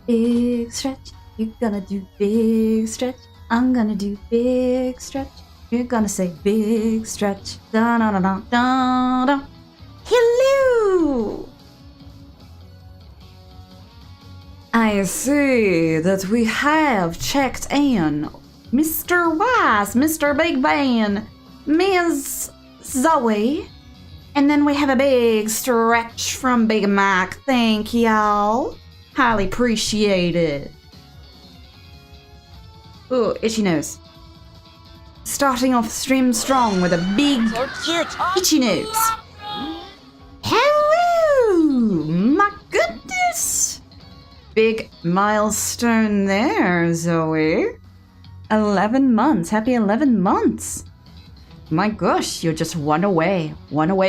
big stretch. You're gonna do big stretch. I'm gonna do big stretch. You're gonna say big stretch. Da da da da da da. Hello! I see that we have checked in Mr. Wise, Mr. Big Van, Ms. Zoe, and then we have a big stretch from Big Mac. Thank y'all. Highly appreciated. Ooh, itchy nose. Starting off stream strong with a big itchy nose. Hello! My goodness! Big milestone there, Zoe. 11 months. Happy 11 months. My gosh, you're just one away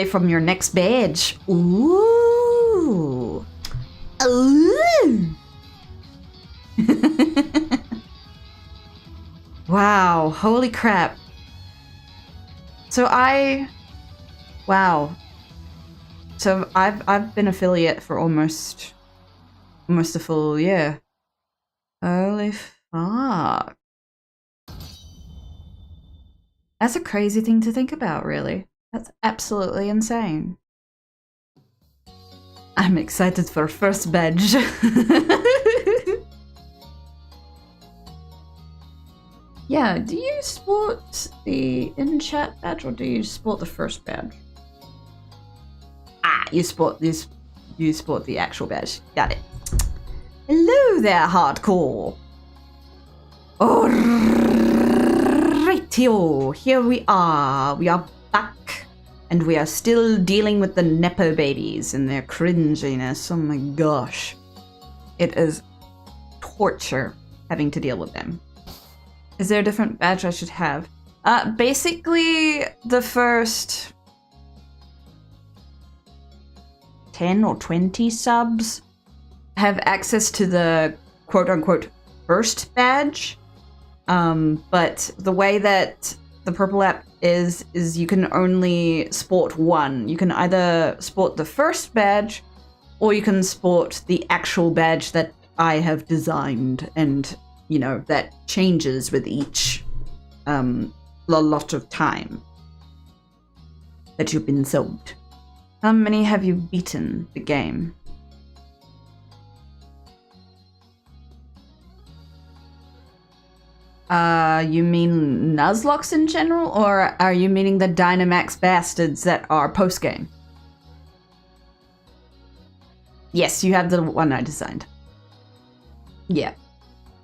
from your next badge. Ooh. Ooh. Wow, holy crap. So wow. So I've been affiliate for almost a full year. Holy fuck. That's a crazy thing to think about, really. That's absolutely insane. I'm excited for first badge. Yeah, do you sport the in-chat badge or do you sport the first badge? Ah, you sport this. You sport the actual badge. Got it. Hello there, hardcore. Alrightio, here we are. We are back, and we are still dealing with the nepo babies and their cringiness. Oh my gosh, it is torture having to deal with them. Is there a different badge I should have? Basically, the first 10 or 20 subs have access to the quote-unquote first badge. But the way that the purple app is you can only sport one. You can either sport the first badge, or you can sport the actual badge that I have designed, and you know, that changes with each lot of time that you've been sold. How many have you beaten the game? You mean Nuzlockes in general, or are you meaning the Dynamax bastards that are post-game? Yes, you have the one I designed. Yeah.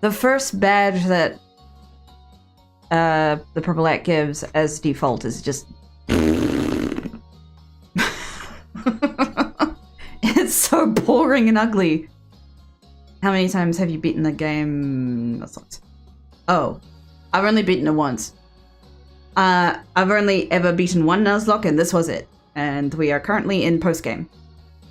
The first badge that the purple app gives as default is just... It's so boring and ugly. How many times have you beaten the game? Oh, I've only beaten it once. I've only ever beaten one Nuzlocke, and this was it. And we are currently in post-game.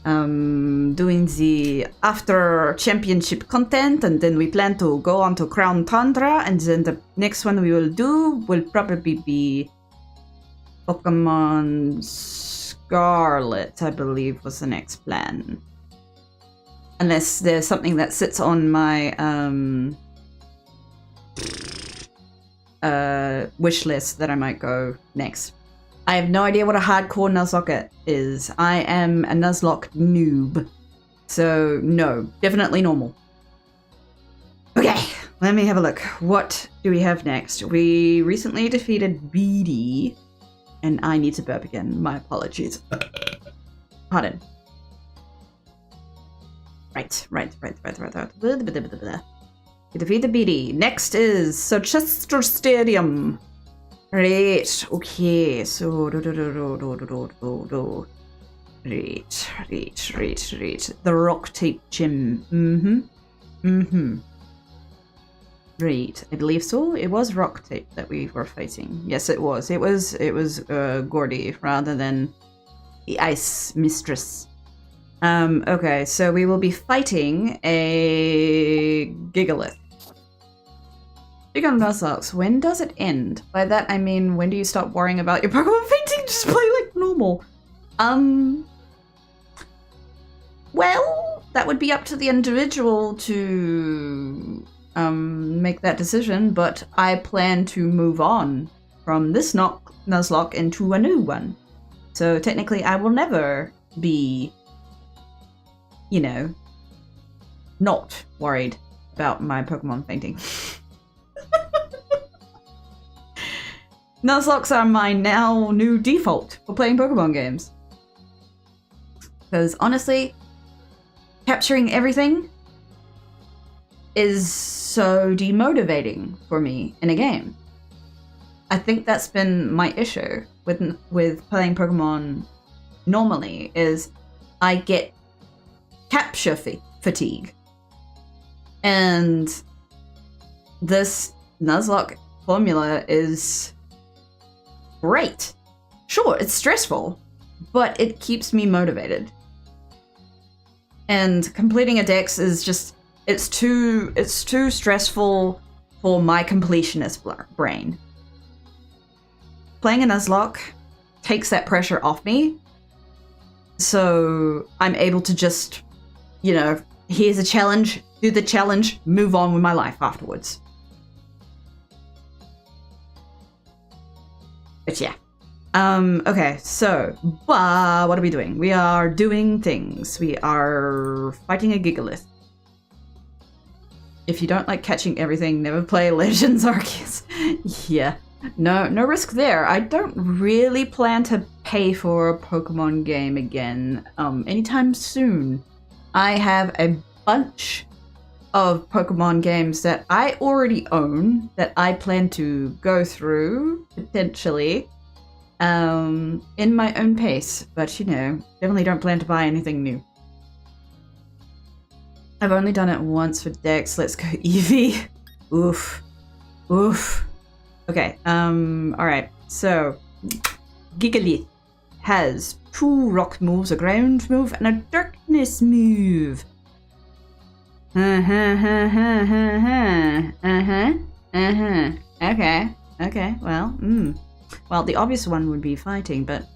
Doing the after championship content, and then we plan to go on to Crown Tundra, and then the next one we will do will probably be Pokémon Scarlet, I believe was the next plan. Unless there's something that sits on my wish list that I might go next. I have no idea what a hardcore Nuzlocke is. I am a Nuzlocke noob. So, no. Definitely normal. Okay, let me have a look. What do we have next? We recently defeated BD. And I need to burp again. My apologies. Pardon. Right. We defeated BD. Next is Sochester Stadium. Right, okay, so right. The rock tape gym. Right, I believe so. It was rock tape that we were fighting. Yes, it was. It was Gordy rather than the ice mistress. Okay, so we will be fighting a Gigalith. Speaking of Nuzlocke, when does it end? By that I mean, when do you stop worrying about your Pokemon painting? Just play like normal. Well, that would be up to the individual to make that decision, but I plan to move on from this Nuzlocke into a new one. So technically I will never be, you know, not worried about my Pokemon fainting. Nuzlockes are my now new default for playing Pokemon games. Because honestly, capturing everything is so demotivating for me in a game. I think that's been my issue with playing Pokemon normally, is I get capture fatigue. And this Nuzlocke formula is great. Sure, it's stressful, but it keeps me motivated. And completing a dex is just, it's too stressful for my completionist brain. Playing a Nuzlocke takes that pressure off me, so I'm able to just, you know, here's a challenge, do the challenge, move on with my life afterwards. But yeah. Okay, so, what are we doing? We are doing things. We are fighting a Gigalith. If you don't like catching everything, never play Legends Arceus. Yeah, no risk there. I don't really plan to pay for a Pokemon game again anytime soon. I have a bunch of Pokemon games that I already own that I plan to go through, potentially, in my own pace, but you know, definitely don't plan to buy anything new. I've only done it once for Dex. Let's go Eevee. Oof. Okay, alright, so Gigalith has 2 rock moves, a ground move, and a darkness move. Okay, well, the obvious one would be fighting, but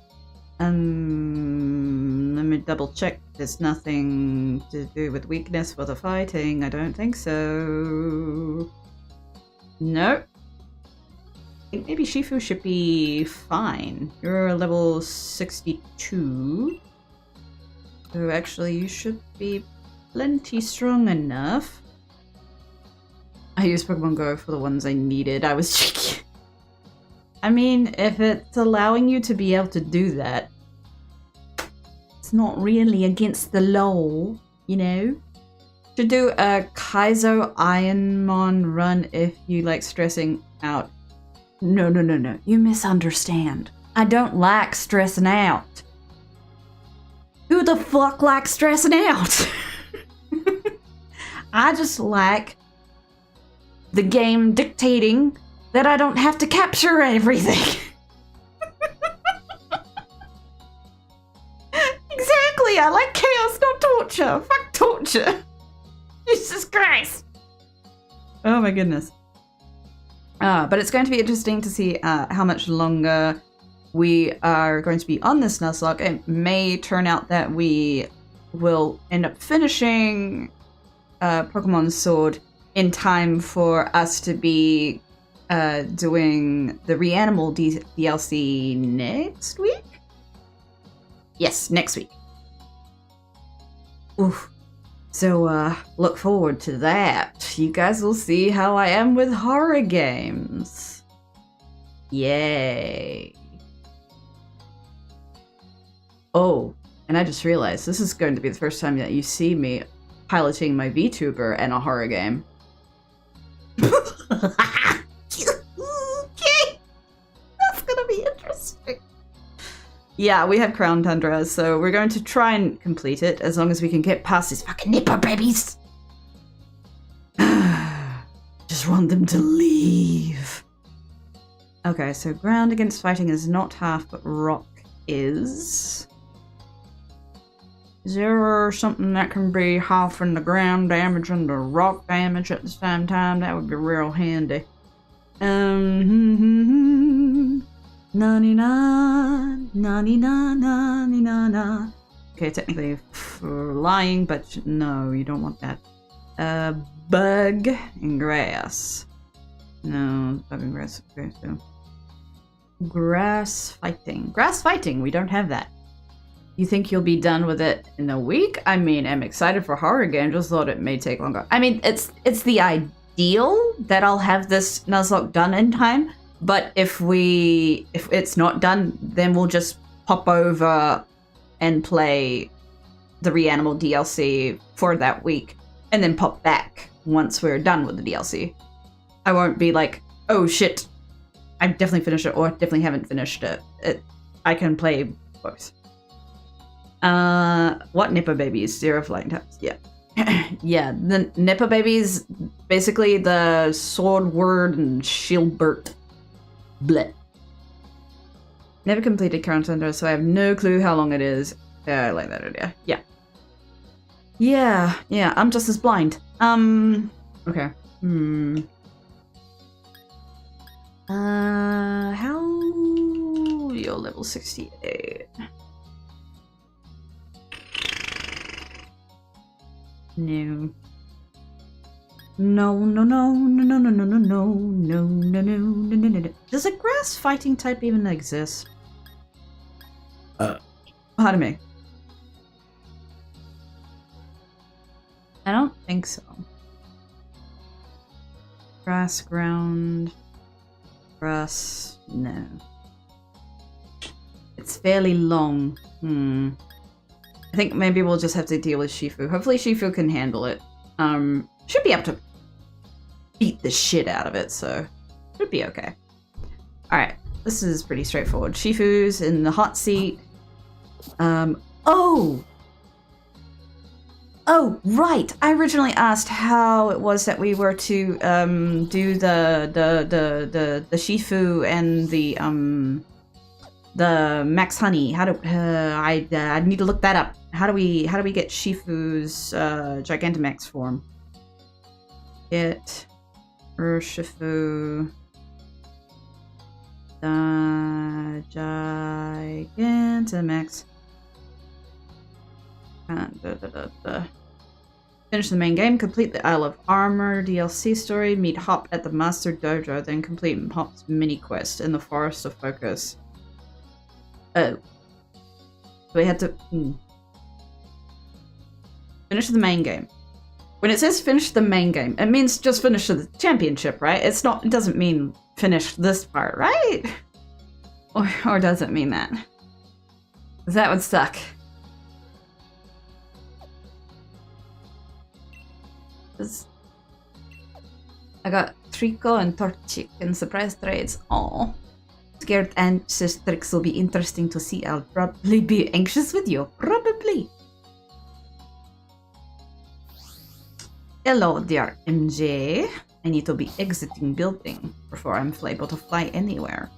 let me double check. There's nothing to do with weakness for the fighting. I don't think so. Nope. I think maybe Shifu should be fine. You're level 62. So actually you should be plenty strong enough. I used Pokemon Go for the ones I needed. I was cheeky. I mean, if it's allowing you to be able to do that, it's not really against the law, you know? Should do a Kaizo Ironmon run if you like stressing out. No. You misunderstand. I don't like stressing out. Who the fuck likes stressing out? I just like the game dictating that I don't have to capture everything. Exactly, I like chaos, not torture. Fuck torture. Jesus Christ. Oh my goodness. But it's going to be interesting to see how much longer we are going to be on this Nuzlocke. It may turn out that we will end up finishing Pokemon Sword in time for us to be doing the Reanimal DLC next week? Yes, next week. Oof. So, look forward to that. You guys will see how I am with horror games. Yay. Oh, and I just realized this is going to be the first time that you see me piloting my VTuber in a horror game. Okay. That's gonna be interesting. Yeah, we have Crown Tundra, so we're going to try and complete it as long as we can get past these fucking nipper babies. Just want them to leave. Okay, so ground against fighting is not half, but rock is. Is there something that can be half in the ground damage and the rock damage at the same time? That would be real handy. 99, 99, 99, Okay, technically flying, but no, you don't want that. Bug and grass. No, bug and grass. Okay, so grass fighting. Grass fighting. We don't have that. You think you'll be done with it in a week? I mean, I'm excited for horror game. Just thought it may take longer. I mean, it's the ideal that I'll have this Nuzlocke done in time. But if it's not done, then we'll just pop over and play the Reanimal DLC for that week, and then pop back once we're done with the DLC. I won't be like, oh shit, I definitely finished it, or definitely haven't finished it. I can play both. What Nipper babies? 0 flying types. Yeah. Yeah, the Nipper babies, basically the Sword Word and Shieldbert. Bleh. Never completed Current Thunder, so I have no clue how long it is. Yeah, I like that idea. Yeah. Yeah, I'm just as blind. Okay. How... You're level 68. No. No. Does a grass fighting type even exist? Pardon me. I don't think so. Grass, ground, grass, no. It's fairly long. I think maybe we'll just have to deal with Shifu. Hopefully Shifu can handle it. Should be able to beat the shit out of it, so should be okay. Alright, this is pretty straightforward. Shifu's in the hot seat. Oh, right. I originally asked how it was that we were to do the Shifu and the Max Honey. How do I need to look that up. How do we get Shifu's Gigantamax form? Get Urshifu Gigantamax. Finish the main game, complete the Isle of Armor DLC story, meet Hop at the Master Dojo, then complete Hop's mini quest in the Forest of Focus. Oh. We had to... Finish the main game. When it says finish the main game, it means just finish the championship, right? It doesn't mean finish this part, right? Or does it mean that? 'Cause that would suck. I got Trico and Torchic in surprise trades. Aww. Scared anxious Trixks will be interesting to see. I'll probably be anxious with you. Probably. Hello, dear MJ. I need to be exiting building before I'm able to fly anywhere.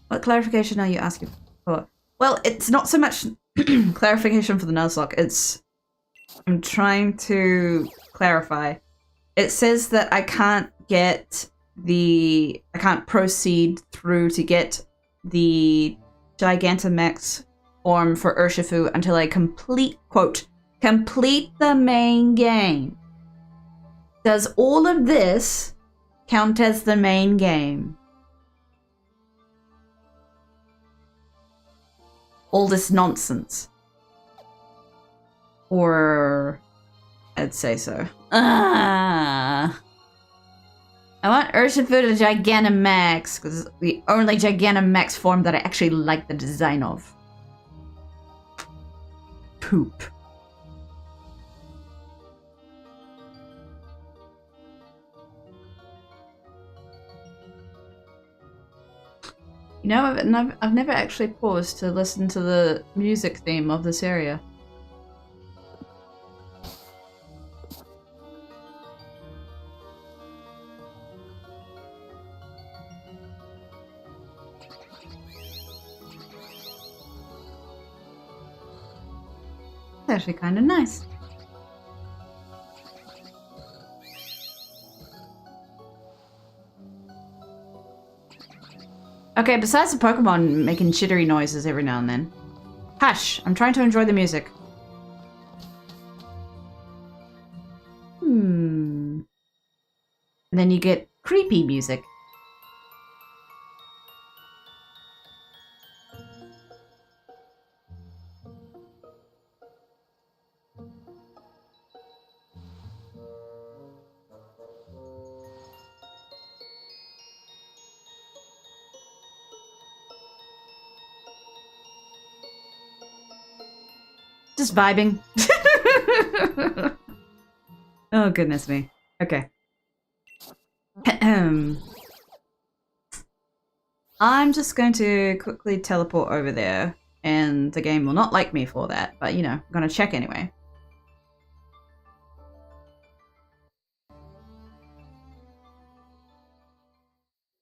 What clarification are you asking for? Well, it's not so much clarification for the Nuzlocke. I'm trying to clarify. It says that I can't proceed through to get the Gigantamax form for Urshifu until I complete the main game. Does all of this count as the main game? All this nonsense. Or I'd say so. I want Urshifu to Gigantamax because it's the only Gigantamax form that I actually like the design of. Poop. You know, I've never actually paused to listen to the music theme of this area. It's actually kind of nice. Okay, besides the Pokemon making chittery noises every now and then, Hush! I'm trying to enjoy the music. And then you get creepy music. Just vibing. Oh, goodness me. Okay. I'm just going to quickly teleport over there, and the game will not like me for that, but you know, I'm gonna check anyway.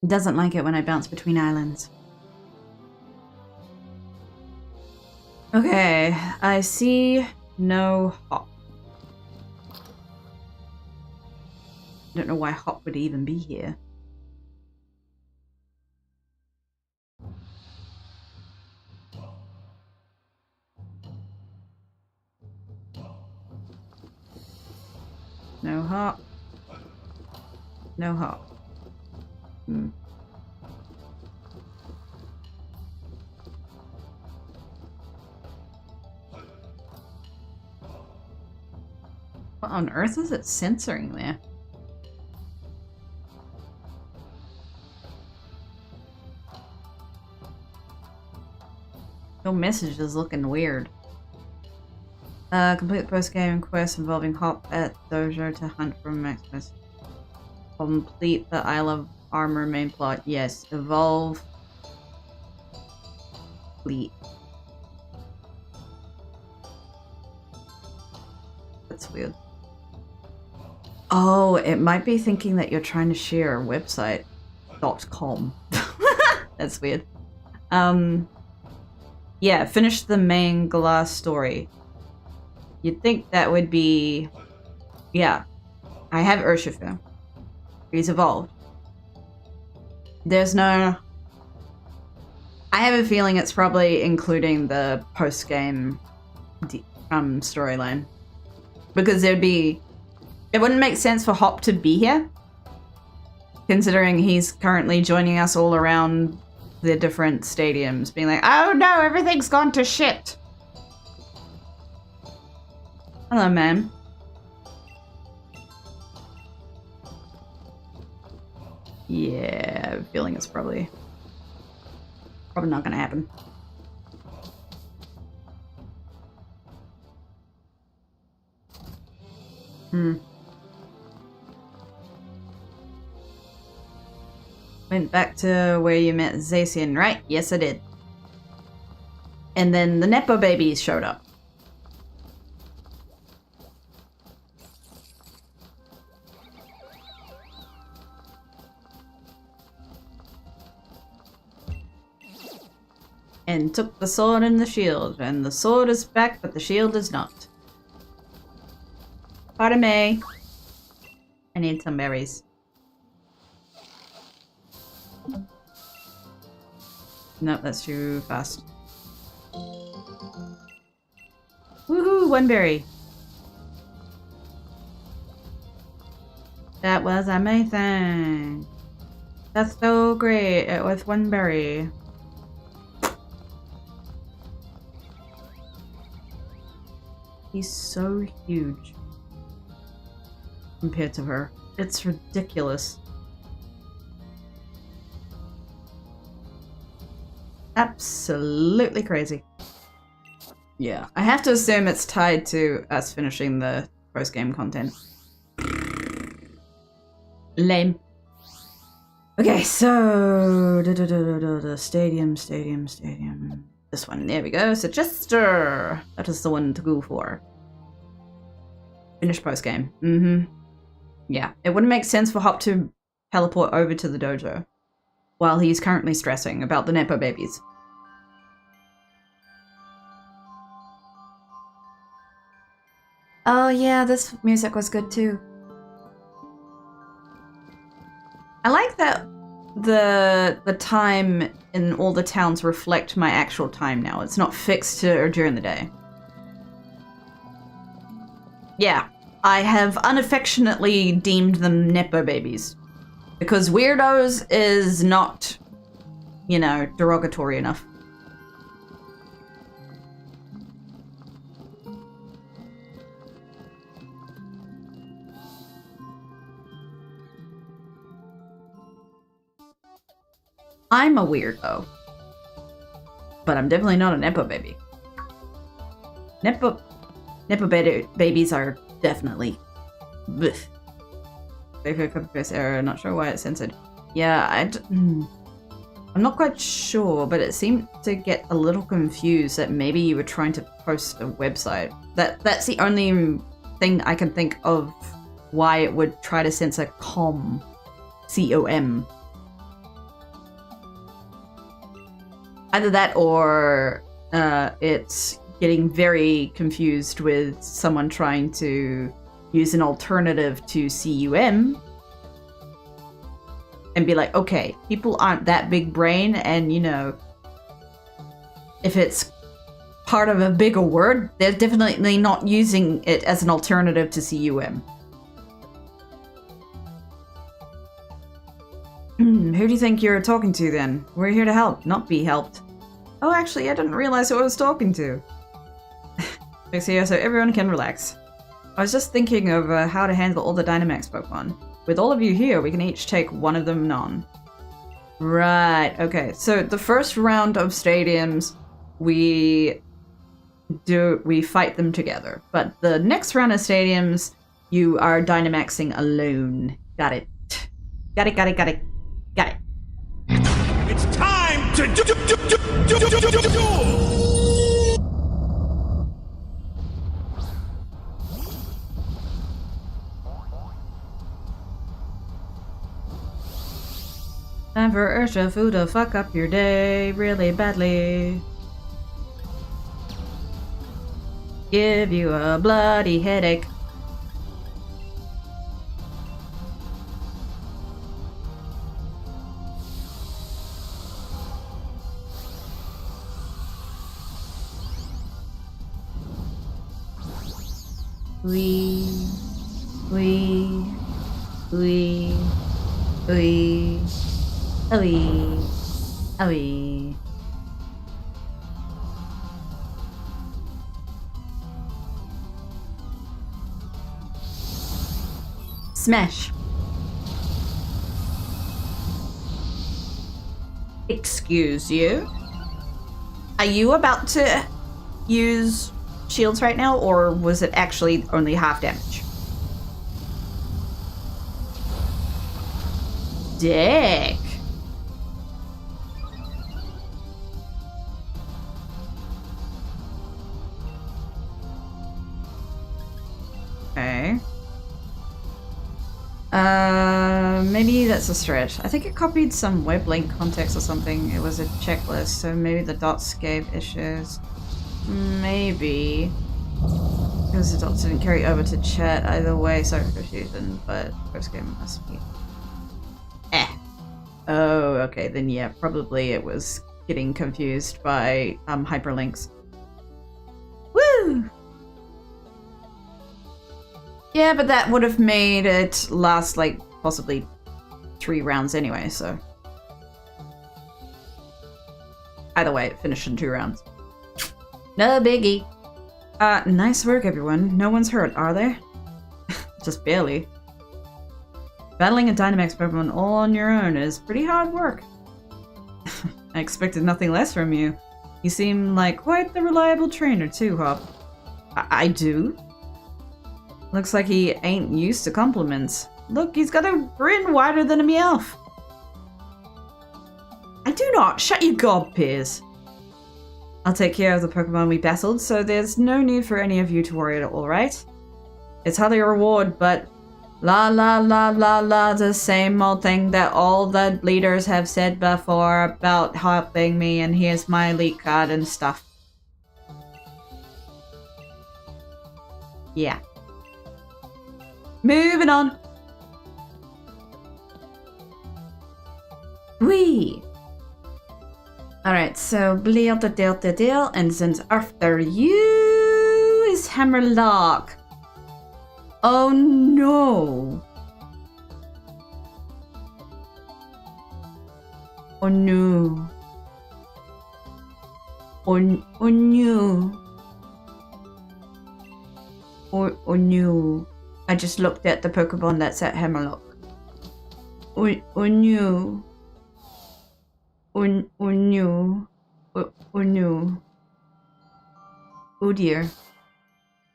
It doesn't like it when I bounce between islands. Okay, I see no hop. I don't know why hop would even be here. No hop. No hop. What on earth is it censoring there? Your message is looking weird. Complete the post-game quest involving hop at dojo to hunt for Maximus. Complete the Isle of Armor main plot. Yes. Evolve. Complete. That's weird. Oh, it might be thinking that you're trying to share a website. .com. That's weird. Yeah, finish the main glass story. You'd think that would be... Yeah. I have Urshifu. He's evolved. There's no... I have a feeling it's probably including the post-game storyline. Because there'd be... It wouldn't make sense for Hop to be here. Considering he's currently joining us all around the different stadiums. Being like, oh no, everything's gone to shit. Hello, man. Yeah, I have a feeling it's probably not gonna happen. Went back to where you met Zacian, right? Yes, I did. And then the Nepo babies showed up. And took the sword and the shield. And the sword is back, but the shield is not. Pardon me. I need some berries. Nope, that's too fast. Woohoo, one berry. That was amazing. That's so great. It was one berry. He's so huge compared to her. It's ridiculous. Absolutely crazy. Yeah, I have to assume it's tied to us finishing the post-game content. Lame. Okay, so... Stadium. This one, there we go. Suggester! That is the one to go for. Finish post-game. Yeah, it wouldn't make sense for Hop to teleport over to the dojo while he's currently stressing about the Nepo babies. Oh yeah, this music was good too. I like that the time in all the towns reflect my actual time now. It's not fixed to or during the day. Yeah, I have unaffectionately deemed them Nepo babies. Because weirdos is not, you know, derogatory enough. I'm a weirdo. But I'm definitely not a Nepo baby. Nepo babies are definitely... Blech. Error, not sure why it's censored. Yeah, I'm not quite sure, but it seemed to get a little confused that maybe you were trying to post a website. That's the only thing I can think of why it would try to censor com. C-O-M. Either that or it's getting very confused with someone trying to use an alternative to C-U-M and be like, okay, people aren't that big brain, and you know, if it's part of a bigger word, they're definitely not using it as an alternative to C-U-M. Who do you think you're talking to then? We're here to help, not be helped. Oh, actually, I didn't realize who I was talking to. Fix here so everyone can relax. I was just thinking of how to handle all the Dynamax Pokemon. With all of you here, we can each take one of them on. Right, okay. So the first round of stadiums, we fight them together. But the next round of stadiums, you are Dynamaxing alone. Got it. Got it, got it, got it. Got it. It's time to do. Time for Urshifu to fuck up your day really badly. Give you a bloody headache. Wee. Smash. Excuse you? Are you about to use shields right now, or was it actually only half damage? Dick. Okay. Maybe that's a stretch. I think it copied some web link context or something. It was a checklist, so maybe the dots gave issues. Maybe. Because the dots didn't carry over to chat either way, sorry for confusion, but first game must be. Oh, okay, then yeah, probably it was getting confused by hyperlinks. Woo! Yeah, but that would have made it last, like, possibly 3 rounds anyway, so. Either way, it finished in 2 rounds. No biggie. Nice work, everyone. No one's hurt, are they? Just barely. Battling a Dynamax Pokemon all on your own is pretty hard work. I expected nothing less from you. You seem like quite the reliable trainer too, Hop. I do? Looks like he ain't used to compliments. Look, he's got a grin wider than a Meowth. I do not. Shut your gob, Piers. I'll take care of the Pokemon we battled, so there's no need for any of you to worry at all, right? It's hardly a reward, but la la la la la, the same old thing that all the leaders have said before about helping me, and here's my elite card and stuff. Yeah. Moving on. Wee! Alright, so deal, and then after you is Hammerlock. Oh no! Oh no. Oh no. Oh no. I just looked at the Pokemon that's at Hammerlock. Oh no. Oh no. Oh no. Oh dear.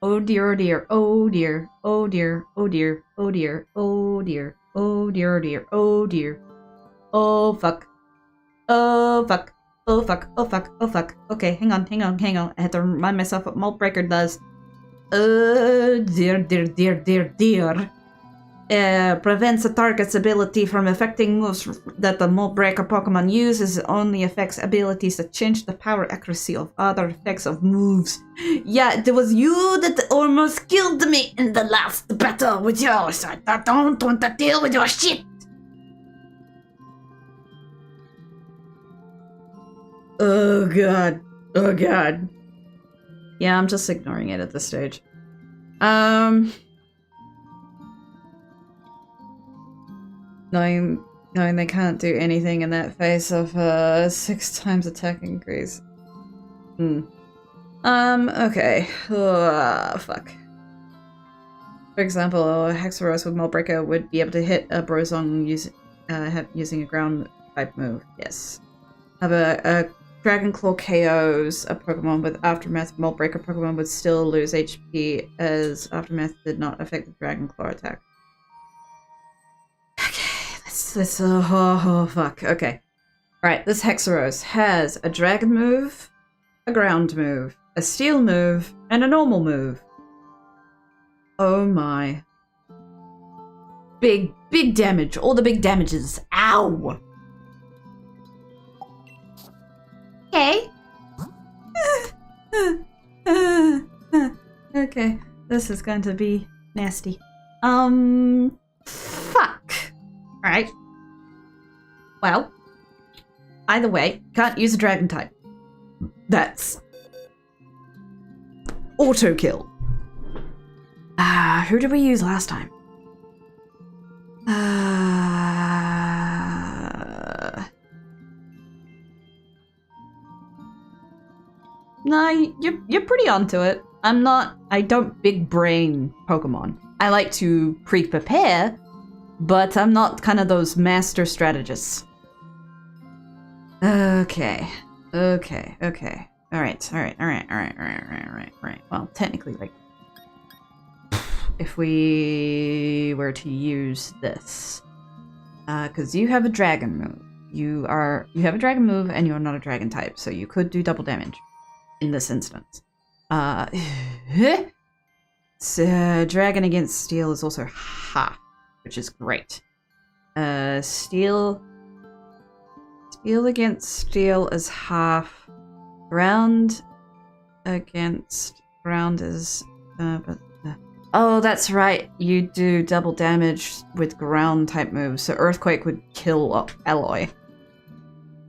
Oh dear, oh dear, oh dear, oh dear, oh dear, oh dear, oh dear, oh dear, oh dear, oh dear. Oh fuck. Oh fuck. Oh fuck. Oh fuck. Oh fuck. Okay, hang on. I had to remind myself what Molt Breaker does. Dear. Prevents a target's ability from affecting moves that the Molt Breaker Pokemon uses. It only affects abilities that change the power accuracy of other effects of moves. Yeah, it was you that almost killed me in the last battle with yours. I don't want to deal with your shit. Oh god. Oh god. Yeah, I'm just ignoring it at this stage. Knowing they can't do anything in that face of 6 times attack increase. Okay. Fuck. For example, a Hexaros with Molt Breaker would be able to hit a Brozong using a ground type move. Yes. Have a Dragon Claw KOs a Pokemon with Aftermath. Molt Breaker Pokemon would still lose HP as Aftermath did not affect the Dragon Claw attack. Okay, let's oh fuck. Okay. Alright, this Hexaros has a Dragon move, a Ground move, a Steel move, and a Normal move. Oh my. Big damage. All the big damages. Ow! Okay. Okay, this is going to be nasty. Fuck. Alright. Well, either way, can't use a dragon type. That's auto kill. Who did we use last time? No, you're pretty onto it. I don't big brain Pokemon. I like to pre-prepare, but I'm not kind of those master strategists. Okay. Alright. Well, technically, like, if we were to use this, because you have a dragon move. You have a dragon move and you're not a dragon type, so you could do double damage in this instance. Dragon against steel is also half, which is great. Steel against steel is half. Ground against ground is oh, that's right. You do double damage with ground type moves, so Earthquake would kill Alloy.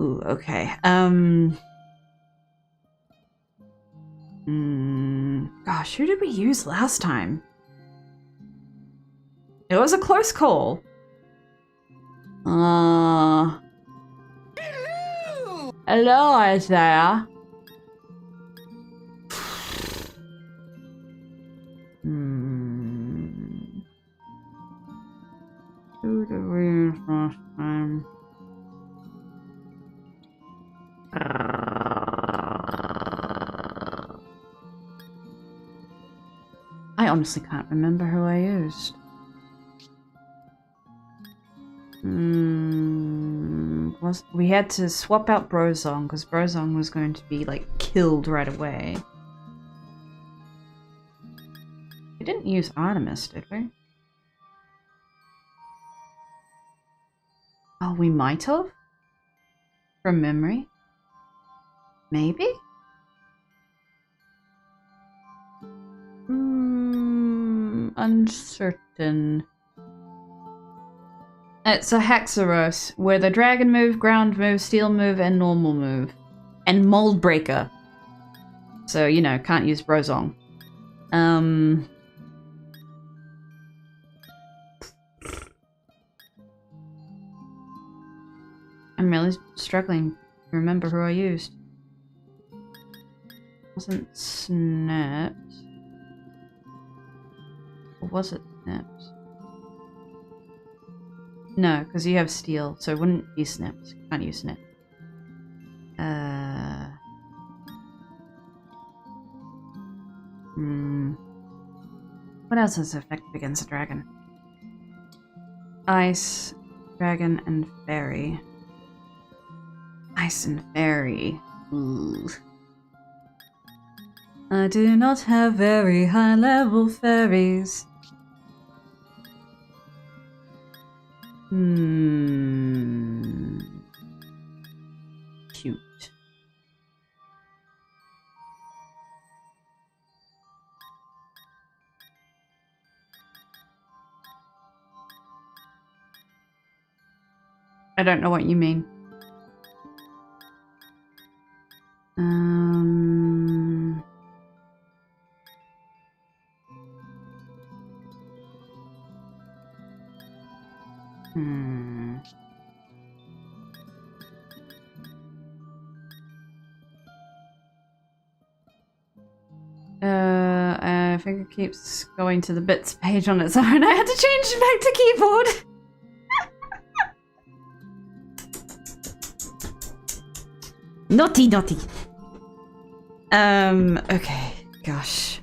Ooh, okay. Gosh, who did we use last time? It was a close call. Hello, Isaiah. Who did we use last time? I honestly can't remember who I used. We had to swap out Brozong because Brozong was going to be like killed right away. We didn't use Artemis, did we? Oh, we might have? From memory? Maybe? Uncertain. It's a Hexaros with a dragon move, ground move, steel move, and normal move. And mold breaker. So, you know, can't use Brozong. I'm really struggling to remember who I used. Wasn't Snapped. Or was it Snapped? No, because you have steel, so it wouldn't be Snapped. Can't use Snapped. What else is effective against a dragon? Ice, dragon, and fairy. Ice and fairy. Ooh. I do not have very high level fairies. Cute. I don't know what you mean. I think it keeps going to the bits page on its own. I had to change it back to keyboard. Naughty, naughty. Okay, gosh.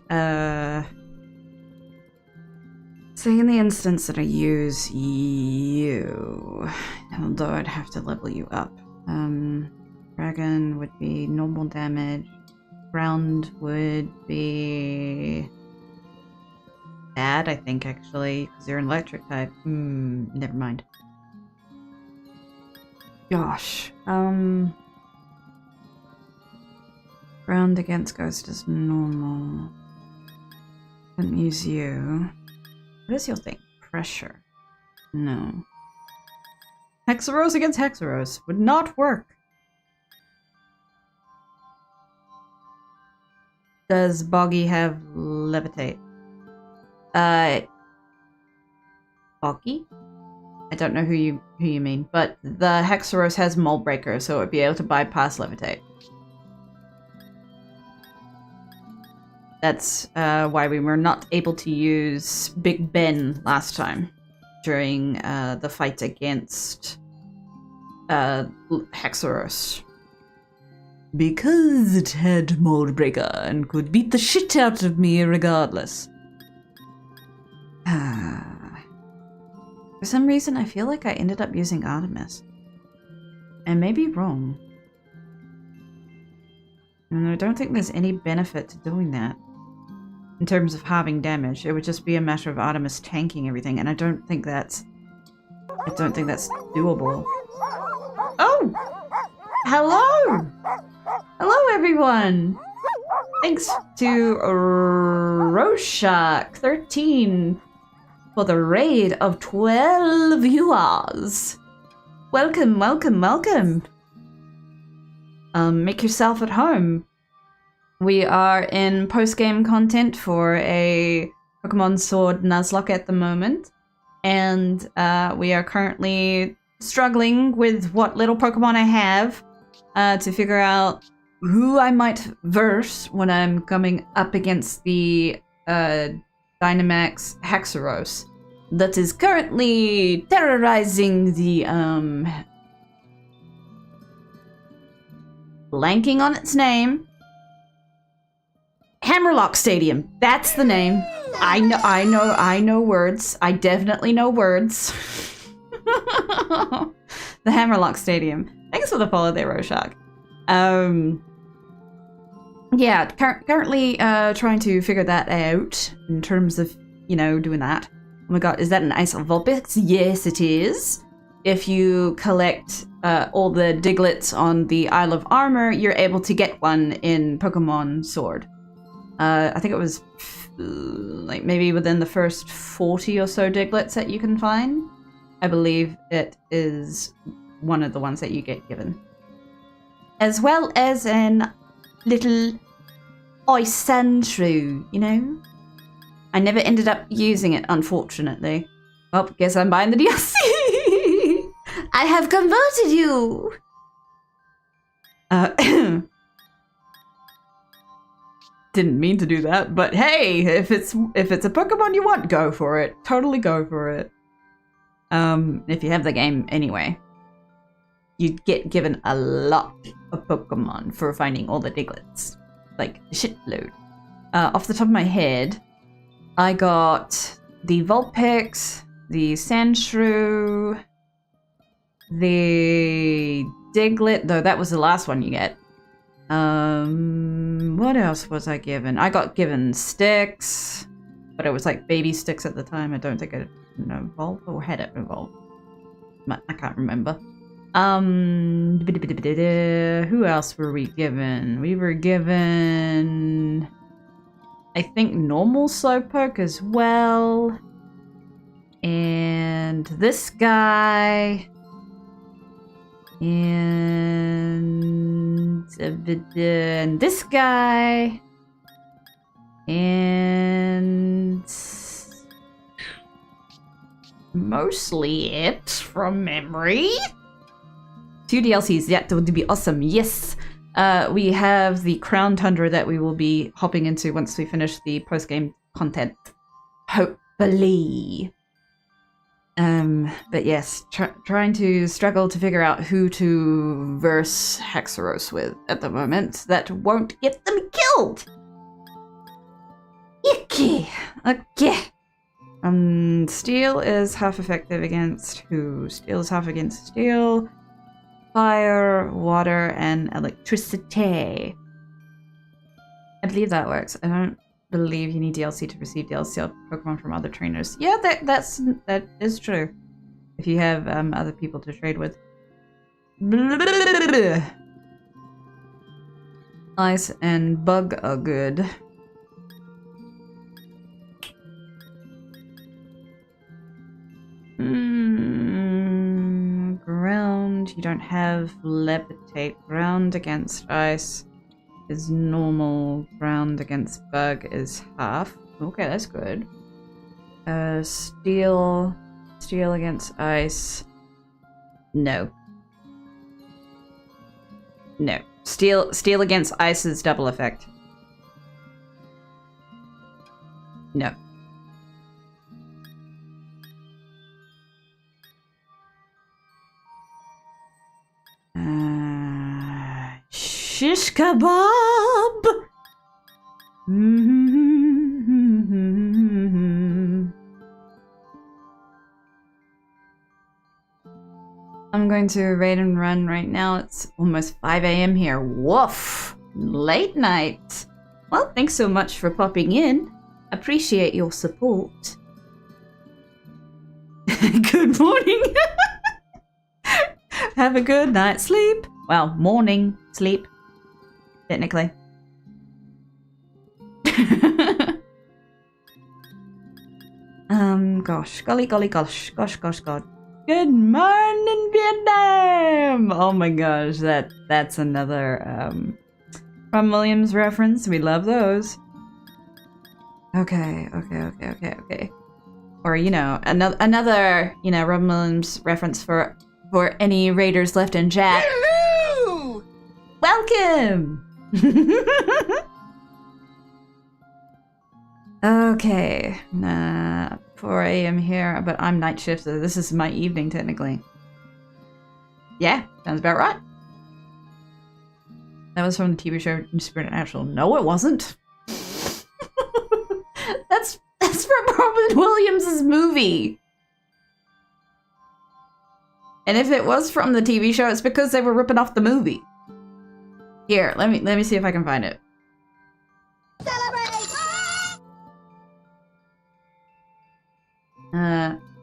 Say in the instance that I use you, although I'd have to level you up. Dragon would be normal damage. Ground would be bad, I think, actually, because you're an electric type. Never mind. Gosh. Ground against ghost is normal. Couldn't use you. What is your thing? Pressure. No. Hexaros against Hexaros would not work. Does Boggy have levitate? Boggy? I don't know who you mean, but the Hexaros has mold breaker, so it would be able to bypass levitate. That's why we were not able to use Big Ben last time during the fight against Hexaros. Because it had mold breaker and could beat the shit out of me regardless. For some reason, I feel like I ended up using Artemis. I may be wrong. And I don't think there's any benefit to doing that. In terms of halving damage, it would just be a matter of Artemis tanking everything, and I don't think that's doable. Oh! Hello! Hello, everyone! Thanks to Rorschach13 for the raid of 12 viewers. Welcome, welcome, welcome. Make yourself at home. We are in post-game content for a Pokemon Sword Nuzlocke at the moment, and we are currently struggling with what little Pokemon I have to figure out who I might verse when I'm coming up against the Dynamax Hexaros that is currently terrorizing the blanking on its name. Hammerlock Stadium. That's the name. I know words. I definitely know words. The Hammerlock Stadium. Thanks for the follow there, Rorschach. Yeah, currently trying to figure that out in terms of, you know, doing that. Oh my god, is that an Ice Vulpix? Yes, it is. If you collect all the Diglets on the Isle of Armor, you're able to get one in Pokemon Sword. I think it was like maybe within the first 40 or so Diglets that you can find. I believe it is one of the ones that you get given. As well as an little ice sand shrew, you know? I never ended up using it, unfortunately. Well, guess I'm buying the DLC. I have converted you. Didn't mean to do that, but hey, if it's a Pokemon you want, go for it. Totally go for it. If you have the game anyway. You get given a lot of Pokemon for finding all the Digletts. Like, a shitload. Off the top of my head, I got the Vulpix, the Sandshrew, the Diglett, though that was the last one you get. What else was I given? I got given sticks, but it was like baby sticks at the time. I don't think it evolved, or had it evolved. I can't remember. Who else were we given? We were given, I think, normal Slowpoke as well. And this guy. And this guy. And mostly it from memory. 2 DLCs, that would be awesome. Yes. We have the Crown Tundra that we will be hopping into once we finish the post-game content. Hopefully. But yes, trying to struggle to figure out who to verse Hexaros with at the moment that won't get them killed. Icky. Okay. Steel is half effective against who? Steel is half against steel. Fire, water, and electricity. I believe that works. I don't believe you need DLC to receive DLC of Pokemon from other trainers. Yeah, that is true. If you have other people to trade with. Ice and bug are good. Ground, you don't have levitate. Ground against ice is normal. Ground against bug is half. Okay, that's good. Steel against ice. No. No. Steel against ice is double effect. No. Shish kebab. I'm going to raid and run right now. It's almost 5 a.m. here. Woof! Late night. Well, thanks so much for popping in. Appreciate your support. Good morning. Have a good night's sleep. Well, morning sleep, technically. Gosh, golly, gosh. Good morning, Vietnam! Oh my gosh, that's another Robin Williams reference. We love those. Okay. Or another Robin Williams reference for any raiders left in chat. Hello! Welcome! Okay, 4 a.m. here, but I'm night shift, so this is my evening technically. Yeah, sounds about right. That was from the TV show Supernatural. No, it wasn't. That's from Robin Williams' movie. And if it was from the TV show, it's because they were ripping off the movie. Here, let me see if I can find it.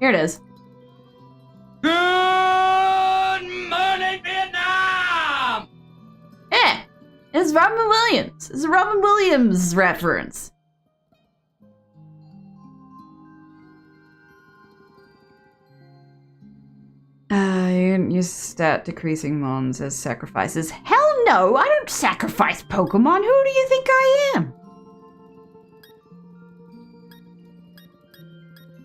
Here it is. Good morning, Vietnam! Yeah, it's Robin Williams. It's a Robin Williams reference. can use stat decreasing mons as sacrifices. Hell no! I don't sacrifice Pokemon! Who do you think I am?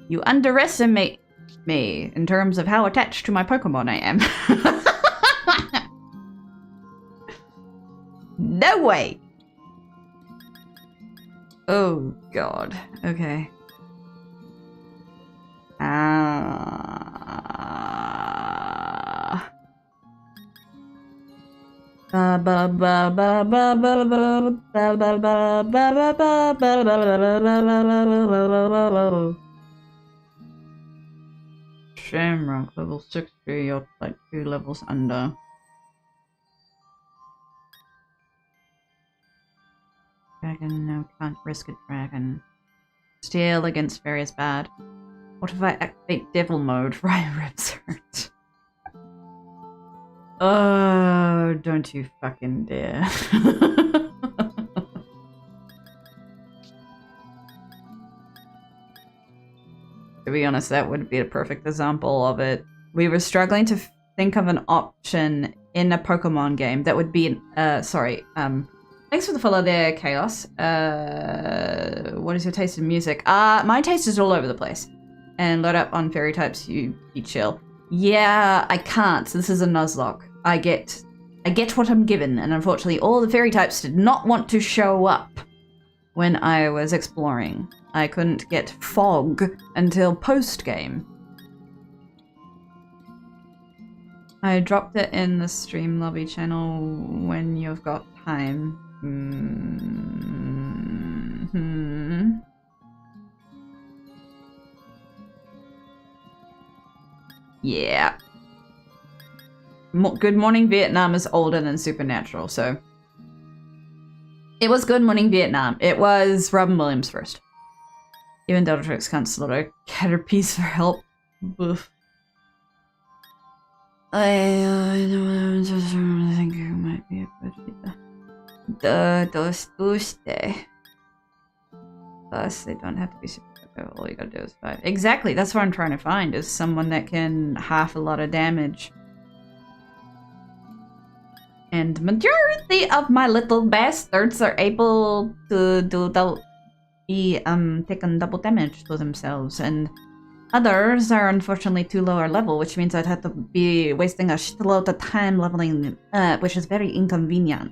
You underestimate me in terms of how attached to my Pokemon I am. No way! Oh god. Okay. Shamrock, level 60, you're like 2 levels under. Dragon, no, can't risk a dragon. Steel against fairy is bad. What if I activate devil mode? Right, ribs hurt. Oh, don't you fucking dare. To be honest, that would be a perfect example of it. We were struggling to think of an option in a Pokemon game that would be thanks for the follow there, Chaos. What is your taste in music? My taste is all over the place. And load up on fairy types, you be chill. Yeah, I can't. This is a Nuzlocke. I get what I'm given, and unfortunately all the fairy types did not want to show up when I was exploring. I couldn't get fog until post-game. I dropped it in the stream lobby channel when you've got time. Yeah. Good Morning Vietnam is older than Supernatural, so... It was Good Morning Vietnam. It was Robin Williams first. Even though Trixks can't slaughter Caterpies for help. Boof. I think you might be a good leader. Those Tuesday. Plus, they don't have to be super good. All you gotta do is 5. Exactly, that's what I'm trying to find, is someone that can half a lot of damage. And majority of my little bastards are able to be taking double damage to themselves, and others are unfortunately too lower level, which means I'd have to be wasting a shitload of time leveling them up, which is very inconvenient.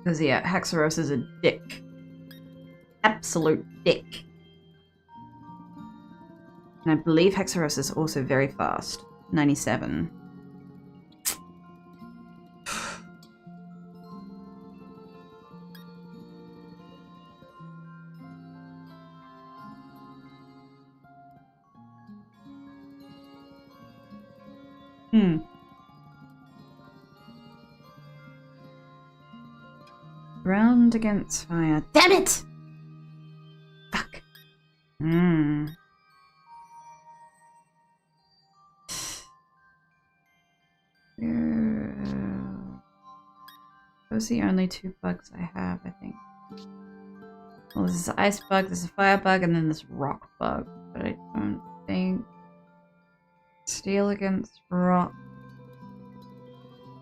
Because yeah, Hexaros is a dick. Absolute dick. And I believe Hexaros is also very fast. 97. Ground against fire. Damn it! Fuck. Those are the only 2 bugs I have, I think. Well, this is an ice bug, this is a fire bug, and then this rock bug. But I don't think... Steel against rock...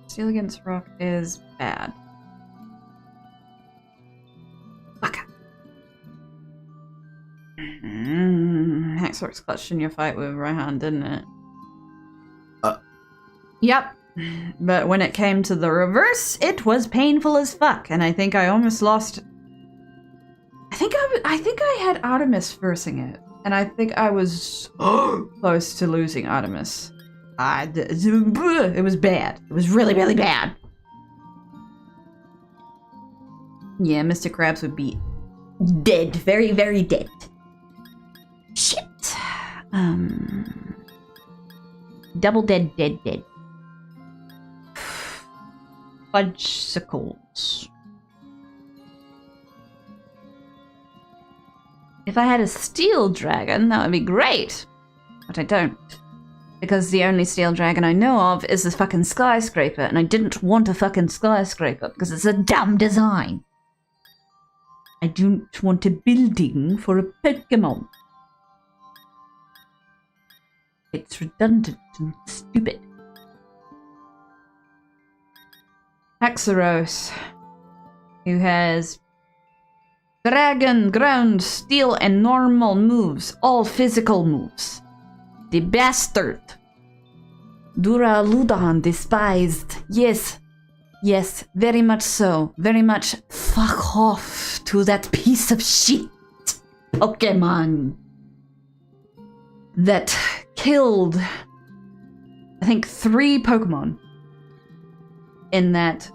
Steel against rock is bad. Fuck. Hexor's clutched in your fight with Raihan, didn't it? Yep. But when it came to the reverse, it was painful as fuck, and I think I almost lost... I think I had Artemis versing it, and I think I was close to losing Artemis. It was bad. It was really, really bad. Yeah, Mr. Krabs would be dead. Very, very dead. Shit. Double dead, dead, dead. Fudgesicles. If I had a steel dragon, that would be great. But I don't. Because the only steel dragon I know of is the fucking skyscraper, and I didn't want a fucking skyscraper because it's a dumb design. I don't want a building for a Pokémon. It's redundant and stupid. Haxoros, who has dragon, ground, steel, and normal moves. All physical moves. The bastard. Duraludon despised. Yes. Yes, very much so. Very much fuck off to that piece of shit Pokemon that killed, I think, 3 Pokemon in that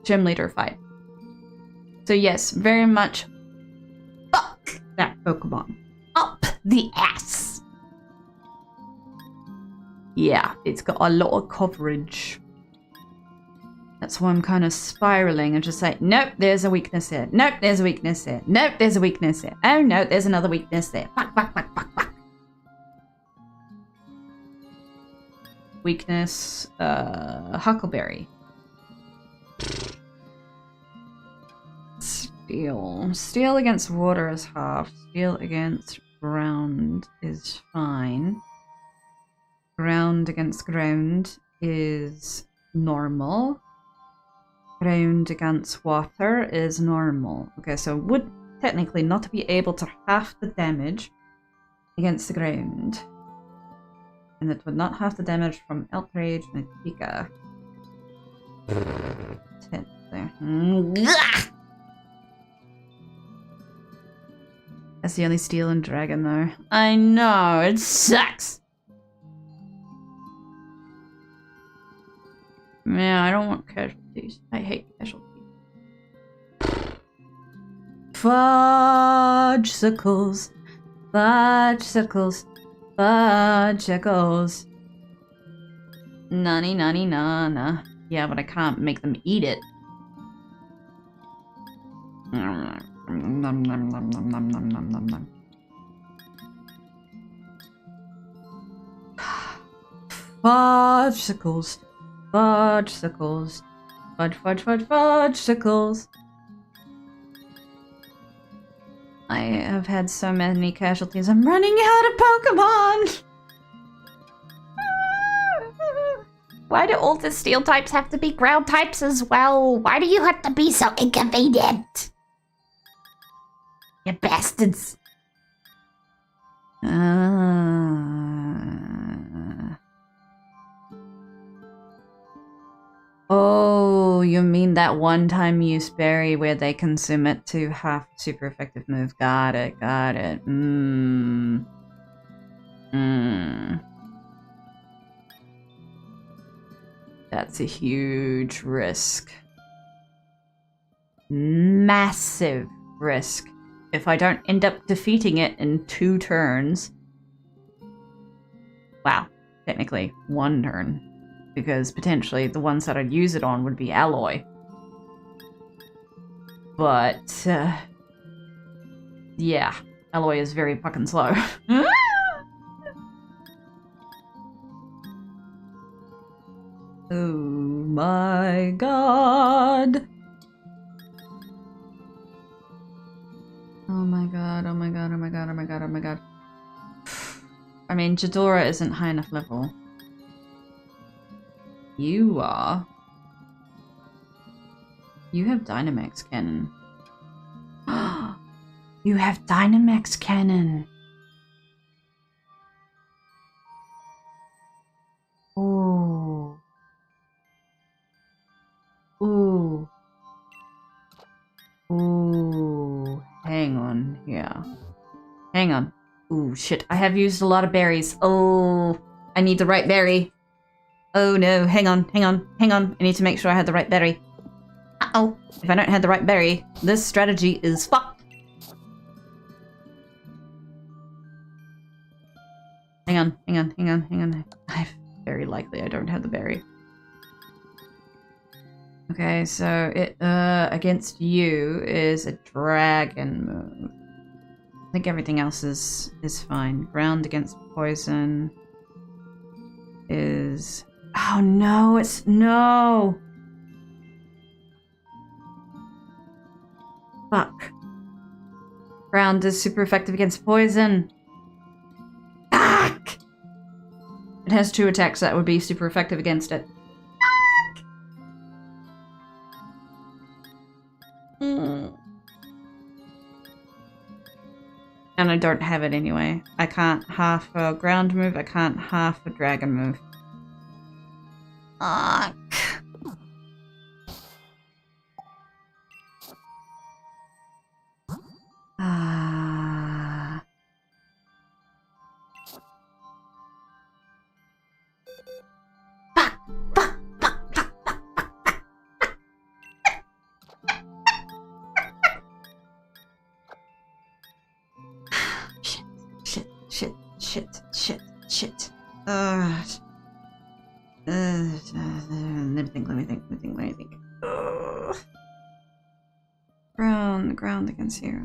gym leader fight. So yes, very much fuck that Pokemon. Up the ass. Yeah, it's got a lot of coverage. That's why I'm kind of spiraling and just like, nope, there's a weakness here. Nope, there's a weakness here. Nope, there's a weakness here. Oh no, there's another weakness there. Fuck, fuck, fuck, fuck, fuck. Weakness, Huckleberry. Steel. Steel against water is half. Steel against ground is fine. Ground against ground is normal. Ground against water is normal. Okay, so would technically not be able to half the damage against the ground. And it would not half the damage from Outrage and Pika. That's the only steel and dragon though. I know, it sucks! Man, I don't want casualties. I hate casualties. Fudgesicles. Fudgesicles. Fudgesicles. Nani nani nana. Yeah, but I can't make them eat it. Nom nom nom nom nom nom nom nom nom. Fudgesicles. Fudgesicles. Fudge, fudge, fudge, fudgesicles. I have had so many casualties. I'm running out of Pokemon! Why do all the steel types have to be ground types as well? Why do you have to be so inconvenient? You bastards. Oh, you mean that one-time use berry where they consume it to half super effective move. Got it, got it. That's a huge risk. Massive risk. If I don't end up defeating it in 2 turns. Wow, technically 1 turn. Because potentially the ones that I'd use it on would be Alloy. But, yeah, Alloy is very fucking slow. Oh my god. Oh my god, oh my god, oh my god, oh my god, oh my god. I mean, Jadora isn't high enough level. You are. You have Dynamax Cannon. You have Dynamax Cannon. Ooh. Ooh. Ooh. Hang on. Yeah. Hang on. Ooh, shit. I have used a lot of berries. Oh, I need the right berry. Oh no, hang on, hang on, hang on. I need to make sure I had the right berry. Uh-oh. If I don't have the right berry, this strategy is fucked. Hang on, hang on, hang on, hang on. Very likely I don't have the berry. Okay, so it, against you is a dragon move. I think everything else is fine. Ground against poison is... Oh no, it's... No! Fuck. Ground is super effective against poison. Fuck! It has 2 attacks that would be super effective against it. And I don't have it anyway. I can't half a ground move, I can't half a dragon move. Fuck. Shit. Let me think. Ground against here.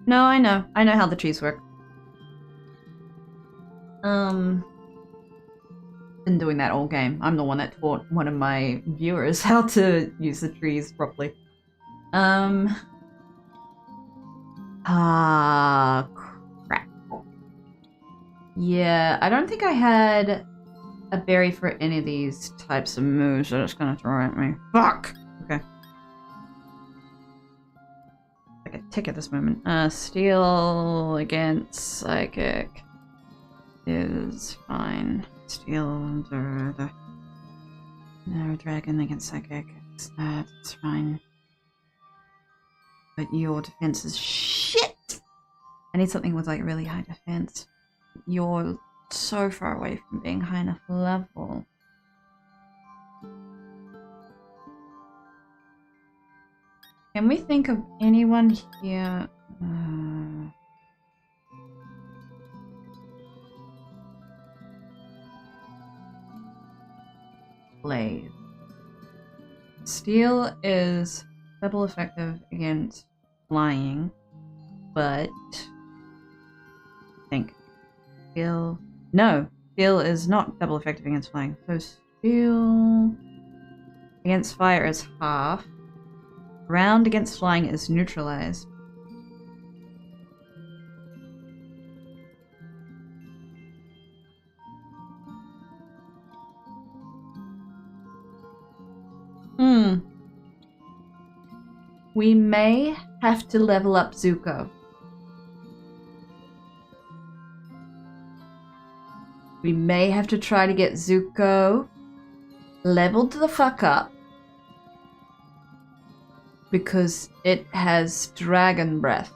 No, I know how the trees work. Been doing that all game. I'm the one that taught one of my viewers how to use the trees properly. Crap. Yeah, I don't think I had a berry for any of these types of moves that it's gonna throw at me. Fuck! Okay. Like a tick at this moment. Steel against psychic is fine. Steel, no, dragon against psychic. That's fine. But your defense is shit! I need something with like really high defense. You're so far away from being high enough level. Can we think of anyone here? Blade. Steel is double effective against flying, but I think steel. No, steel is not double effective against flying. So steel against fire is half. Ground against flying is neutralized. We may have to level up Zuko. We may have to try to get Zuko leveled the fuck up. Because it has dragon breath.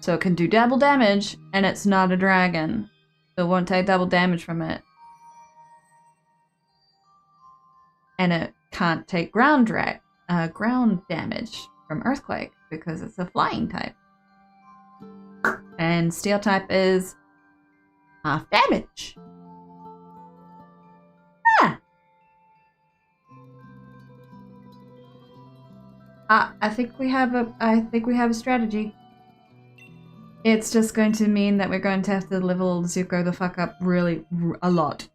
So it can do double damage, and it's not a dragon. So it won't take double damage from it. And it can't take ground damage from Earthquake, because it's a flying type. And Steel type is half damage. I think we have a strategy. It's just going to mean that we're going to have to level Zuko the fuck up really a lot.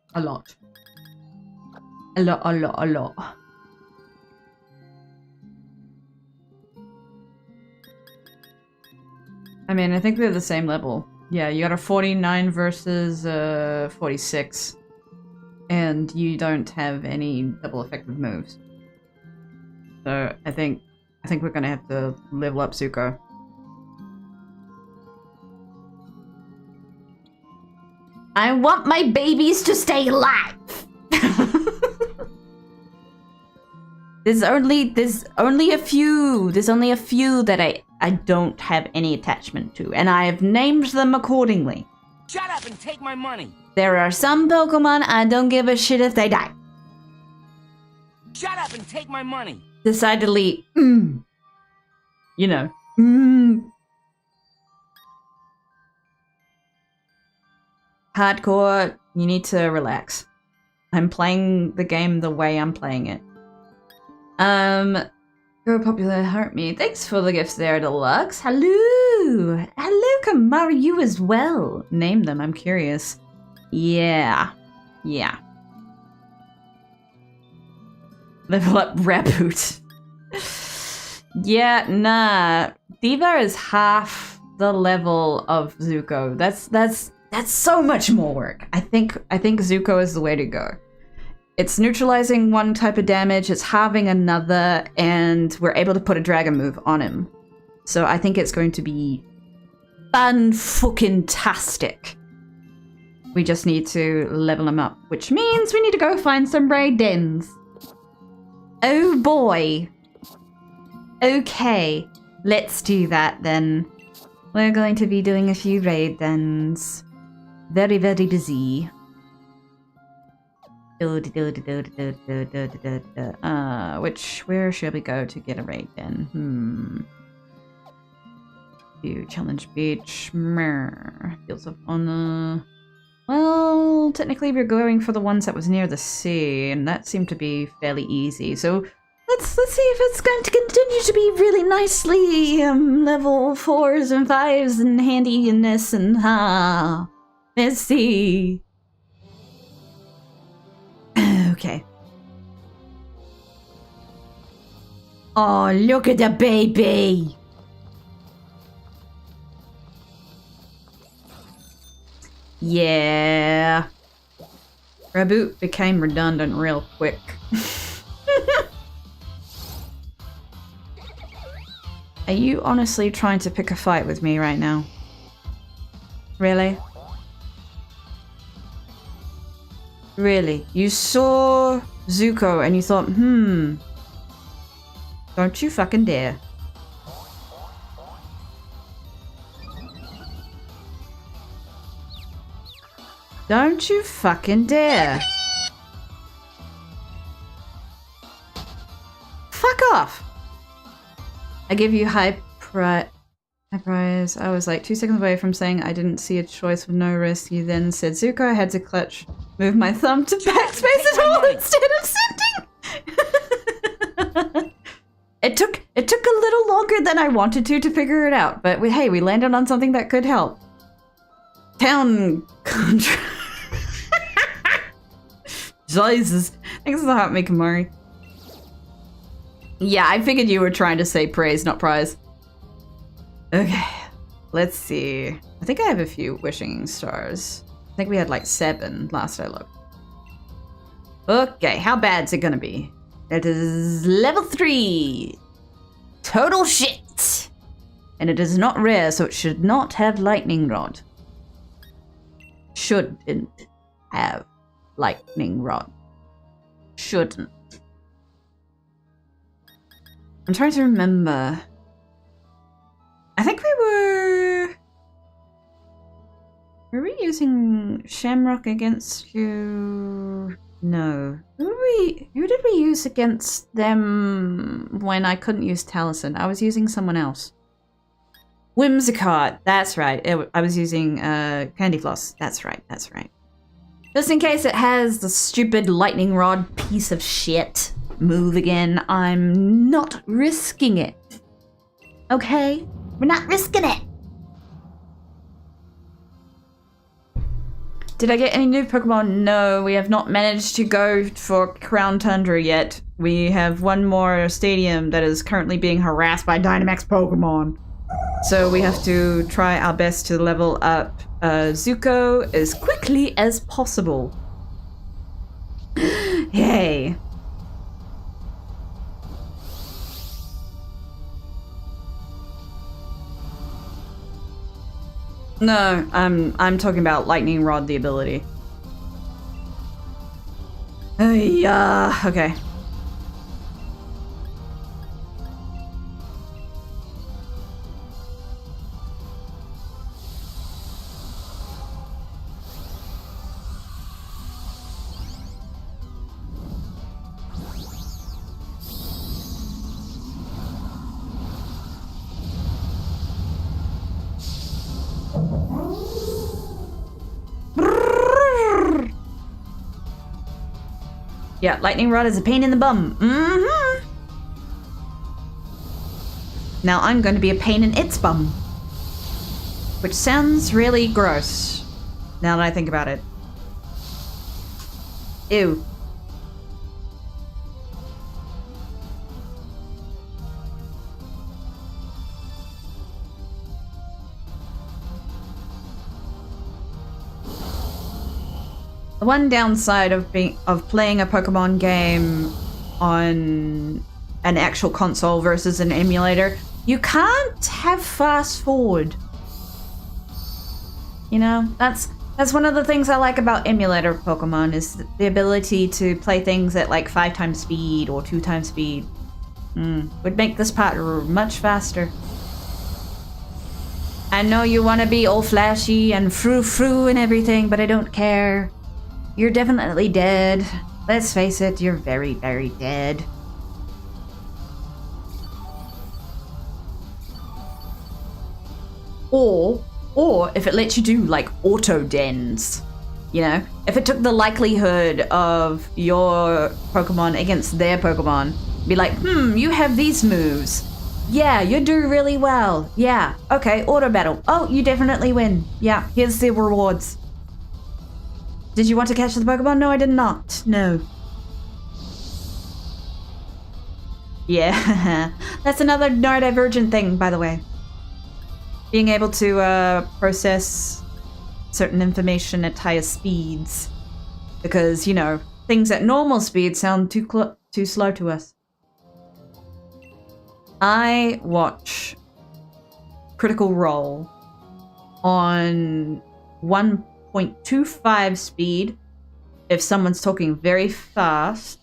I mean, I think they're the same level. Yeah, you got a 49 versus 46. And you don't have any double effective moves. So I think we're gonna have to level up Zuko. I want my babies to stay alive. There's only a few that I don't have any attachment to, and I have named them accordingly. Shut up and take my money. There are some Pokemon I don't give a shit if they die. Shut up and take my money. Decidedly, you know, Hardcore, you need to relax. I'm playing the game the way I'm playing it. Go popular, hurt me. Thanks for the gifts there, Deluxe. Hello, Kamaru, you as well. Name them, I'm curious. Yeah. Level up Raboot. Yeah, nah. Diva is half the level of Zuko. That's so much more work. I think Zuko is the way to go. It's neutralizing one type of damage, it's halving another, and we're able to put a dragon move on him. So I think it's going to be fan-fucking-tastic. We just need to level him up, which means we need to go find some raid dens. Oh boy. Okay, let's do that then. We're going to be doing a few raid dens. Very, very busy. Where should we go to get a raid den? To Challenge Beach. Fields of Honor. Well, technically we're going for the ones that was near the sea, and that seemed to be fairly easy. So let's see if it's going to continue to be really nicely level 4s and 5s and handiness and let's see. Okay. Oh, look at the baby. Yeah. Reboot became redundant real quick. Are you honestly trying to pick a fight with me right now? Really? Really? You saw Zuko and you thought, don't you fucking dare. Don't you fucking dare. Fuck off. I give you high prize. I was like 2 seconds away from saying I didn't see a choice with no risk. You then said, Zuko, I had to clutch. Move my thumb to backspace at all instead of sending. It took a little longer than I wanted to figure it out, but hey, we landed on something that could help. Town contract. Jesus. Thanks for the hot me, Kamari. Yeah, I figured you were trying to say praise, not prize. Okay, let's see. I think I have a few wishing stars. I think we had like 7 last I looked. Okay, how bad's it gonna be? It is level 3. Total shit. And it is not rare, so it should not have lightning rod. Shouldn't have lightning rod. Shouldn't. I'm trying to remember. I think we were... Were we using Shamrock against you? No. Who did we use against them when I couldn't use Taliesin? I was using someone else. Whimsicott. That's right. I was using Candy Floss. That's right. That's right. Just in case it has the stupid lightning rod piece of shit move again, I'm not risking it. Okay? We're not risking it. Did I get any new Pokemon? No, we have not managed to go for Crown Tundra yet. We have one more stadium that is currently being harassed by Dynamax Pokemon. So we have to try our best to level up Zuko as quickly as possible. Yay. No, I'm talking about Lightning Rod, the ability. Yeah, okay. Yeah, Lightning Rod is a pain in the bum. Mm-hmm. Now I'm going to be a pain in its bum. Which sounds really gross, now that I think about it. Ew. The one downside of playing a Pokemon game on an actual console versus an emulator, you can't have fast forward. You know, that's one of the things I like about emulator Pokemon, is the ability to play things at like 5 times speed or 2 times speed. Would make this part much faster. I know you want to be all flashy and frou-frou and everything, but I don't care. You're definitely dead. Let's face it, you're very, very dead. Or if it lets you do like auto dens, you know, if it took the likelihood of your Pokemon against their Pokemon, be like, you have these moves. Yeah, you do really well. Yeah, okay, auto battle. Oh, you definitely win. Yeah, here's the rewards. Did you want to catch the Pokemon? No, I did not. No. Yeah, that's another neurodivergent thing, by the way. Being able to process certain information at higher speeds. Because, you know, things at normal speed sound too slow to us. I watch Critical Role on 1.25 speed if someone's talking very fast,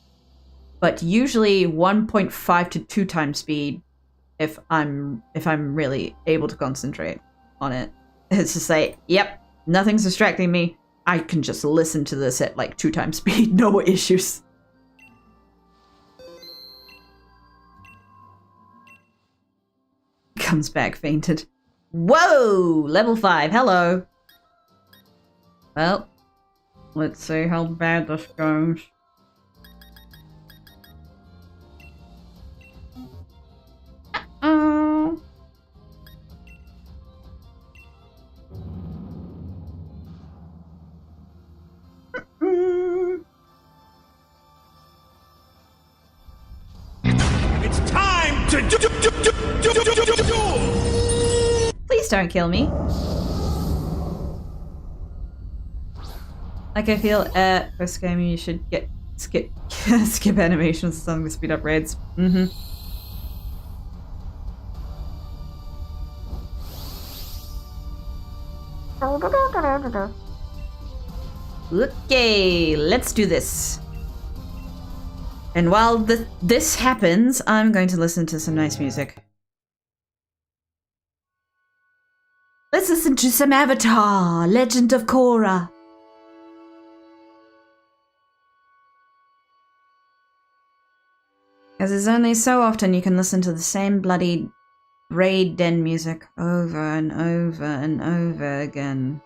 but usually 1.5 to 2 times speed if I'm really able to concentrate on it. It's just like, yep, nothing's distracting me. I can just listen to this at like 2 times speed, no issues. Comes back fainted. Whoa! Level 5, hello. Well, let's see how bad this goes. It's time to do. Please don't kill me. Like, I feel at first game you should skip skip animations or something to speed up raids. Okay, let's do this. And while this happens, I'm going to listen to some nice music. Let's listen to some Avatar, Legend of Korra. Because it's only so often you can listen to the same bloody raid den music over and over and over again.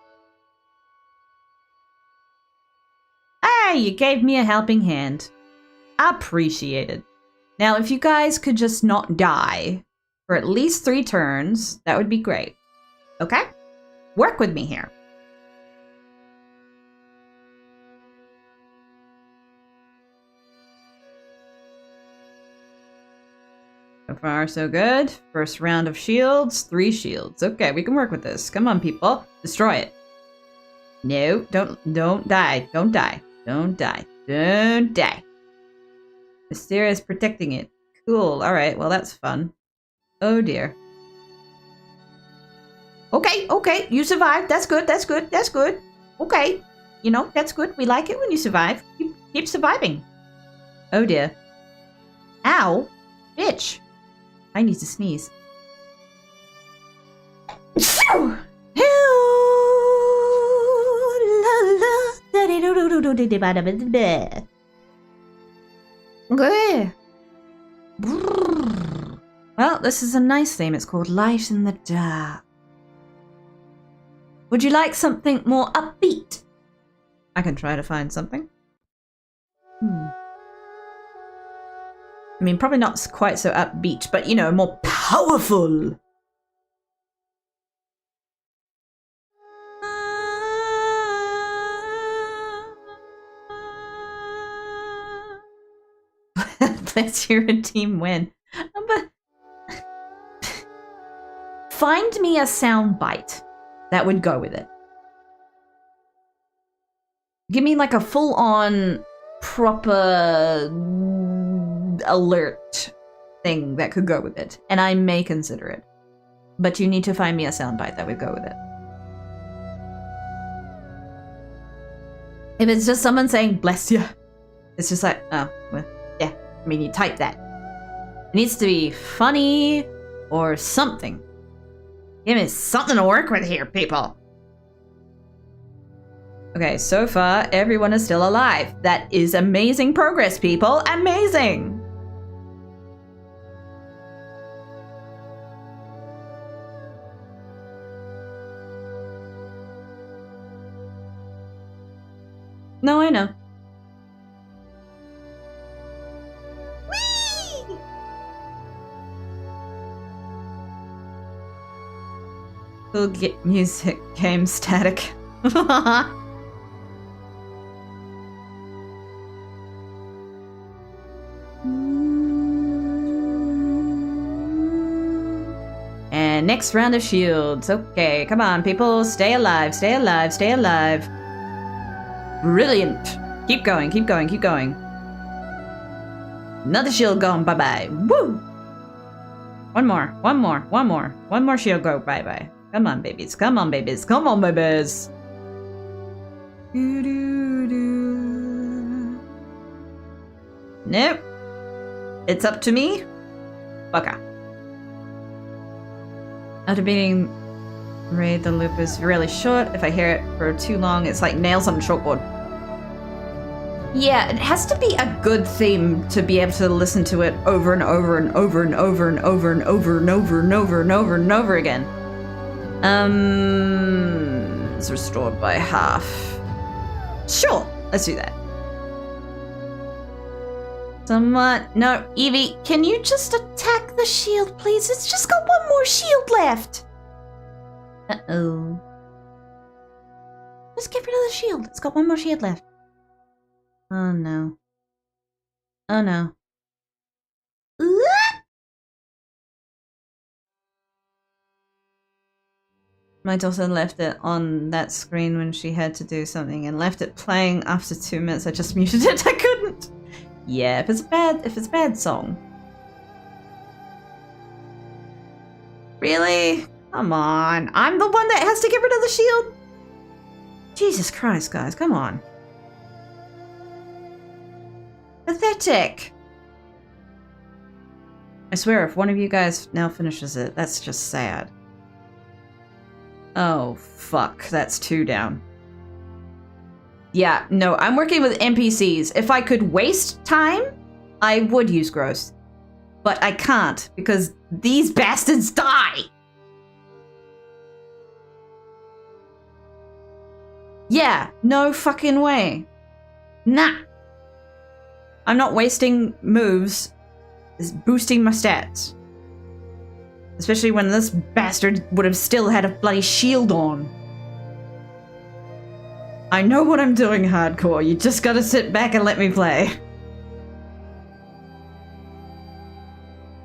Hey, you gave me a helping hand. Appreciated. Now, if you guys could just not die for at least 3 turns, that would be great. Okay? Work with me here. So far, so good. First round of shields, 3 shields. Okay, we can work with this. Come on, people. Destroy it. No, don't die. Don't die. Don't die. Don't die. Mysterious protecting it. Cool. Alright, well that's fun. Oh dear. Okay, okay, you survived. That's good, that's good, that's good. Okay. You know, that's good. We like it when you survive. Keep surviving. Oh dear. Ow. Bitch. I need to sneeze. Okay. Well, this is a nice theme. It's called Light in the Dark. Would you like something more upbeat? I can try to find something. I mean, probably not quite so upbeat, but, you know, more powerful. Let's hear a team win. But find me a sound bite that would go with it. Give me like a full-on, proper alert thing that could go with it, and I may consider it. But you need to find me a soundbite that would go with it. If it's just someone saying, bless you, it's just like, oh, well, yeah. I mean, you type that. It needs to be funny or something. Give me something to work with here, people. Okay, so far, everyone is still alive. That is amazing progress, people. Amazing! No, I know. Whee! We'll get music game static. And next round of shields. Okay, come on, people. Stay alive, stay alive, stay alive. Brilliant. Keep going, keep going, keep going. Another shield gone, bye-bye. Woo! One more, one more, one more. One more shield go, bye-bye. Come on, babies, come on, babies, come on, babies. Nope. It's up to me. Okay. After beating Raid, the loop is really short. If I hear it for too long, it's like nails on a chalkboard. Yeah, it has to be a good theme to be able to listen to it over and over and over and over and over and over and over and over and over and over again. It's restored by half. Sure, let's do that. Someone, no, Evie, can you just attack the shield, please? It's just got one more shield left. Uh-oh. Just get rid of the shield. It's got one more shield left. Oh no. Oh no. My daughter left it on that screen when she had to do something and left it playing after 2 minutes. I just muted it. I couldn't. Yeah, if it's a bad song. Really? Come on. I'm the one that has to get rid of the shield? Jesus Christ, guys. Come on. Pathetic. I swear, if one of you guys now finishes it, that's just sad. Oh, fuck. That's 2 down. Yeah, no, I'm working with NPCs. If I could waste time, I would use growth. But I can't, because these bastards die! Yeah, no fucking way. Nah. I'm not wasting moves. It's boosting my stats. Especially when this bastard would have still had a bloody shield on. I know what I'm doing, hardcore. You just gotta sit back and let me play.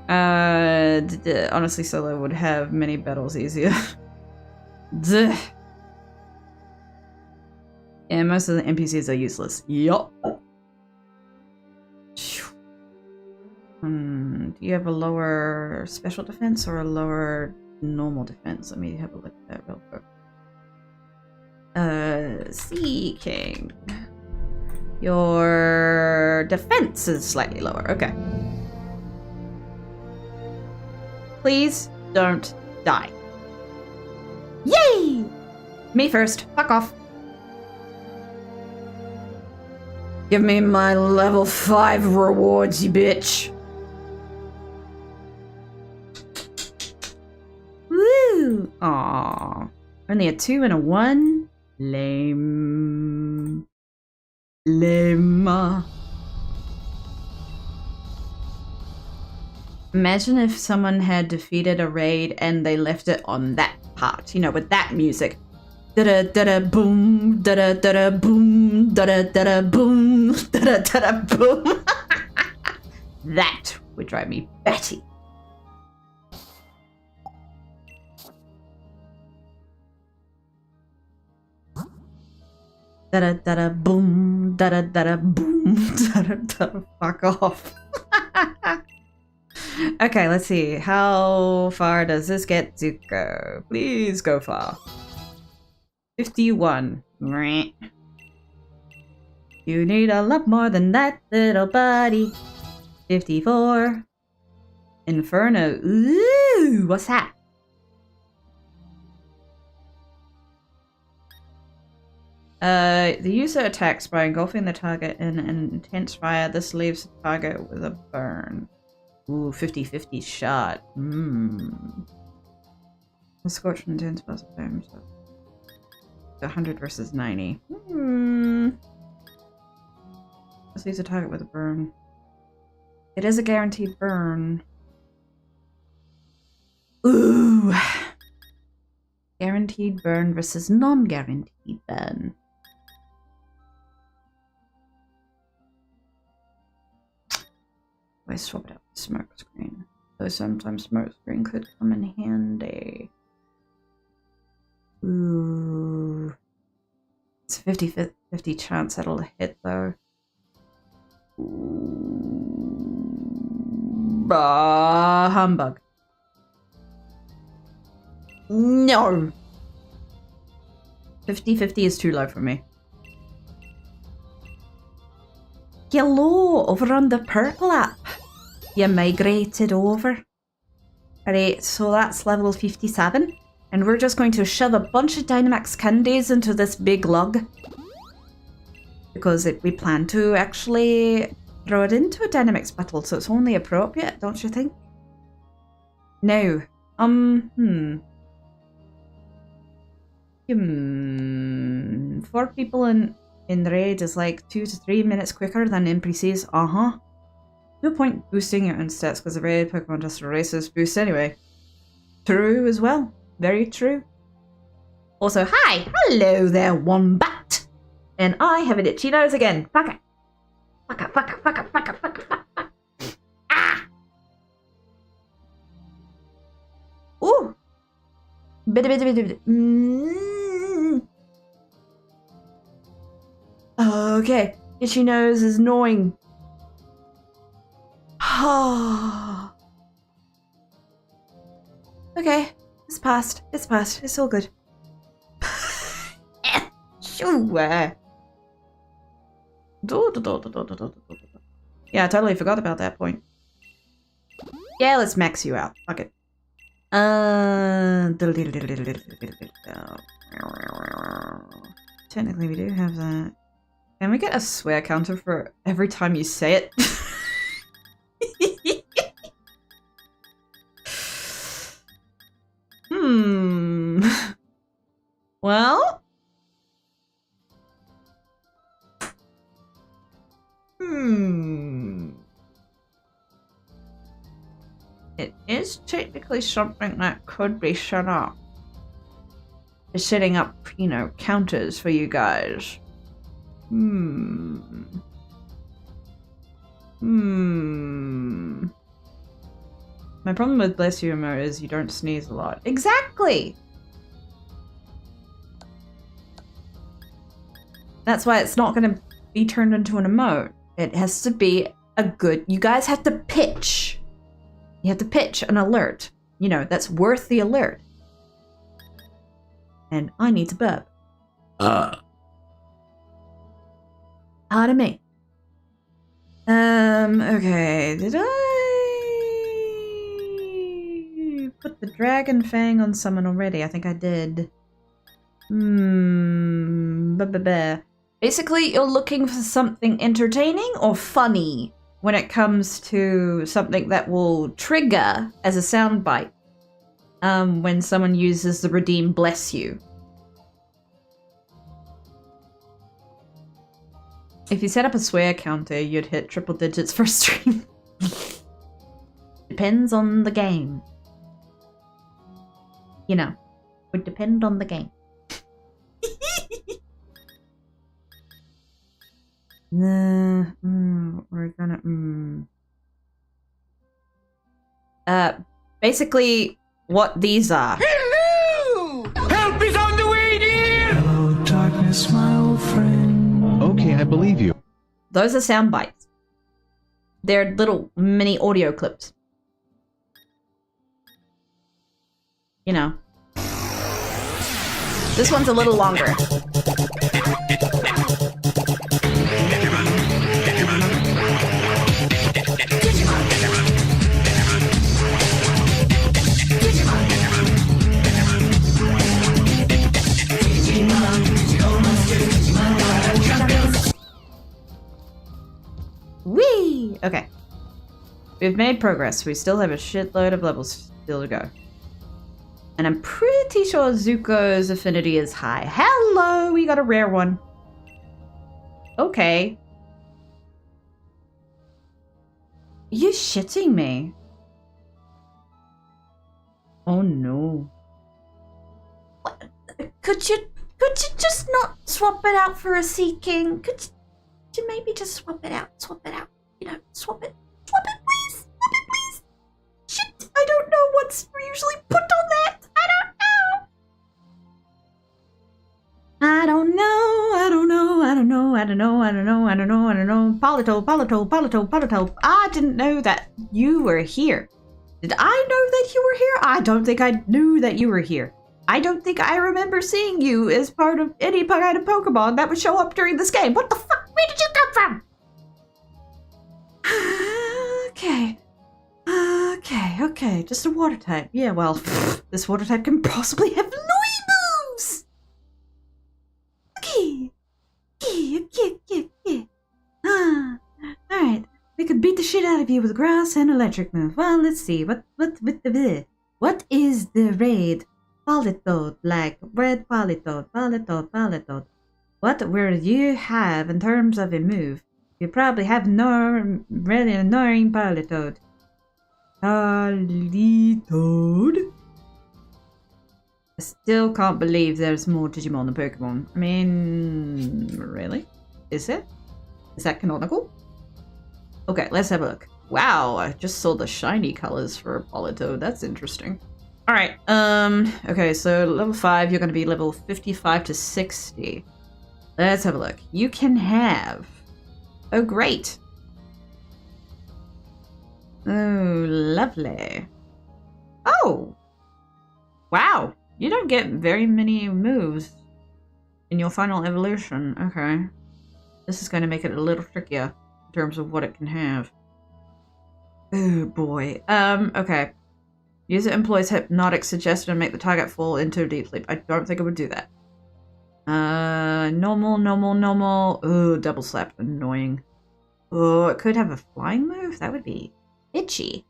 Honestly, solo would have many battles easier. Duh. And most of the NPCs are useless. Yup. Do you have a lower special defense or a lower normal defense? Let me have a look at that real quick. Sea King. Your defense is slightly lower. Okay. Please don't die. Yay! Me first. Fuck off. Give me my level 5 rewards, you bitch. Woo! Aww. Only a 2 and a 1? Lame. Lame. Imagine if someone had defeated a raid and they left it on that part, you know, with that music. Da-da-da-da boom, da-da-da-da boom, da-da-da-da boom, da-da-da-da boom. That would drive me batty. Da-da-da-da boom. Da-da-da-da boom. Da-da-da. Fuck off. Okay, let's see. How far does this get to go? Please go far. 51. You need a lot more than that, little buddy. 54. Inferno. Ooh, what's that? The user attacks by engulfing the target in an intense fire. This leaves the target with a burn. Ooh, 50-50 shot. The scorch intense plus flame. So 100 versus 90. This leaves a target with a burn. It is a guaranteed burn. Ooh. Guaranteed burn versus non-guaranteed burn. I swap it out with smoke screen. Though sometimes smoke screen could come in handy. Ooh. It's a 50-50 chance that'll hit though. Bah, humbug. No! 50-50 is too low for me. Yello, over on the purple app. You migrated over. Alright, so that's level 57. And we're just going to shove a bunch of Dynamax candies into this big lug. Because we plan to actually throw it into a Dynamax battle, so it's only appropriate, don't you think? Now, 4 people in the raid is like 2 to 3 minutes quicker than NPCs. No point boosting your own stats because the raid Pokemon just erases boost anyway. True as well. Very true. Also, hi! Hello there, Wombat! And I have an itchy nose again. Fuck it. Fuck it, fuck it, fuck it, fuck it, fuck it, fuck it. Ah! Ooh! Okay, itchy nose is annoying. Okay, it's passed. It's passed. It's all good. Sure. Yeah, I totally forgot about that point. Yeah, let's max you out. Fuck it. Technically, we do have that. Can we get a swear counter for every time you say it? Well? It is technically something that could be set up. It's setting up, you know, counters for you guys. My problem with Bless You Emo is you don't sneeze a lot. Exactly! That's why it's not going to be turned into an emote. It has to be a good... You guys have to pitch. You have to pitch an alert. You know, that's worth the alert. And I need to burp. Pardon me. Okay. Did I put the dragon fang on someone already? I think I did. Basically, you're looking for something entertaining or funny when it comes to something that will trigger as a soundbite when someone uses the redeem bless you. If you set up a swear counter, you'd hit triple digits for stream. Depends on the game. You know, would depend on the game. We're gonna basically what these are. Hello! Help is on the way, dear! Hello, darkness, my old friend. believe you. Those are sound bites. They're little mini audio clips. You know. This one's a little longer. Whee! Okay. We've made progress. We still have a shitload of levels still to go. And I'm pretty sure Zuko's affinity is high. Hello! We got a rare one. Okay. You shitting me? Oh no. What? Could you just not swap it out for a Sea King? Could you maybe just swap it out? You know, swap it please! Swap it please! Shit! I don't know what's usually put on that! I don't know. Polito. I didn't know that you were here. Did I know that you were here? I don't think I knew that you were here. I don't think I remember seeing you as part of any kind of Pokemon that would show up during this game. What the fuck? Where did you come from? Okay. Just a water type. Yeah, well, this water type can possibly have Noi moves! Okay. Alright. We could beat the shit out of you with grass and electric move. Well, let's see. What is the raid? Politoed, like red Politoed. What will you have in terms of a move? You probably have really annoying Politoed. I still can't believe there's more Digimon than Pokemon. I mean, really? Is it? Is that canonical? Okay, let's have a look. Wow, I just saw the shiny colors for Politoed. That's interesting. Alright, okay, so level 5, you're going to be level 55 to 60. Let's have a look. You can have... Oh, great. Oh, lovely. Oh! Wow, you don't get very many moves in your final evolution. Okay. This is going to make it a little trickier in terms of what it can have. Oh, boy. Okay. User employs hypnotic suggestion to make the target fall into deep sleep. I don't think it would do that. Normal. Oh, double slap. Annoying. Oh, it could have a flying move? That would be itchy.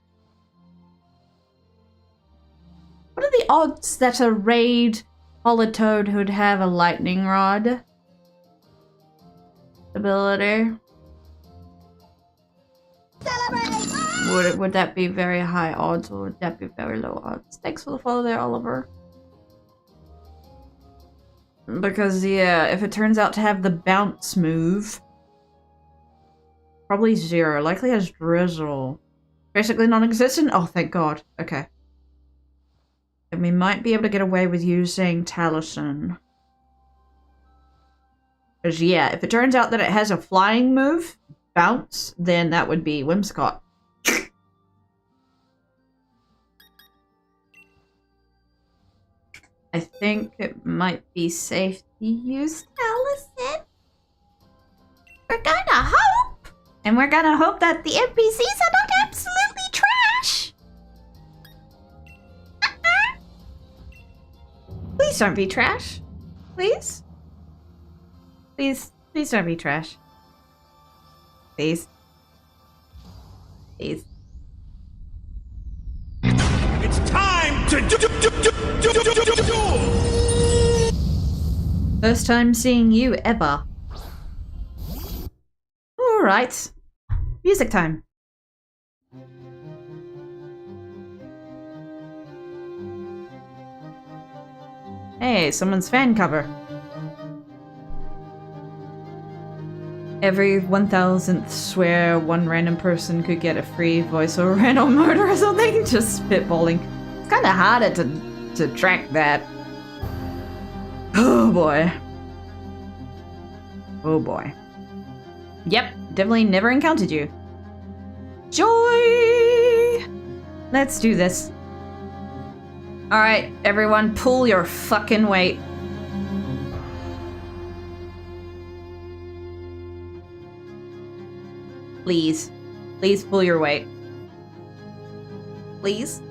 What are the odds that a raid Politoed would have a lightning rod ability? Would that be very high odds or would that be very low odds? Thanks for the follow there, Oliver. Because, yeah, if it turns out to have the bounce move, probably 0. Likely has drizzle. Basically non-existent? Oh, thank God. Okay. And we might be able to get away with using Talison. Because, yeah, if it turns out that it has a flying move, bounce, then that would be Whimsicott. I think it might be safe to use Talison. We're gonna hope! And we're gonna hope that the NPCs are not absolutely trash! Please don't be trash. Please? Please don't be trash. Please. It's time to do. First time seeing you ever. Alright. Music time. Hey, someone's fan cover. Every 1000th swear one random person could get a free voice or random murder or something. Just spitballing. It's kind of harder to track that. Oh boy. Oh boy. Yep, definitely never encountered you. Joy! Let's do this. Alright, everyone, pull your fucking weight. Please. Please pull your weight. Please.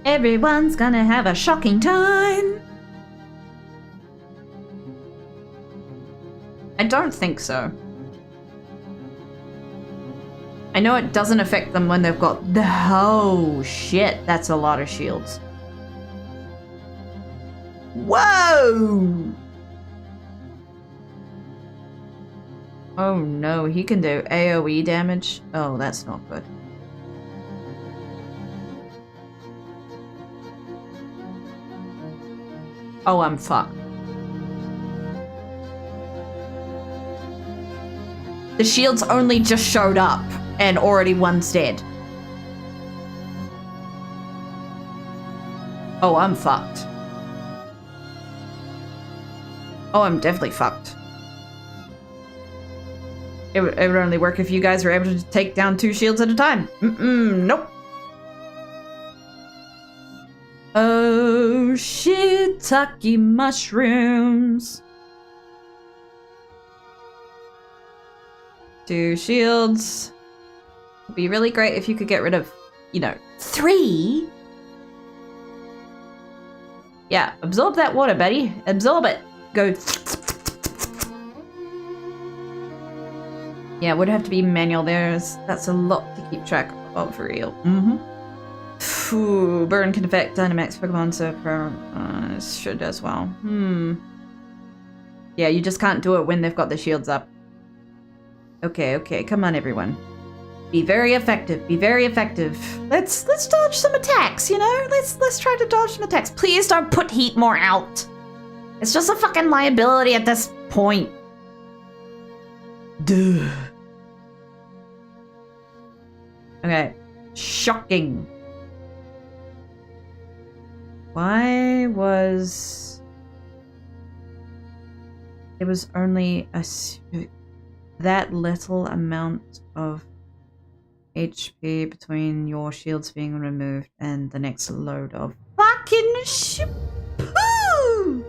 Everyone's gonna have a shocking time. I don't think so. I know it doesn't affect them when they've got the oh shit, that's a lot of shields. Whoa! Oh no, he can do AoE damage. Oh, that's not good. Oh, I'm fucked. The shields only just showed up, and already one's dead. Oh, I'm fucked. Oh, I'm definitely fucked. It would only work if you guys were able to take down 2 shields at a time. Nope. Oh, shiitake mushrooms. 2 shields. It'd be really great if you could get rid of, you know, 3. Yeah, absorb that water, buddy. Absorb it. Go. Yeah, it would have to be manual. That's a lot to keep track of for real. Ooh, burn can affect Dynamax Pokemon, so should as well. Yeah, you just can't do it when they've got the shields up. Okay, come on, everyone. Be very effective. Be very effective. Let's dodge some attacks. You know, let's try to dodge some attacks. Please don't put Heatmore out. It's just a fucking liability at this point. Duh. Okay, shocking. Why was it was only that little amount of HP between your shields being removed and the next load of fucking poo?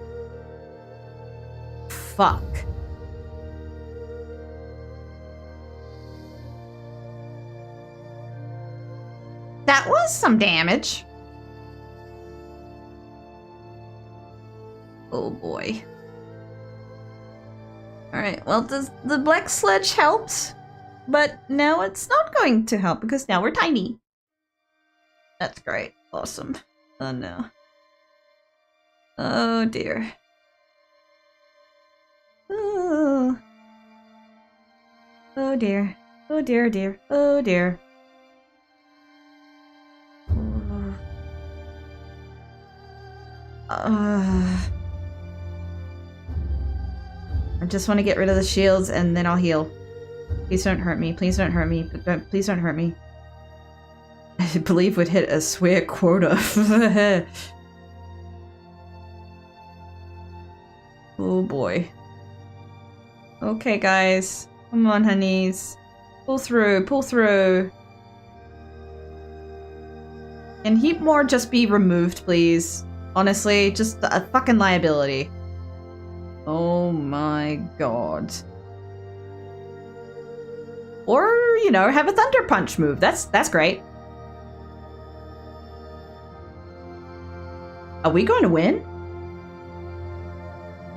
Fuck. That was some damage. Oh boy. Alright, well, the black sledge helped, but now it's not going to help because now we're tiny. That's great. Awesome. Oh no. Oh dear. Oh. Oh dear. Oh dear, dear. Oh dear. I just want to get rid of the shields and then I'll heal. Please don't hurt me. Please don't hurt me. Please don't hurt me. I believe we'd hit a swear quota. Oh boy. Okay, guys. Come on, honeys. Pull through. Pull through. Can Heatmore just be removed, please? Honestly, just a fucking liability. Oh my god. Or, you know, have a Thunder Punch move. That's great. Are we going to win?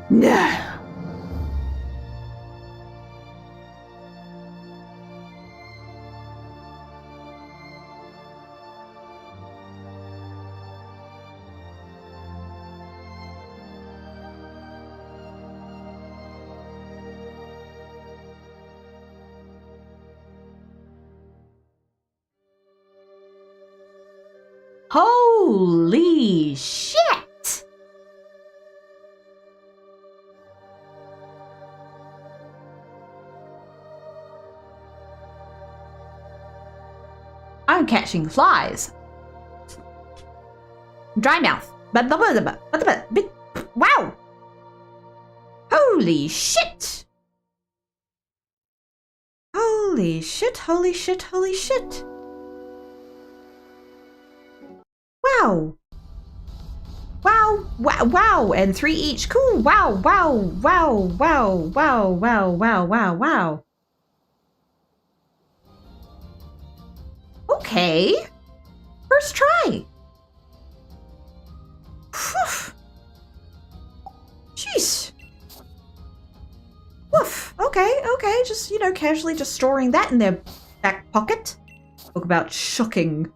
No. Holy shit! I'm catching flies. Dry mouth. Wow. Holy shit. Holy shit, holy shit, holy shit. Wow. Wow, wow, wow, and 3 each. Cool. Wow, wow, wow, wow, wow, wow, wow, wow, wow. Okay. First try. Whew. Jeez. Woof. Okay, okay. Just, you know, casually just storing that in their back pocket. Talk about shocking.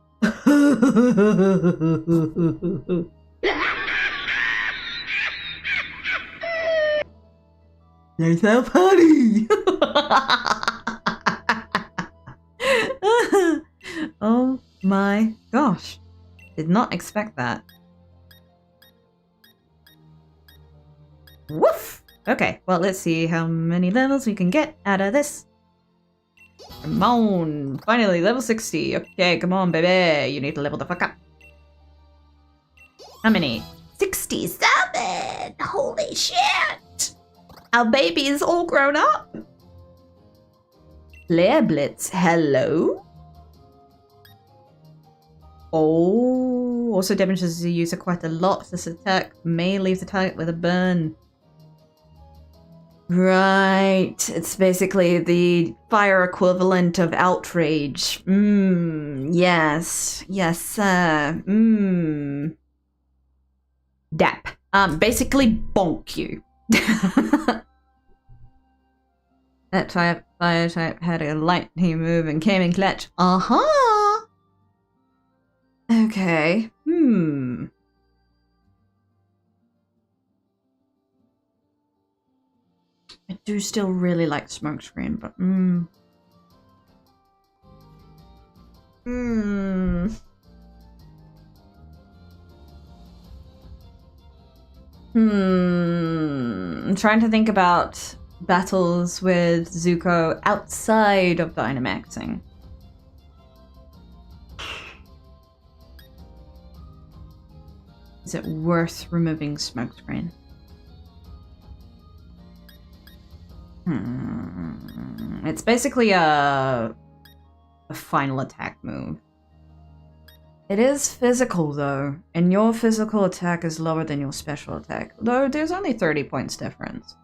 They're so funny. Oh my gosh. Did not expect that. Woof! Okay, well, let's see how many levels we can get out of this. Come on! Finally, level 60. Okay, come on, baby. You need to level the fuck up. How many? 67! Holy shit! Our baby is all grown up. Flare Blitz, hello? Oh, also damages the user quite a lot. This attack may leave the target with a burn. Right, it's basically the fire equivalent of outrage. Yes, yes, sir. Dap. Basically bonk you. That fire type had a lightning move and came in clutch. Uh-huh. Okay. I do still really like Smokescreen, but I'm trying to think about battles with Zuko outside of Dynamaxing. Is it worth removing Smokescreen? It's basically a final attack move. It is physical though, and your physical attack is lower than your special attack, though there's only 30 points difference.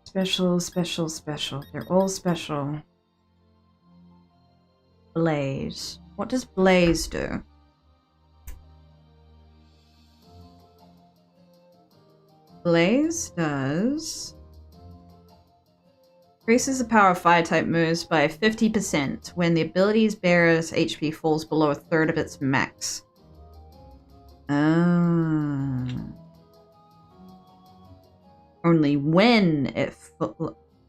Special, special, special. They're all special. Blaze. What does Blaze do? Blaze does... increases the power of fire-type moves by 50% when the ability's bearer's HP falls below a third of its max. Only when it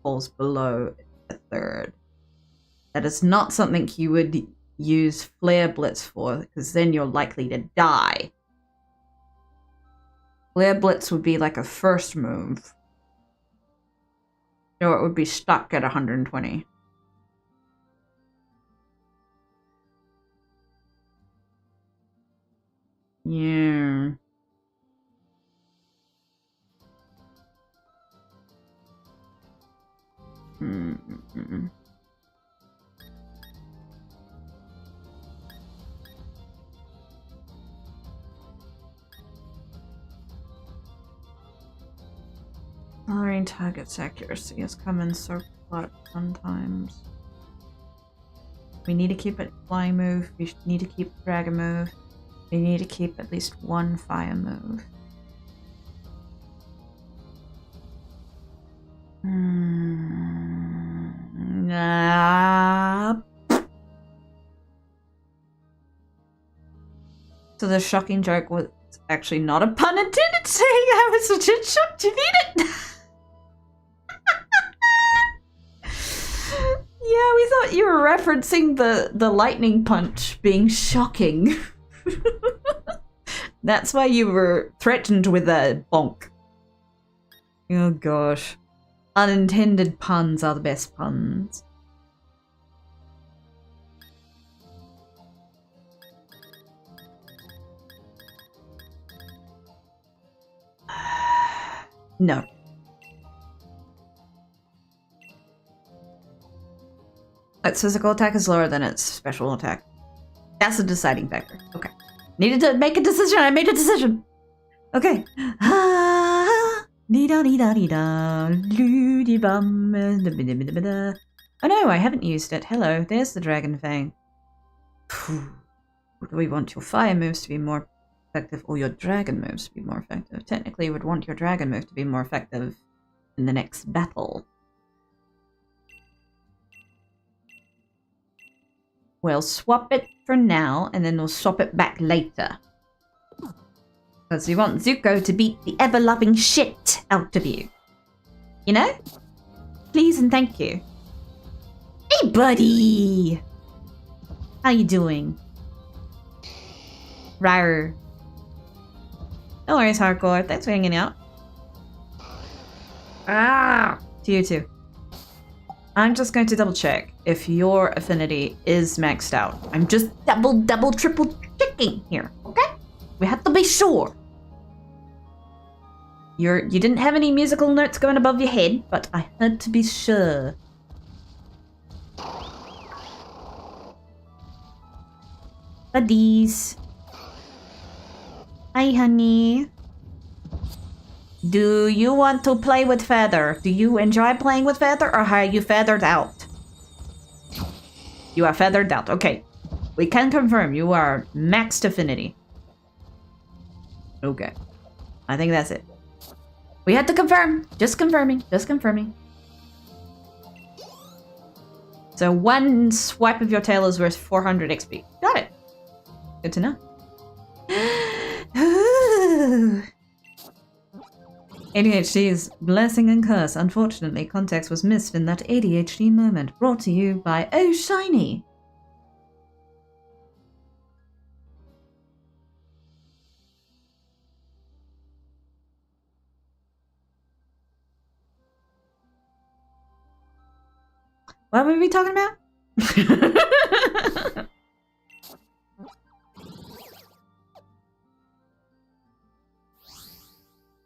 falls below a third. That is not something you would use Flare Blitz for, because then you're likely to die. Flare Blitz would be like a first move. Or it would be stuck at 120. Yeah. Following target's accuracy has come in so clutch sometimes. We need to keep it flying move, we need to keep dragon move, we need to keep at least one fire move. So the shocking joke was actually not a pun intended, saying I was legit shocked to beat it. Yeah, we thought thought you were referencing the lightning punch being shocking. That's why you were threatened with a bonk. Oh gosh. Unintended puns are the best puns. No. Its physical attack is lower than its special attack. That's the deciding factor. Okay. Needed to make a decision. I made a decision. Okay. Oh no, I haven't used it. Hello, there's the Dragon Fang. Do we want your fire moves to be more effective or your dragon moves to be more effective? Technically, you would want your dragon move to be more effective in the next battle. We'll swap it for now, and then we'll swap it back later. Because we want Zuko to beat the ever-loving shit out of you. You know? Please and thank you. Hey, buddy! How you doing? Rawr. No worries, Hardcore. Thanks for hanging out. Ah! To you too. I'm just going to double check if your affinity is maxed out. I'm just double, triple checking here, okay? We have to be sure. You didn't have any musical notes going above your head, but I had to be sure. Buddies. Hi, honey. Do you want to play with Feather? Do you enjoy playing with Feather, or are you feathered out? You are feathered out. Okay. We can confirm you are maxed affinity. Okay. I think that's it. We had to confirm. Just confirming. Just confirming. So one swipe of your tail is worth 400 XP. Got it. Good to know. ADHD's blessing and curse. Unfortunately, context was missed in that ADHD moment. Brought to you by Oh Shiny. What were we talking about?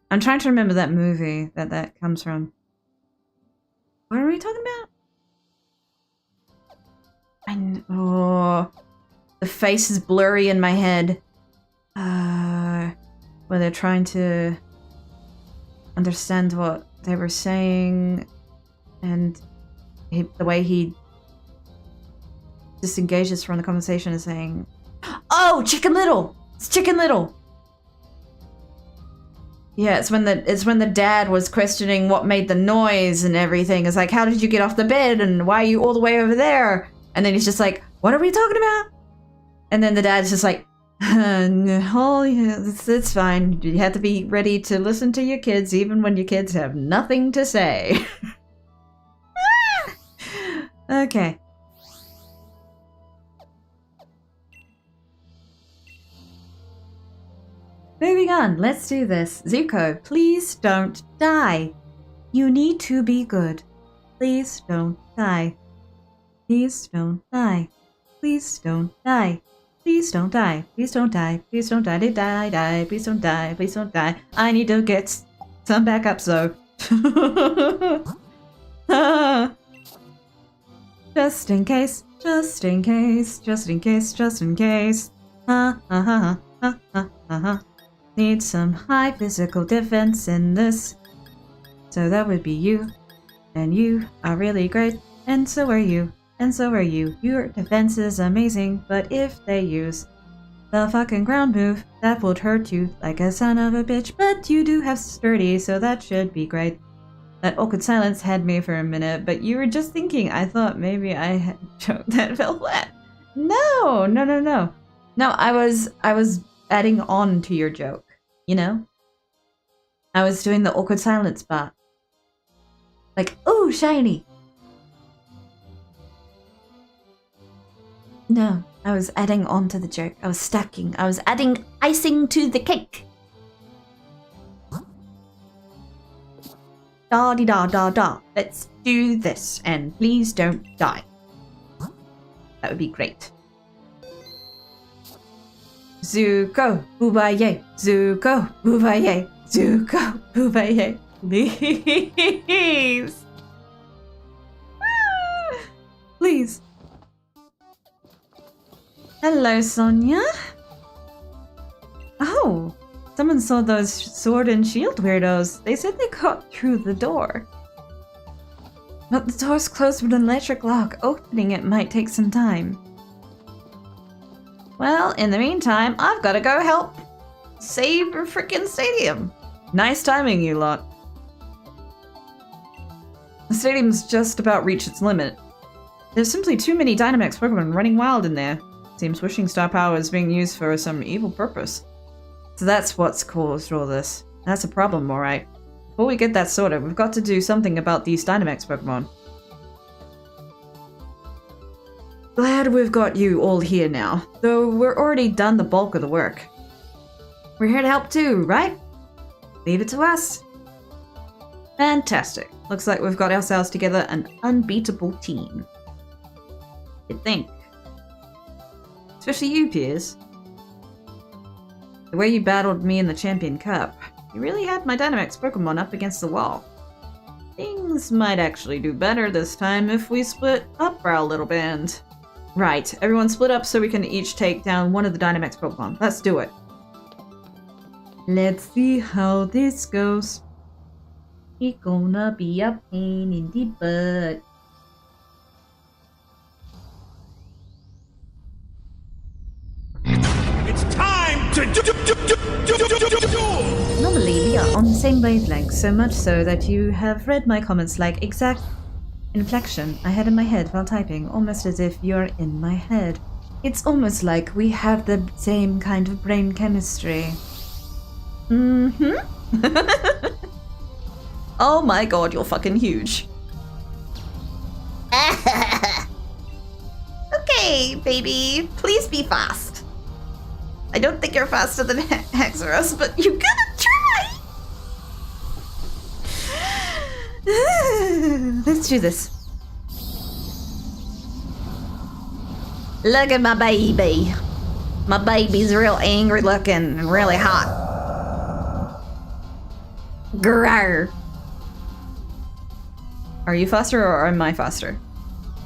I'm trying to remember that movie that comes from. What are we talking about? Oh, the face is blurry in my head. Where they're trying to understand what they were saying, and the way he disengages from the conversation is saying, "Oh, Chicken Little! It's Chicken Little!" Yeah, it's when the dad was questioning what made the noise and everything. It's like, how did you get off the bed and why are you all the way over there? And then he's just like, what are we talking about? And then the dad's just like, oh yeah, it's fine. You have to be ready to listen to your kids even when your kids have nothing to say. Okay. Moving on, let's do this. Zuko, please don't die. You need to be good. Please don't die. Please don't die. Please don't die. Please don't die. Please don't die. Please don't die. Die. Please don't die. Please don't die. I need to get some backup, so. Just in case. Just in case. Just in case. Just in case. Need some high physical defense in this. So that would be you. And you are really great. And so are you. And so are you. Your defense is amazing, but if they use the fucking ground move, that would hurt you like a son of a bitch. But you do have sturdy, so that should be great. That awkward silence had me for a minute, but you were just thinking. I thought maybe I had a joke that fell flat. No. No, I was adding on to your joke. You know? I was doing the awkward silence part. Like, oh, shiny. No, I was adding on to the joke. I was stacking. I was adding icing to the cake. Da-de-da-da-da. Let's do this, and please don't die. That would be great. Zuko, Boobaye, Zuko, Boobaye, Zuko, Boobaye, please. Please. Hello, Sonia. Oh, someone saw those sword and shield weirdos. They said they got through the door. But the door's closed with an electric lock. Opening it might take some time. Well, in the meantime, I've got to go help save your freaking stadium. Nice timing, you lot. The stadium's just about reached its limit. There's simply too many Dynamax Pokemon running wild in there. Seems wishing star power is being used for some evil purpose. So that's what's caused all this. That's a problem, alright. Before we get that sorted, we've got to do something about these Dynamax Pokemon. Glad we've got you all here now, though we're already done the bulk of the work. We're here to help too, right? Leave it to us. Fantastic. Looks like we've got ourselves together an unbeatable team. You'd think. Especially you, Piers. The way you battled me in the Champion Cup, you really had my Dynamax Pokemon up against the wall. Things might actually do better this time if we split up our little band. Right, everyone split up so we can each take down one of the Dynamax Pokemon. Let's do it. Let's see how this goes. It's gonna be a pain in the butt. It's time to do. Normally, we are on the same wavelength, so much so that you have read my comments like exact inflection I had in my head while typing, almost as if you're in my head. It's almost like we have the same kind of brain chemistry. Mm-hmm. Oh my god, you're fucking huge. Okay, baby, please be fast. I don't think you're faster than Hexorus, but you gotta try! Let's do this. Look at my baby. My baby's real angry looking and really hot. Grrr. Are you faster or am I faster?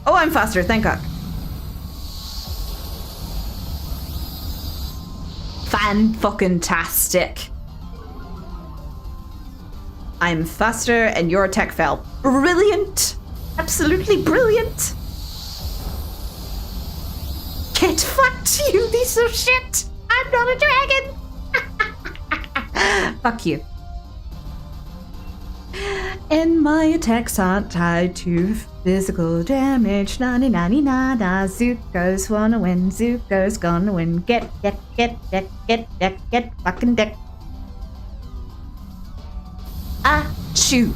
Oh, I'm faster, thank God. Fan-fucking-tastic. I'm faster and your attack fell. Brilliant! Absolutely brilliant! Get fucked, you piece of shit! I'm not a dragon! Fuck you. And my attacks aren't tied to physical damage. Na-ni-na-ni-na-na. Zuko's wanna win. Zuko's gonna win. Get fucking deck. Achoo.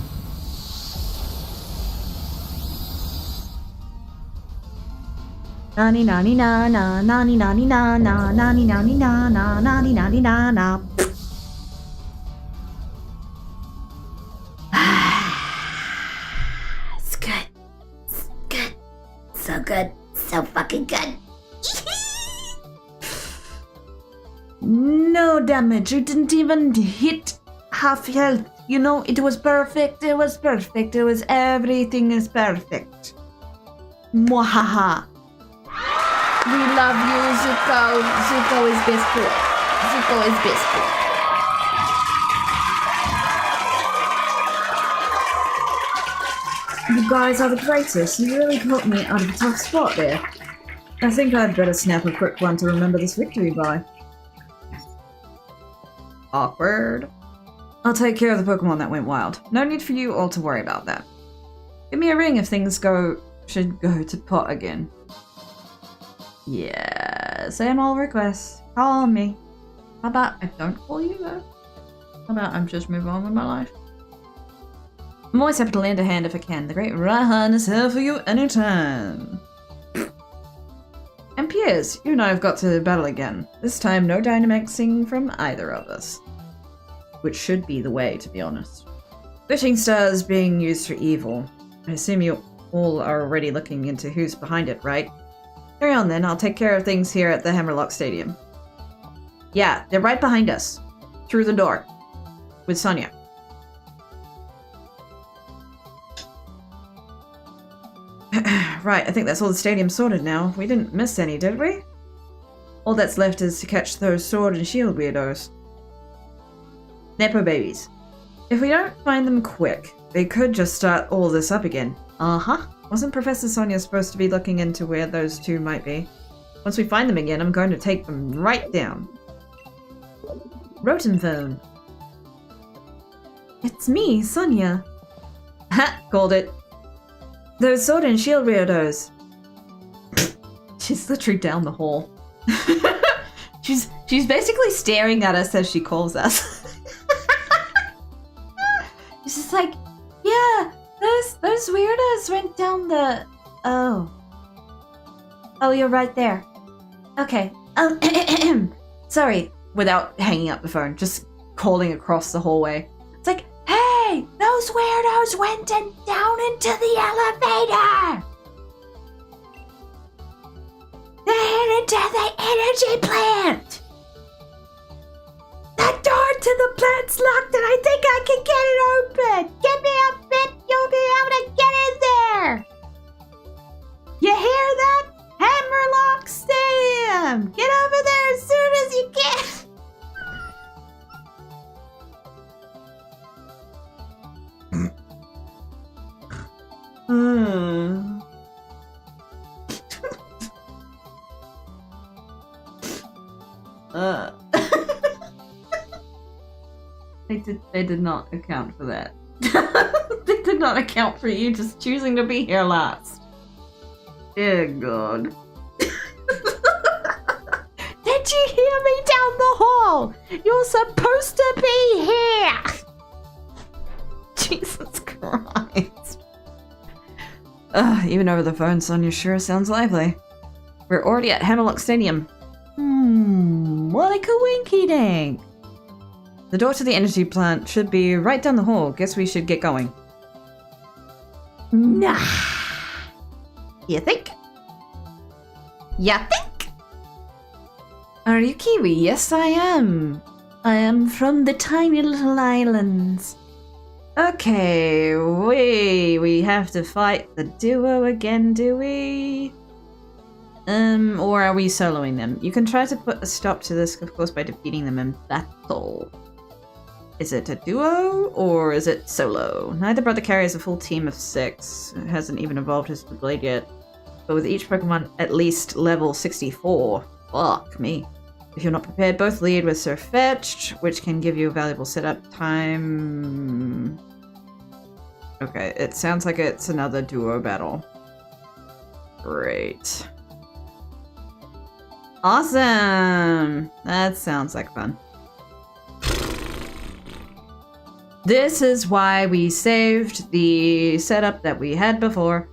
Na-ni-na-ni-na-na. Na-ni-na-ni-na-na. Na-ni-na-ni-na-na. Na-ni-na-ni-na-na. So good. So fucking good. No damage. You didn't even hit half health. You know, it was perfect. It was perfect. It was everything is perfect. Mwahaha. We love you, Zuko. Zuko is best boy. Zuko is best boy. You guys are the greatest. You really put me out of a tough spot there. I think I'd better snap a quick one to remember this victory by. Awkward. I'll take care of the Pokemon that went wild. No need for you all to worry about that. Give me a ring if things should go to pot again. Yeah, same old request. Call me. How about I don't call you though? How about I just move on with my life? I'm always happy to lend a hand if I can. The great Rahan is here for you anytime. And appears you and I have got to battle again. This time, no Dynamaxing from either of us. Which should be the way, to be honest. Wishing stars being used for evil. I assume you all are already looking into who's behind it, right? Carry on then, I'll take care of things here at the Hammerlock Stadium. Yeah, they're right behind us. Through the door. With Sonia. Right, I think that's all the stadium sorted now. We didn't miss any, did we? All that's left is to catch those sword and shield weirdos. Nepo babies. If we don't find them quick, they could just start all this up again. Uh-huh. Wasn't Professor Sonia supposed to be looking into where those two might be? Once we find them again, I'm going to take them right down. Rotom phone. It's me, Sonia. Ha! Called it. Those sword and shield weirdos. She's literally down the hall. She's basically staring at us as she calls us. She's just like, yeah, those weirdos went down the... Oh. Oh, you're right there. Okay. Sorry. Without hanging up the phone, just calling across the hallway. It's like, hey, those weirdos went down into the elevator. They headed into the energy plant. The door to the plant's locked and I think I can get it open. Give me a bit, you'll be able to get in there. You hear that? Hammerlock Stadium. Get over there as soon as you can. They did not account for that. They did not account for you just choosing to be here last. Dear God. Did you hear me down the hall? You're supposed to be here. Jesus Christ. Even over the phone, Sonia sure sounds lively. We're already at Hammerlock Stadium. What a coinky dink. The door to the energy plant should be right down the hall. Guess we should get going. Nah. You think? Ya think? Are you Kiwi? Yes, I am. I am from the tiny little islands. Okay, we have to fight the duo again, do we? Or are we soloing them? You can try to put a stop to this, of course, by defeating them in battle. Is it a duo, or is it solo? Neither brother carries a full team of 6. It hasn't even evolved his blade yet. But with each Pokemon at least level 64. Fuck me. If you're not prepared, both lead with Surfetched, which can give you a valuable setup time. Okay, it sounds like it's another duo battle. Great. Awesome! That sounds like fun. This is why we saved the setup that we had before.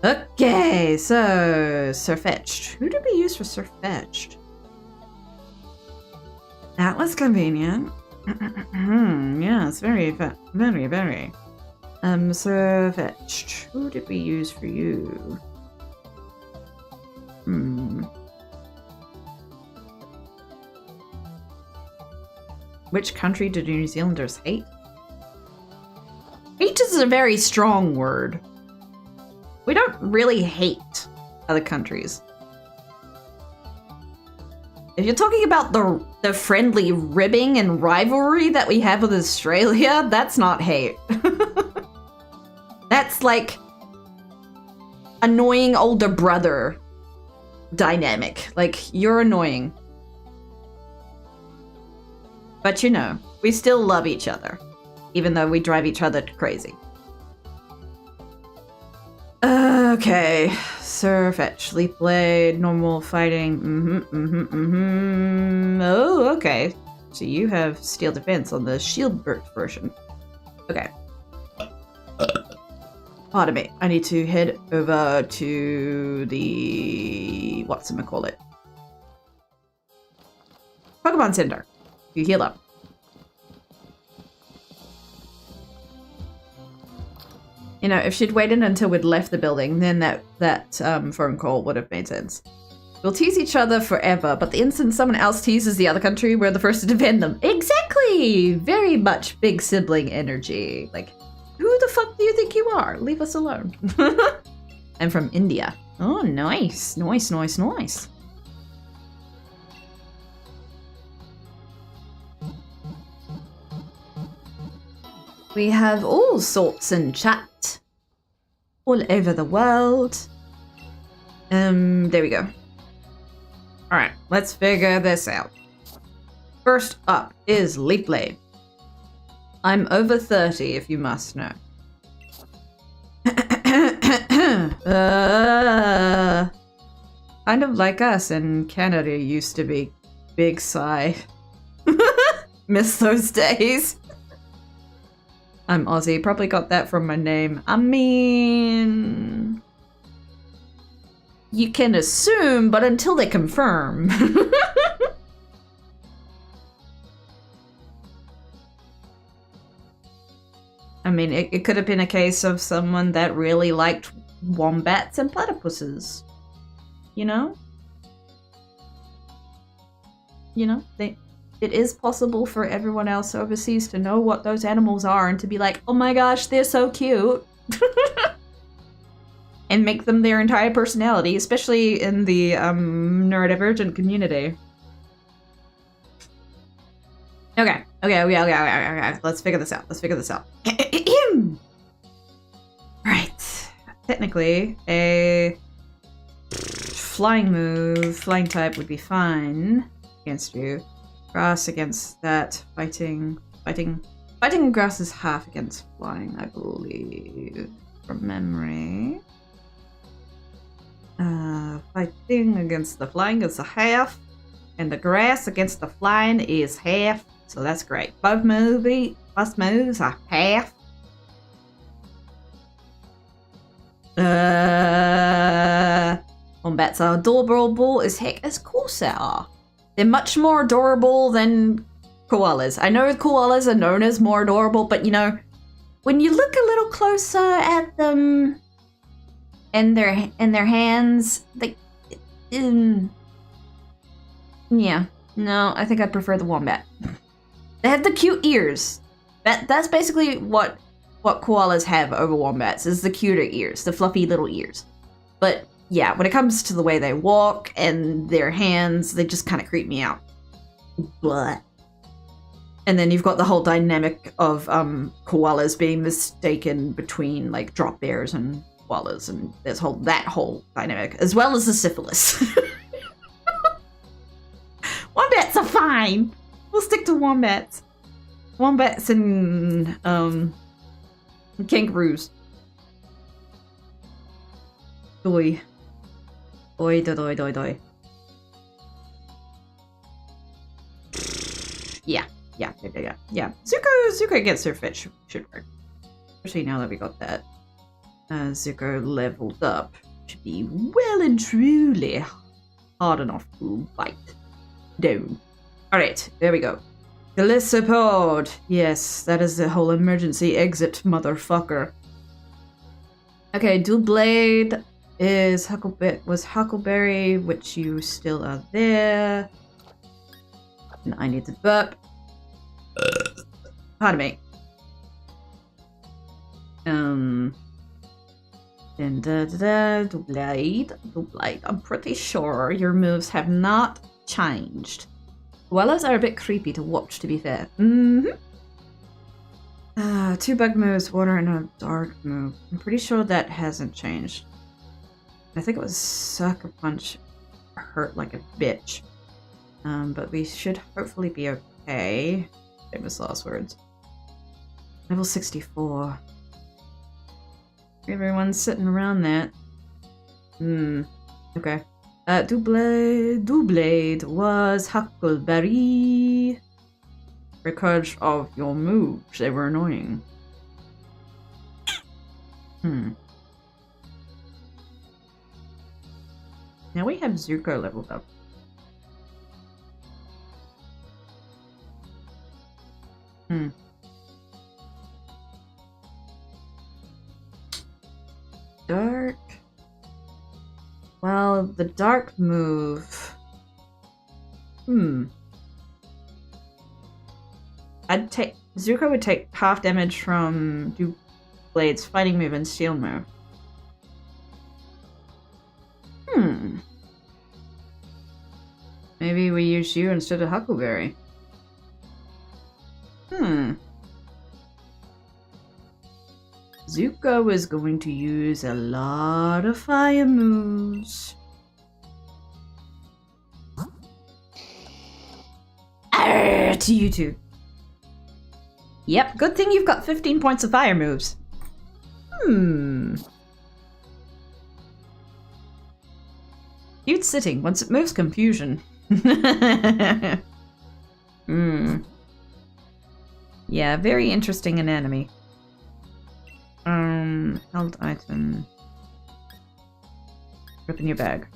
Okay, so Surfetched. Who did we use for Surfetched? That was convenient. Yes, very. Surfetched. Who did we use for you? Which country do New Zealanders hate? Hate is a very strong word. We don't really hate other countries. If you're talking about the friendly ribbing and rivalry that we have with Australia, that's not hate. That's like annoying older brother dynamic. Like, you're annoying. But you know, we still love each other. Even though we drive each other crazy. Okay. Surfetch, Leaf Blade, normal fighting. Oh, okay. So you have Steel Defense on the Shield version. Okay. Pardon me. I need to head over to the... whatchamacallit? Pokemon Center. You heal up. You know, if she'd waited until we'd left the building, then that phone call would have made sense. We'll tease each other forever, but the instant someone else teases the other country, we're the first to defend them. Exactly! Very much big sibling energy. Like, who the fuck do you think you are? Leave us alone. I'm from India. Oh, nice. Nice, nice, nice. We have all sorts in chat. All over the world. There we go. Alright, let's figure this out. First up is Leaf Blade. I'm over 30, if you must know. Kind of like us in Canada used to be. Big sigh. Miss those days. I'm Aussie. Probably got that from my name. I mean... you can assume, but until they confirm. I mean, it could have been a case of someone that really liked wombats and platypuses. You know? You know, it is possible for everyone else overseas to know what those animals are and to be like, oh my gosh, they're so cute. And make them their entire personality, especially in the neurodivergent community. Okay. Let's figure this out. Right. Technically, a flying type would be fine against you. Grass against that. Fighting grass is half against flying, I believe, from memory. Fighting against the flying is a half, and the grass against the flying is half, so that's great. Both moves are half. Wombats are adorable as heck. Of course they are. They're much more adorable than koalas. I know koalas are known as more adorable, but you know, when you look a little closer at them, and their hands, they, yeah, no, I think I prefer the wombat. They have the cute ears. That's basically what koalas have over wombats, is the cuter ears, the fluffy little ears. But yeah, when it comes to the way they walk and their hands, they just kind of creep me out. Blah. And then you've got the whole dynamic of koalas being mistaken between like drop bears and koalas, and there's that whole dynamic, as well as the syphilis. Wombats are fine. We'll stick to wombats. Wombats and kangaroos. Doi. Doi. Yeah. Zuko gets her fit. Should work. Especially now that we got that. Zuko leveled up. Should be well and truly hard enough to bite down. Alright, there we go. Glisipod. Yes, that is the whole emergency exit, motherfucker. Okay, Dual Blade is Huckleberry, which you still are there. And I need to burp. Pardon me. And Dual Blade. I'm pretty sure your moves have not changed. Koalas are a bit creepy to watch, to be fair. Two bug moves, water, and a dark move. I'm pretty sure that hasn't changed. I think it was Sucker Punch hurt like a bitch. But we should hopefully be okay. Famous last words. Level 64. Everyone's sitting around that. Okay. Dual Blade was Huckleberry. Because of your moves, they were annoying. Now we have Zuko leveled up. Dark. Well, the dark move. Zuko would take half damage from Blade's fighting move and shield move. Maybe we use you instead of Huckleberry. Zuko is going to use a lot of fire moves. Arr, to you two. Yep, good thing you've got 15 points of fire moves. Cute sitting. Once it moves, confusion. Yeah, very interesting anatomy. Held item. Rip in your bag.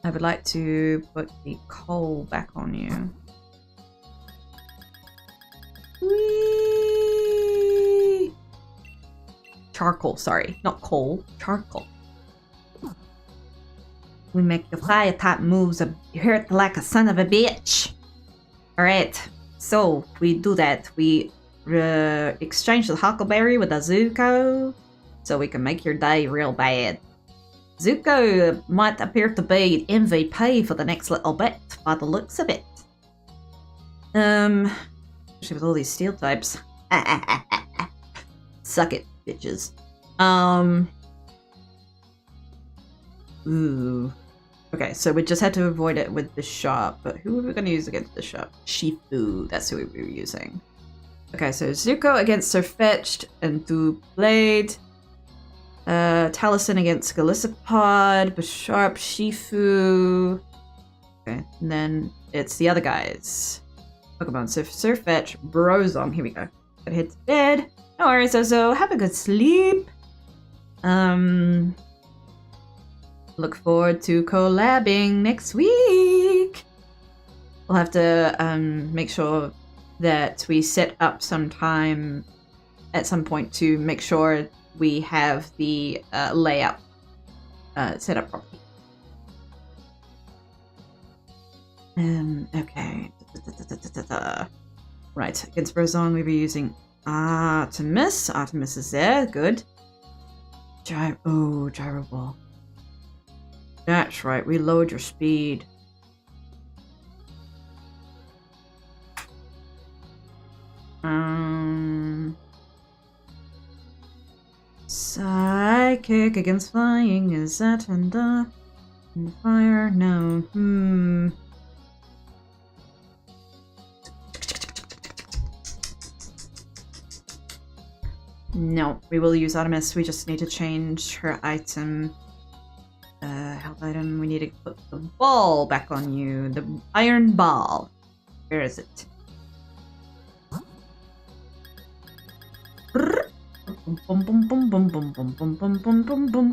I would like to put the coal back on you. Whee! Charcoal, sorry. Not coal. Charcoal. We make the fire type moves hurt like a son of a bitch. Alright, so we do that. We exchange the Huckleberry with a Zuko so we can make your day real bad. Zuko might appear to be MVP for the next little bit by the looks of it. Especially with all these steel types. Suck it, bitches. Ooh. Okay, so we just had to avoid it with the sharp, but who are we going to use against the sharp? Shifu, that's who we were using. Okay, so Zuko against Sir Fetched and Blade. Taliesin against Galissapod, Bisharp, Shifu. Okay, and then it's the other guys. Pokemon, so Sir Fetch, Brozong, here we go. Gotta hit to bed. No worries, Ozo, have a good sleep. Look forward to collabing next week. We'll have to make sure that we set up some time at some point to make sure we have the layout set up properly. Okay. Right, against Brozong we were using Artemis. Artemis is there, good. Gyro Ball. That's right, we lowered your speed. Psychic against flying, is that under fire? No. No, we will use Artemis. We just need to change her item. Health item. We need to put the ball back on you. The iron ball. Where is it?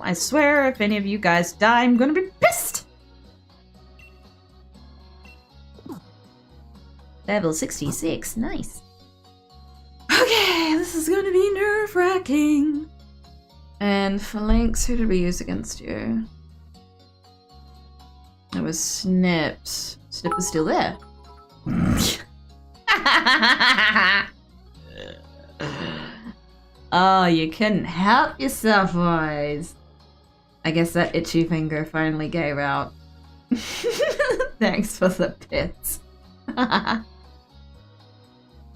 I swear, if any of you guys die, I'm gonna be pissed. Level 66, nice. Okay, this is gonna be nerve-wracking. And for Lynx, who did we use against you? It was Snips. Snip is still there. Oh, you couldn't help yourself, boys. I guess that itchy finger finally gave out. Thanks for the pits.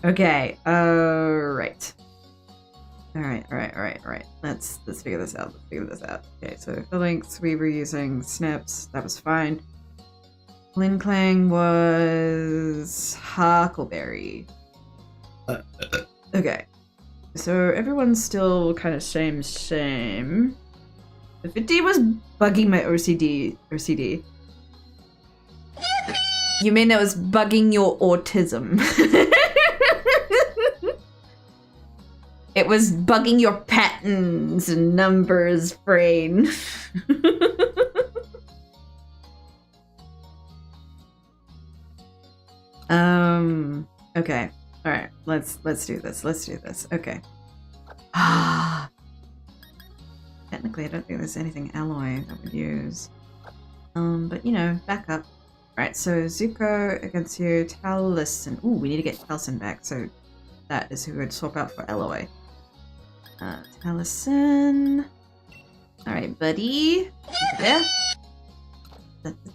Okay, alright. Alright. Let's figure this out. Okay, so for Lynx, we were using Snips. That was fine. Lin Clang was Huckleberry. Okay. So everyone's still kind of same. The 50 was bugging my OCD. You mean it was bugging your autism? It was bugging your patterns and numbers, brain. Okay. All right. Let's do this. Let's do this. Okay. Technically, I don't think there's anything alloy that would use. But you know, back up. Right, so Zuko against you, Taliesin. Ooh, we need to get Taliesin back, so that is who would swap out for Eloy. Taliesin. Alright, buddy. There.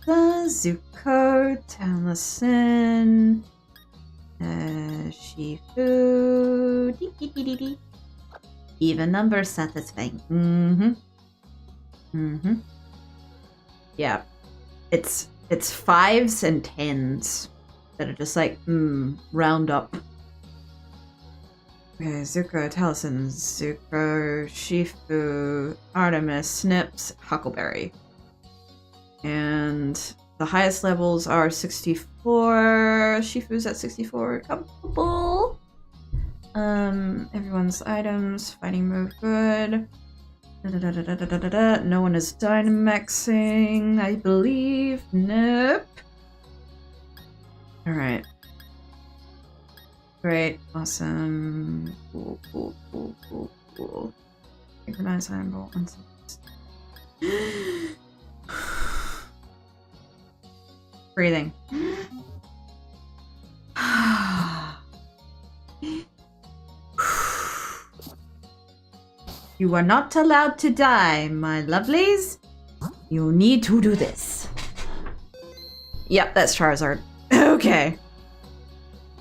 Zuko, Taliesin. Shifu. Dee dee dee dee dee. Even numbers satisfying. Yeah. It's 5s and 10s that are just like, round up. Okay, Zuko, Taliesin, Zuko, Shifu, Artemis, Snips, Huckleberry. And the highest levels are 64. Shifu's at 64. Comfortable. Everyone's items, fighting move good. No one is Dynamaxing, I believe. Nope. Alright. Great. Awesome. Cool, cool, cool, cool, cool. Synchronize Iron Breathing. You are not allowed to die, my lovelies. You need to do this. Yep, that's Charizard. Okay.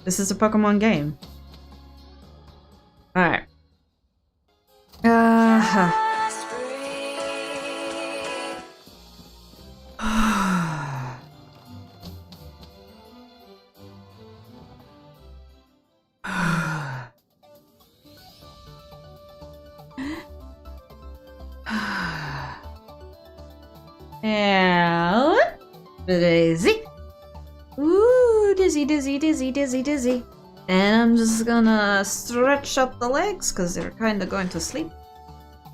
This is a Pokemon game. Alright. And dizzy. Ooh, dizzy, dizzy, dizzy, dizzy, dizzy. And I'm just gonna stretch out the legs because they're kind of going to sleep.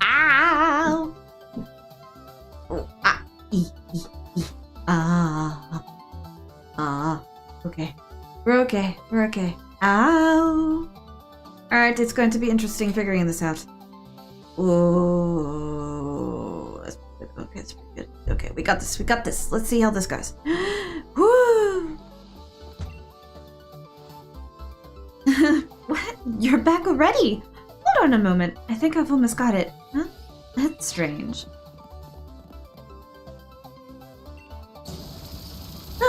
Ow! Oh, ah, okay. We're okay. We're okay. Ow! Alright, it's going to be interesting figuring this out. Ooh, that's pretty good. Okay, it's pretty good. Okay, we got this. We got this. Let's see how this goes. Woo! What? You're back already? Hold on a moment. I think I've almost got it. Huh? That's strange.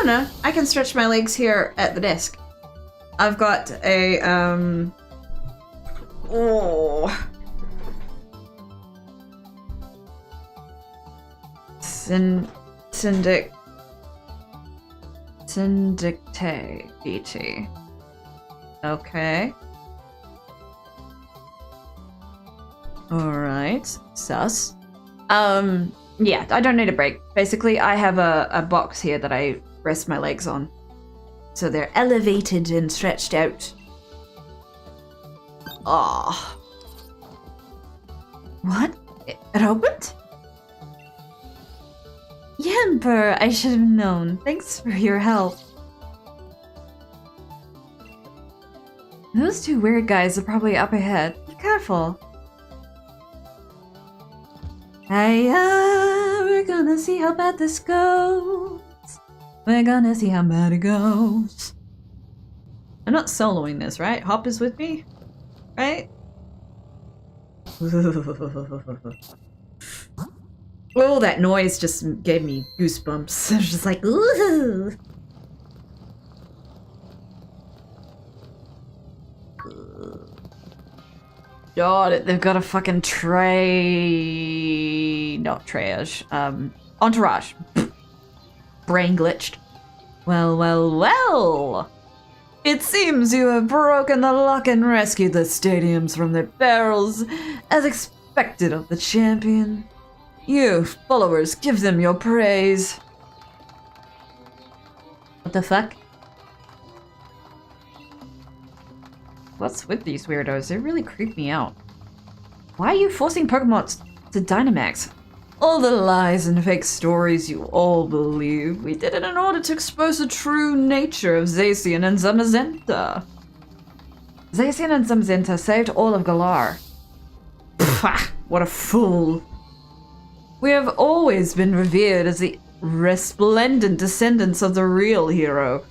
No, I can stretch my legs here at the desk. I've got a, Syndicate BT. Okay. Alright. Sus. Yeah, I don't need a break. Basically, I have a box here that I rest my legs on. So they're elevated and stretched out. Ah. What? It opened? Yemper, I should have known. Thanks for your help. Those two weird guys are probably up ahead. Be careful. Hiya, we're gonna see how bad this goes. We're gonna see how bad it goes. I'm not soloing this, right? Hop is with me, right? Oh, that noise just gave me goosebumps. I was just like, ooh. God, they've got a fucking not triage, entourage. Brain glitched. Well, well, well. It seems you have broken the lock and rescued the stadiums from their barrels, as expected of the champion. You, followers, give them your praise. What the fuck? What's with these weirdos? They really creep me out. Why are you forcing Pokemon to Dynamax? All the lies and fake stories you all believe. We did it in order to expose the true nature of Zacian and Zamazenta. Zacian and Zamazenta saved all of Galar. Pfft, what a fool. We have always been revered as the resplendent descendants of the real hero.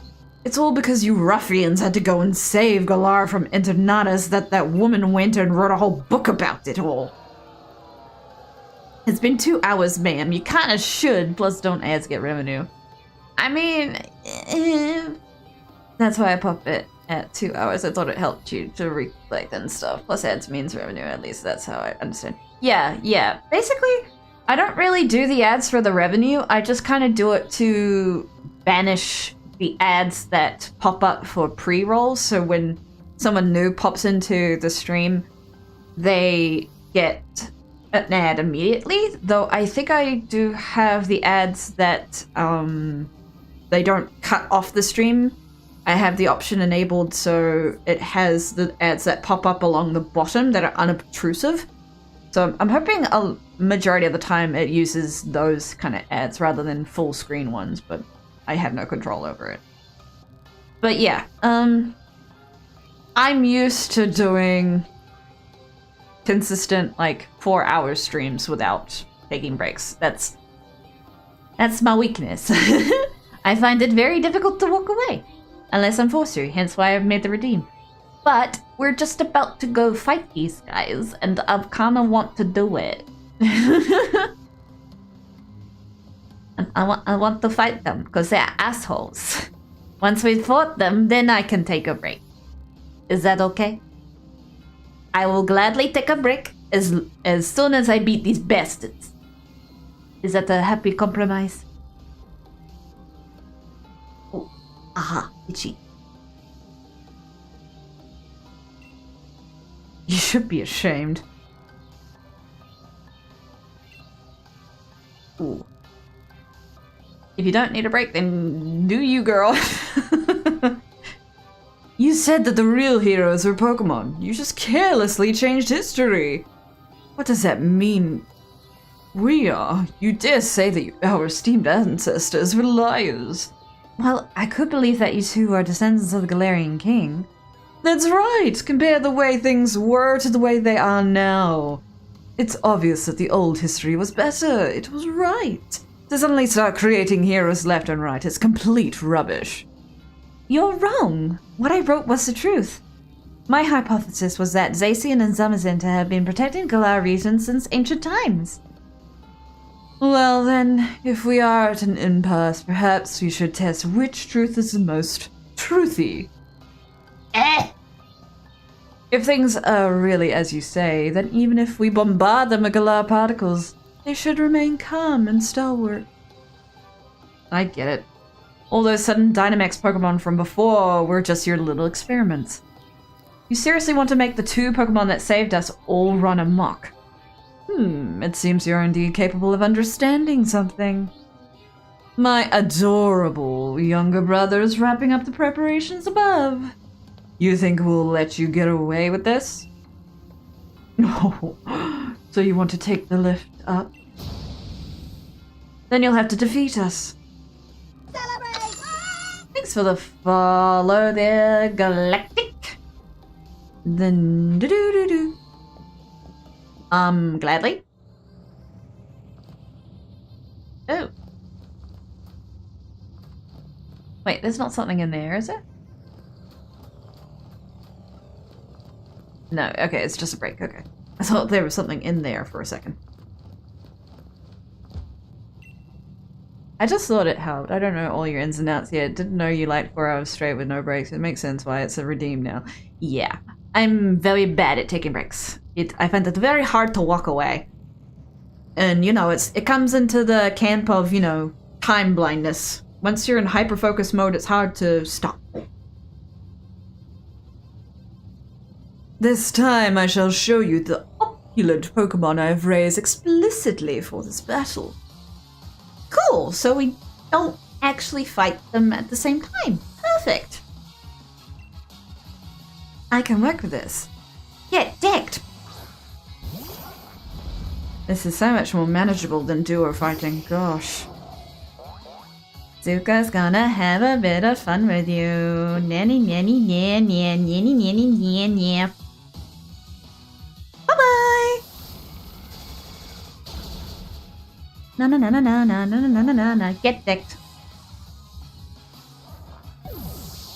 It's all because you ruffians had to go and save Galar from Internatus that woman went and wrote a whole book about it all. It's been 2 hours, ma'am. You kinda should, plus don't ads get revenue. I mean, that's why I popped it at 2 hours. I thought it helped you to reflect and stuff. Plus ads means revenue, at least that's how I understand. Yeah. Basically, I don't really do the ads for the revenue. I just kind of do it to banish the ads that pop up for pre-rolls. So when someone new pops into the stream, they get an ad immediately. Though I think I do have the ads that they don't cut off the stream. I have the option enabled so it has the ads that pop up along the bottom that are unobtrusive. So I'm hoping a majority of the time it uses those kind of ads rather than full screen ones, but I have no control over it. But yeah, I'm used to doing consistent, like, 4-hour streams without taking breaks. That's my weakness. I find it very difficult to walk away, unless I'm forced to, hence why I've made the redeem. But we're just about to go fight these guys, and I kinda want to do it. And I want to fight them, because they're assholes. Once we fought them, then I can take a break. Is that okay? I will gladly take a break as soon as I beat these bastards. Is that a happy compromise? Oh, aha, itchy. You should be ashamed. Ooh. If you don't need a break, then do you, girl. You said that the real heroes were Pokemon. You just carelessly changed history. What does that mean? We are. You dare say that our esteemed ancestors were liars. Well, I could believe that you two are descendants of the Galarian King. That's right! Compare the way things were to the way they are now. It's obvious that the old history was better. It was right. To suddenly start creating heroes left and right is complete rubbish. You're wrong. What I wrote was the truth. My hypothesis was that Zacian and Zamazenta have been protecting Galar region since ancient times. Well then, if we are at an impasse, perhaps we should test which truth is the most truthy. If things are really as you say, then even if we bombard them with Galar particles, they should remain calm and stalwart. I get it. All those sudden Dynamax Pokemon from before were just your little experiments. You seriously want to make the 2 Pokemon that saved us all run amok? It seems you're indeed capable of understanding something. My adorable younger brother is wrapping up the preparations above. You think we'll let you get away with this? No. So you want to take the lift up? Then you'll have to defeat us. Celebrate! Thanks for the follow there, Galactic. Then do-do-do-do. Gladly. Oh. Wait, there's not something in there, is it? No, okay, it's just a break, okay. I thought there was something in there for a second. I just thought it helped. I don't know all your ins and outs yet. Didn't know you liked 4 hours straight with no breaks. It makes sense why it's a redeem now. Yeah, I'm very bad at taking breaks. I find it very hard to walk away. And, you know, it comes into the camp of, you know, time blindness. Once you're in hyper-focus mode, it's hard to stop. This time I shall show you the opulent Pokemon I've raised explicitly for this battle. Cool, so we don't actually fight them at the same time. Perfect. I can work with this. Get decked. This is so much more manageable than duo fighting. Gosh. Zuko's gonna have a bit of fun with you. Nanny, nanny, nan, nan, nanny, nanny, nan, nan. Bye-bye! Na na na na na na na na na na na. Get decked.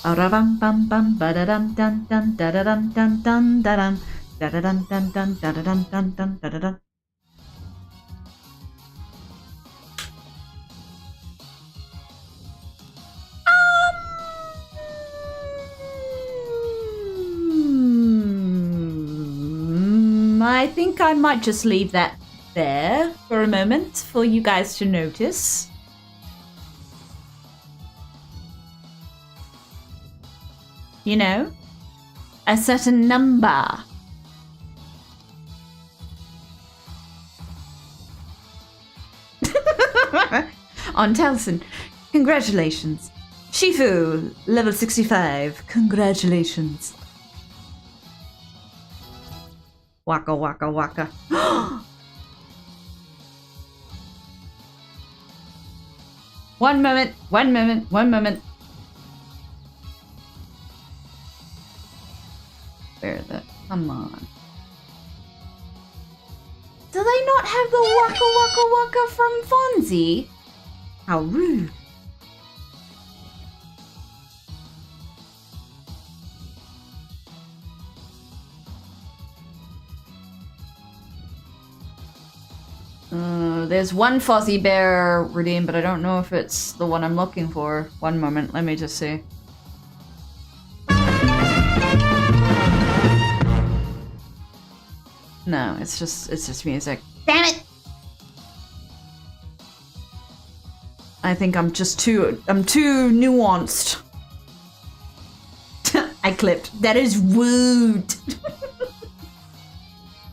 Bam bam bam ba da dum dun dun da da dum dun dun da dum da da dum dun dun da da dum dun dun da da dum. I think I might just leave that there for a moment for you guys to notice. You know, a certain number. On Taliesin, congratulations. Shifu, level 65, congratulations. Waka waka waka. One moment. Where the? Come on. Do they not have the waka waka waka from Fonzie? How rude. There's one Fuzzy Bear redeemed, but I don't know if it's the one I'm looking for. One moment, let me just see. No, it's just music. Damn it! I think I'm too nuanced. I clipped. That is rude.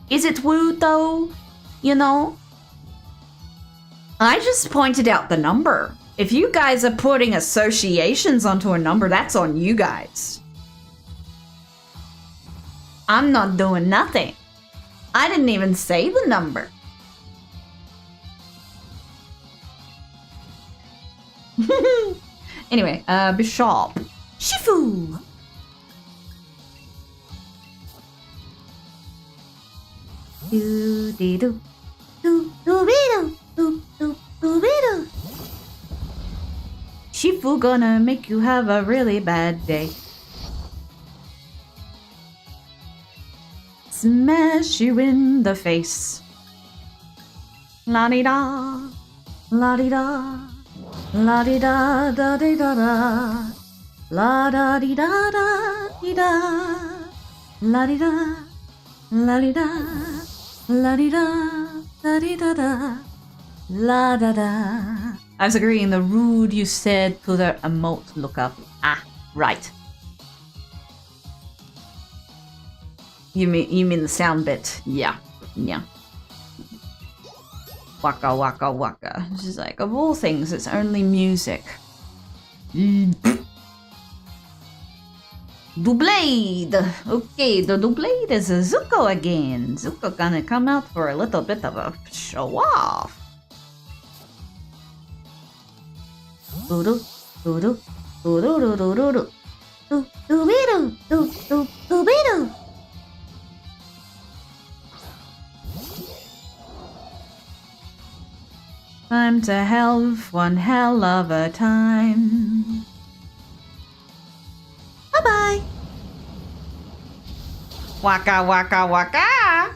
Is it rude though? You know? I just pointed out the number. If you guys are putting associations onto a number, that's on you guys. I'm not doing nothing. I didn't even say the number. Anyway, Bishop. Shifu! Do-dee-doo. Do-doo-doo. Do-doo-doo. Shifu gonna make you have a really bad day. Smash you in the face. La-dee-da. La-dee-da. La-dee-da, da-dee-da-da. La-da-dee-da-da-dee-da. La-dee-da. La-dee-da. La-dee-da. Da-dee-da-da. La-da-da. I was agreeing the rude you said to the emote lookup. Ah, right. You mean the sound bit? Yeah. Waka waka waka. She's like, of all things, it's only music. Doublade! Okay, the Doublade is a Zuko again. Zuko gonna come out for a little bit of a show off. Doo-doo, doo-doo, doo-doo, doo-doo, doo-doo, doo-doo, doo-doo, doo-doo. Time to have one hell of a time. Bye-bye. Waka waka waka.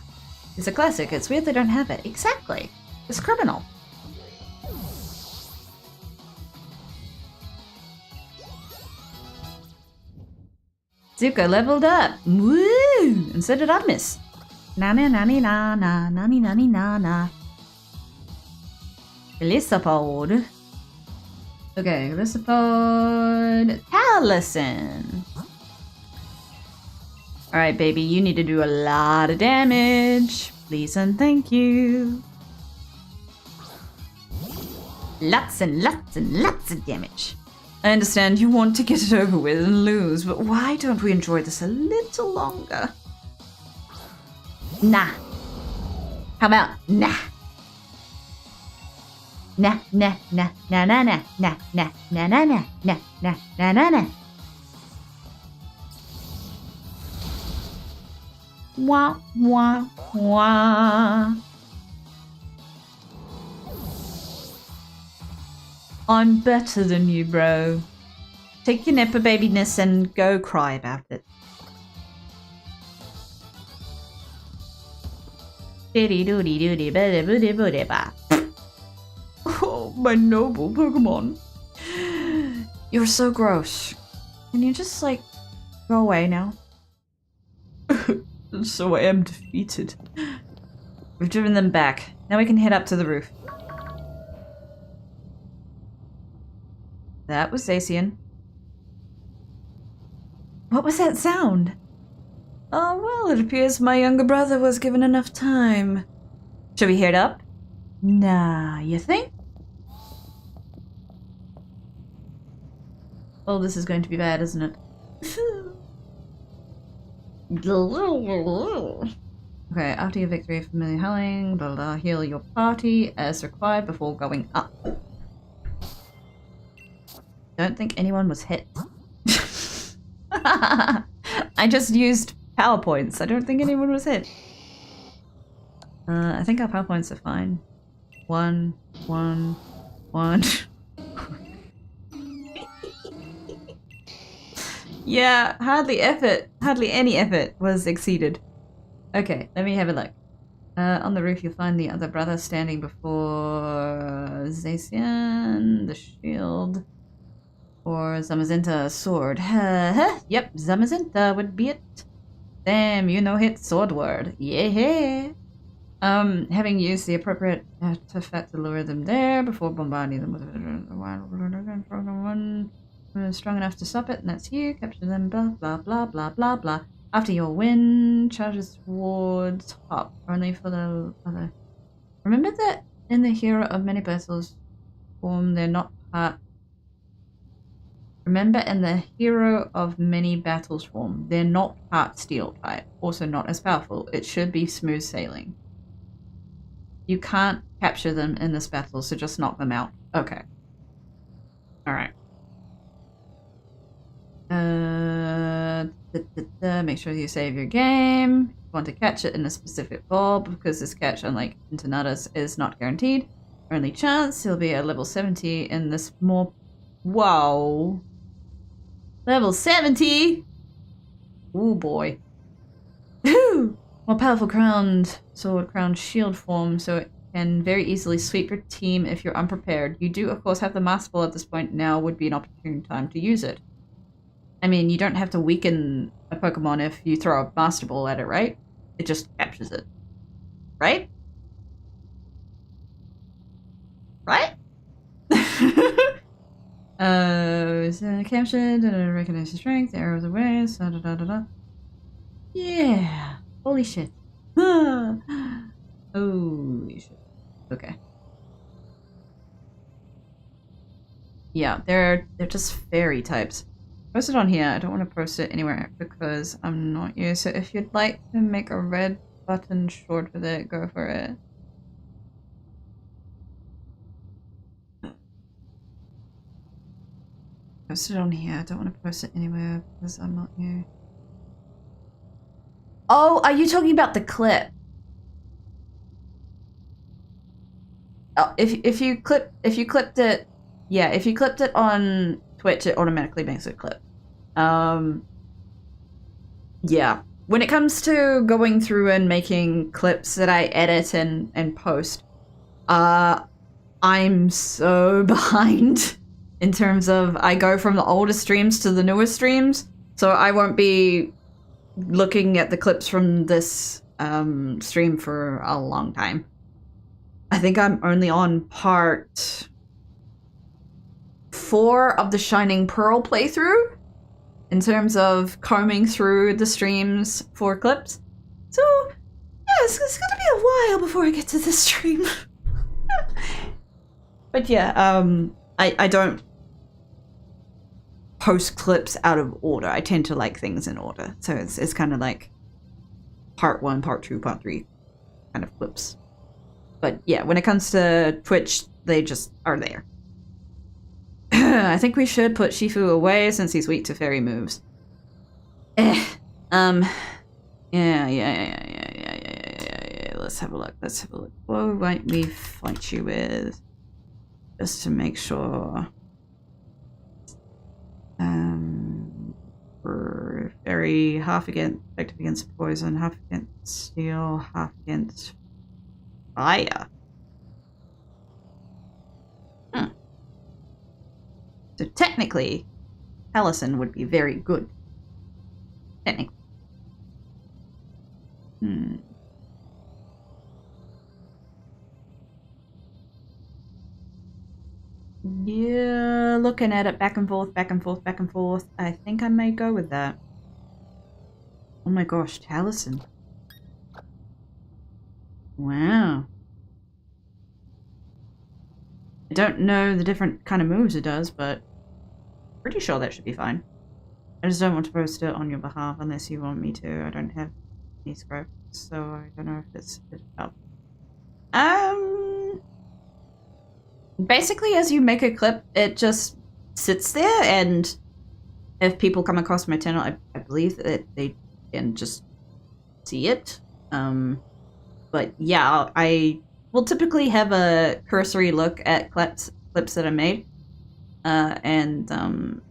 It's a classic. It's weird they don't have it. Exactly. It's criminal. Zuko leveled up. Woo! And so did Admis. Na-na-na-na-na, na-na-na-na-na. Elisapod. Okay, Elisapod. Taliesin. Alright, baby, you need to do a lot of damage. Please and thank you. Lots and lots and lots of damage. I understand you want to get it over with and lose, but why don't we enjoy this a little longer? Nah. How about nah? Na na na na na na na na na na na na na na na na. Wah wah wah. I'm better than you, bro. Take your Nepa babiness and go cry about it. Oh, my noble Pokemon. You're so gross. Can you just, like, go away now? So I am defeated. We've driven them back. Now we can head up to the roof. That was Zacian. What was that sound? Oh, well, it appears my younger brother was given enough time. Should we head up? Nah, you think? Oh, this is going to be bad, isn't it? Okay, after your victory, familiar howling, blah, blah, heal your party as required before going up. Don't think anyone was hit. I just used PowerPoints. I don't think anyone was hit. I think our PowerPoints are fine. 1, 1, 1. Yeah, hardly any effort was exceeded. Okay, let me have a look. On the roof you'll find the other brother standing before Zacian, the shield. Or Zamazenta sword. Yep, Zamazenta would be it. Damn, you know hit sword word. Yeah. Having used the appropriate artifact to lure them there before bombarding them with one strong enough to stop it, and that's you. Capture them, blah blah blah blah blah blah. After your win, charges towards top. Only for the other. Remember that in the hero of many battles form, they're not part. Remember, in the hero of many battles form, they're not part steel type, also not as powerful. It should be smooth sailing. You can't capture them in this battle, so just knock them out. Okay. Alright. Make sure you save your game. You want to catch it in a specific ball, because this catch, unlike Intonatus, is not guaranteed. Only chance, he'll be at level 70 in this more... Wow. Level 70? Ooh boy. Whew! More powerful crowned sword, crowned shield form, so it can very easily sweep your team if you're unprepared. You do, of course, have the Master Ball at this point. Now would be an opportune time to use it. I mean, you don't have to weaken a Pokemon if you throw a Master Ball at it, right? It just captures it. Right? Right? Captured, recognize the strength, arrows away, da da da da. Yeah. Holy shit. Holy shit. Okay. Yeah, they're just fairy types. Post it on here. I don't want to post it anywhere because I'm not you. So if you'd like to make a red button short with it, go for it. Post it on here. I don't want to post it anywhere because I'm not you. Oh, are you talking about the clip? Oh, if you clipped it, yeah, if you clipped it on Twitch, it automatically makes it clip. Yeah. When it comes to going through and making clips that I edit and post, I'm so behind in terms of I go from the older streams to the newer streams, so I won't be looking at the clips from this stream for a long time. I think I'm only on part 4 of the Shining Pearl playthrough in terms of combing through the streams for clips. So, yeah, it's gonna be a while before I get to this stream. But yeah, I don't post clips out of order. I tend to like things in order. So it's kind of like part 1, part 2, part 3 kind of clips. But yeah, when it comes to Twitch they just are there. I think we should put Shifu away since he's weak to fairy moves. Yeah. Let's have a look. What might we fight you with? Just to make sure. We're very half effective against poison, half against steel, half against fire. So technically, Allison would be very good. Technically. Yeah, looking at it back and forth, back and forth, back and forth. I think I may go with that. Oh my gosh, Taliesin. Wow. I don't know the different kind of moves it does, but pretty sure that should be fine. I just don't want to post it on your behalf unless you want me to. I don't have any scripts, so I don't know if it's up. Basically, as you make a clip, it just sits there, and if people come across my channel, I believe that they can just see it. But yeah, I will typically have a cursory look at clips that I made, and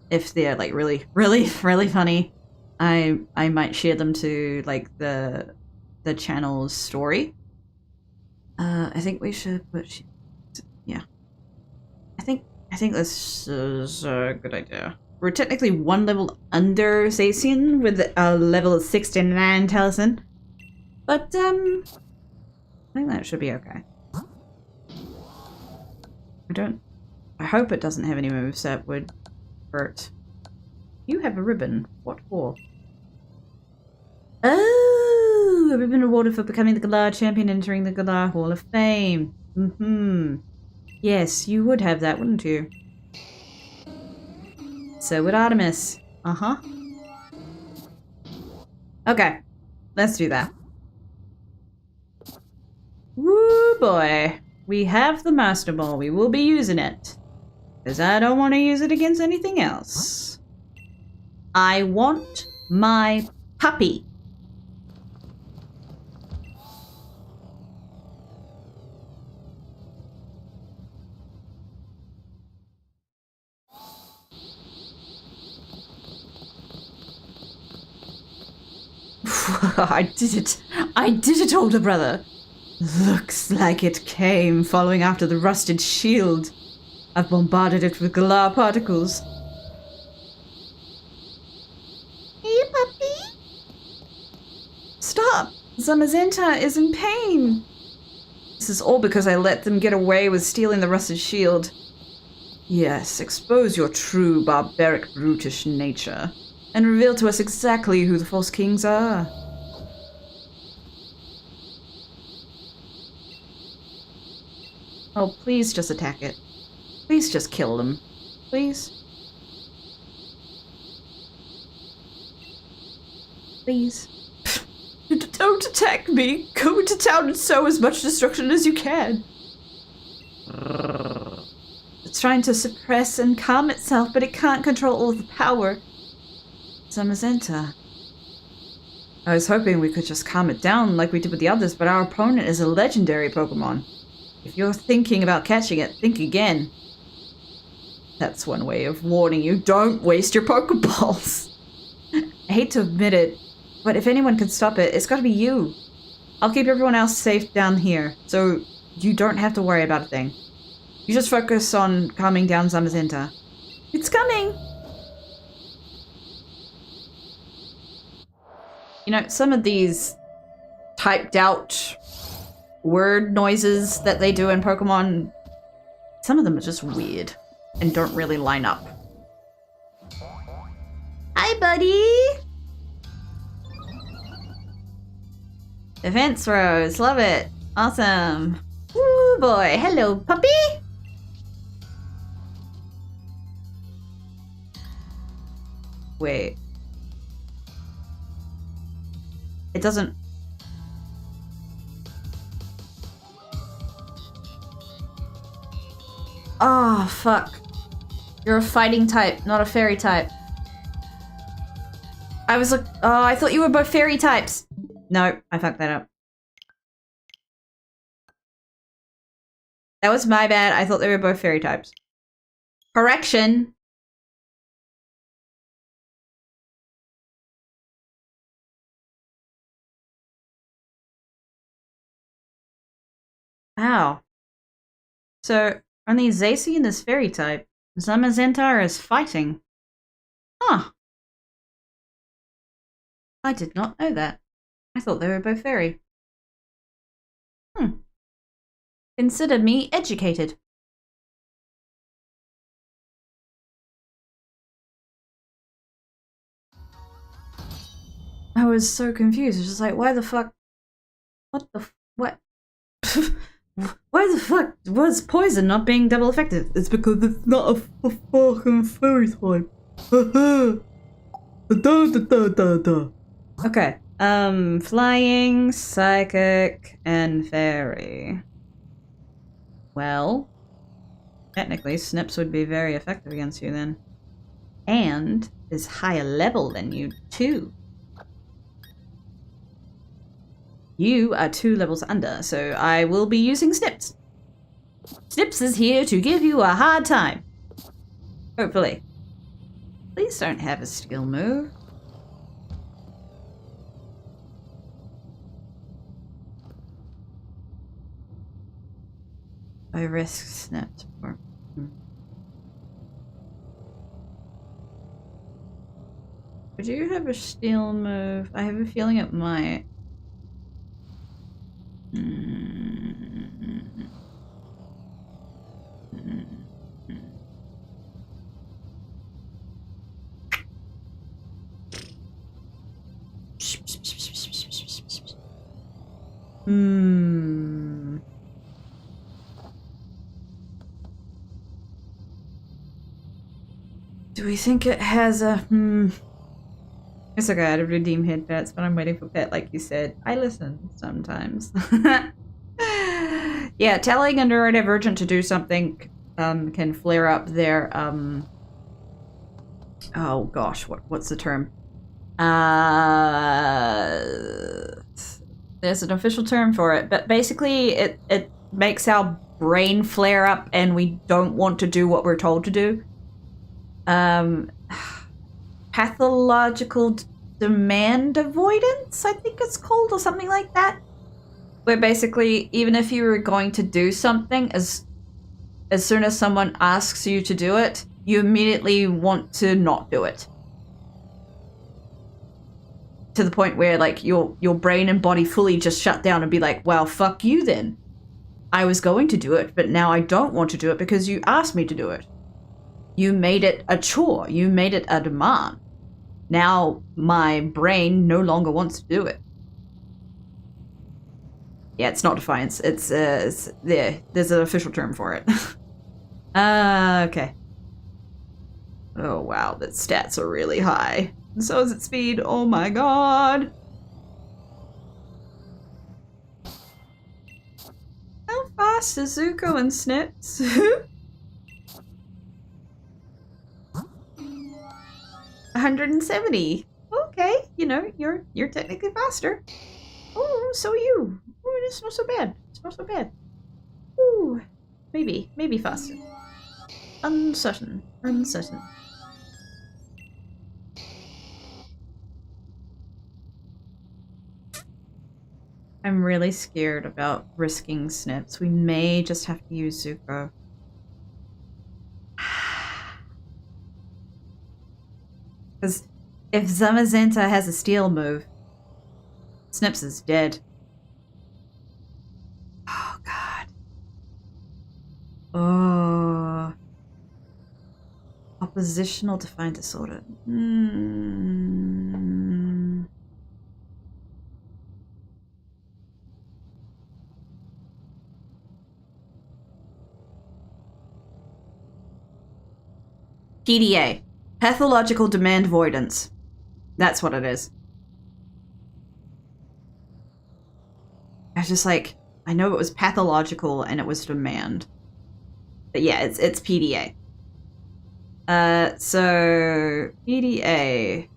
if they're like really funny, I might share them to like the channel's story. I think we should put. Yeah. I think this is a good idea. We're technically one level under Zacian with a level 69 Taliesin. But I think that should be okay. I hope it doesn't have any moves that would hurt. You have a ribbon. What for? Oh, a ribbon awarded for becoming the Galar champion entering the Galar Hall of Fame. Yes, you would have that, wouldn't you? So would Artemis. Okay, let's do that. Woo boy. We have the Master Ball. We will be using it. Because I don't want to use it against anything else. I want my puppy. I did it, older brother. Looks like it came following after the rusted shield. I've bombarded it with Galar particles. Hey, puppy? Stop! Zamazenta is in pain. This is all because I let them get away with stealing the rusted shield. Yes, expose your true barbaric brutish nature. And reveal to us exactly who the false kings are. Oh, please just attack it. Please just kill them. Please. Please. Don't attack me. Go into town and sow as much destruction as you can. It's trying to suppress and calm itself, but it can't control all the power. Zamazenta. I was hoping we could just calm it down like we did with the others, but our opponent is a legendary Pokemon. If you're thinking about catching it, think again. That's one way of warning you. Don't waste your Pokeballs. I hate to admit it, but if anyone can stop it, it's gotta be you. I'll keep everyone else safe down here, so you don't have to worry about a thing. You just focus on calming down Zamazenta. It's coming! You know, some of these typed out word noises that they do in Pokemon, some of them are just weird and don't really line up. Hi, buddy! Defense Rose, love it. Awesome. Woo boy, hello, puppy! Wait. It doesn't... Oh, fuck. You're a fighting type, not a fairy type. I was like, oh, I thought you were both fairy types. No, I fucked that up. That was my bad. I thought they were both fairy types. Correction. Wow. So, only Zacian is fairy type. Zamazenta is fighting. Huh. I did not know that. I thought they were both fairy. Consider me educated. I was so confused. I was just like, why the fuck? What the what? Why the fuck was poison not being double effective? It's because it's not a fucking fairy type. Okay. Flying, psychic, and fairy. Well, technically, Snips would be very effective against you then. And is higher level than you, too. You are 2 levels under, so I will be using Snips. Snips is here to give you a hard time. Hopefully. Please don't have a skill move. I risk Snips for... Would you have a steal move? I have a feeling it might. Do we think it has a It's okay, I'd redeem head pets, but I'm waiting for pet like you said. I listen sometimes. Yeah, telling a neurodivergent to do something can flare up their oh gosh, what's the term? There's an official term for it, but basically it makes our brain flare up and we don't want to do what we're told to do. Pathological demand avoidance, I think it's called, or something like that. Where basically, even if you were going to do something, as soon as someone asks you to do it, you immediately want to not do it. To the point where, like, your brain and body fully just shut down and be like, well, fuck you then. I was going to do it, but now I don't want to do it because you asked me to do it. You made it a chore. You made it a demand. Now my brain no longer wants to do it. Yeah, it's not defiance. It's there's an official term for it. Okay. Oh wow, the stats are really high. And so is its speed. Oh my god. How fast is Zuko and Snips? 170. Okay, you know, you're technically faster. Oh, so are you. Oh, it's not so bad. It's not so bad. Ooh, maybe faster. Uncertain. I'm really scared about risking Snips. We may just have to use Zuko. Because if Zamazenta has a steal move, Snips is dead. Oh, God. Oh. Oppositional defined disorder. PDA. Pathological demand avoidance. That's what it is. I was just like, I know it was pathological and it was demand. But yeah, it's PDA. So PDA.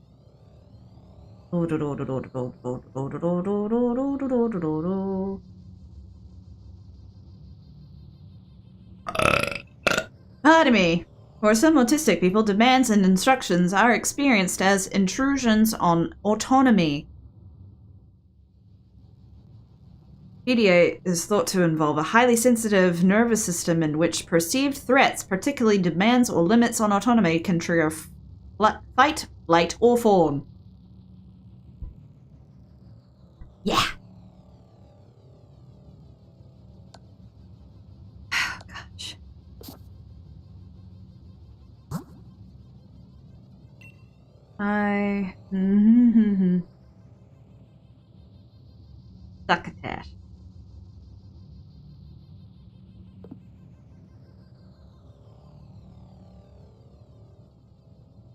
Pardon me. For some autistic people, demands and instructions are experienced as intrusions on autonomy. PDA is thought to involve a highly sensitive nervous system in which perceived threats, particularly demands or limits on autonomy, can trigger fight, flight, or fawn. Yeah. Oh, gosh. Succotash.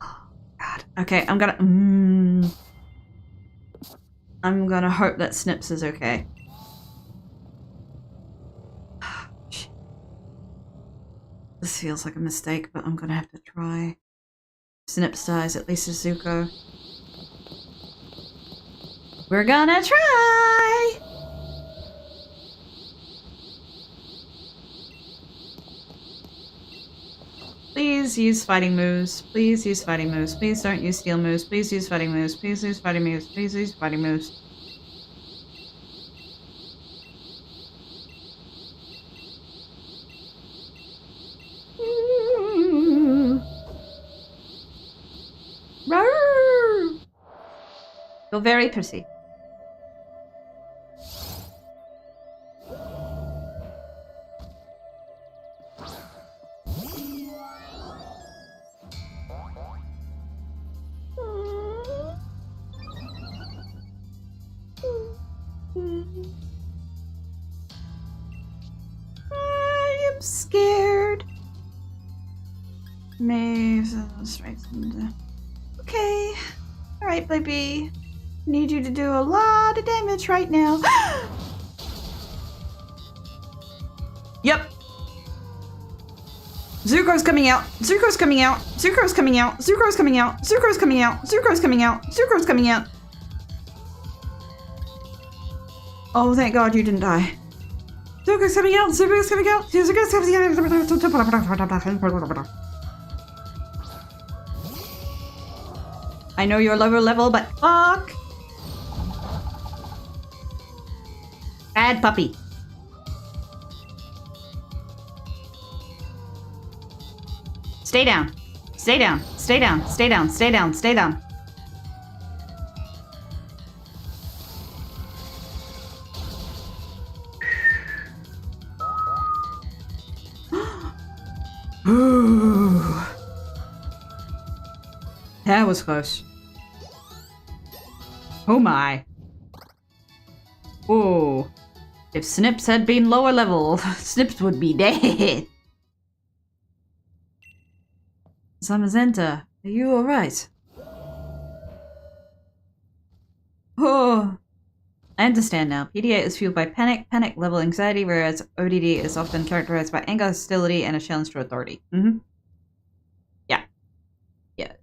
Oh, God. Okay, I'm gonna hope that Snips is okay. This feels like a mistake, but I'm gonna have to try. Snips dies, at least it's Zuko. We're gonna try! Please use fighting moves. Please use fighting moves. Please don't use steel moves. Please use fighting moves. Please use fighting moves. Please use fighting moves. You're very pretty. I am scared. Okay. Alright, baby. I need you to do a lot of damage right now. Yep. Zuko's coming out. Zuko's coming out. Zuko's coming out. Zuko's coming out. Zuko's coming out. Zuko's coming out. Zuko's coming out. Oh, thank God you didn't die. Zuko's coming out. Zuko's coming out. Zuko's coming out. I know you're lower level, but fuck. Bad puppy. Stay down. Stay down. Stay down. Stay down. Stay down. Stay down. That was close. Oh my. Oh. If Snips had been lower level, Snips would be dead. Zamazenta, are you alright? Oh. I understand now. PDA is fueled by panic level anxiety, whereas ODD is often characterized by anger, hostility, and a challenge to authority. Yeah.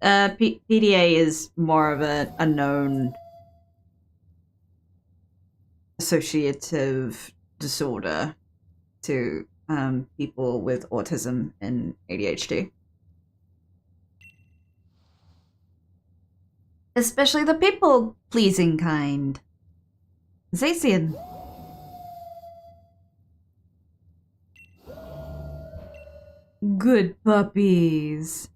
PDA is more of a known associative disorder to people with autism and ADHD. Especially the people-pleasing kind. Zacian. Good puppies.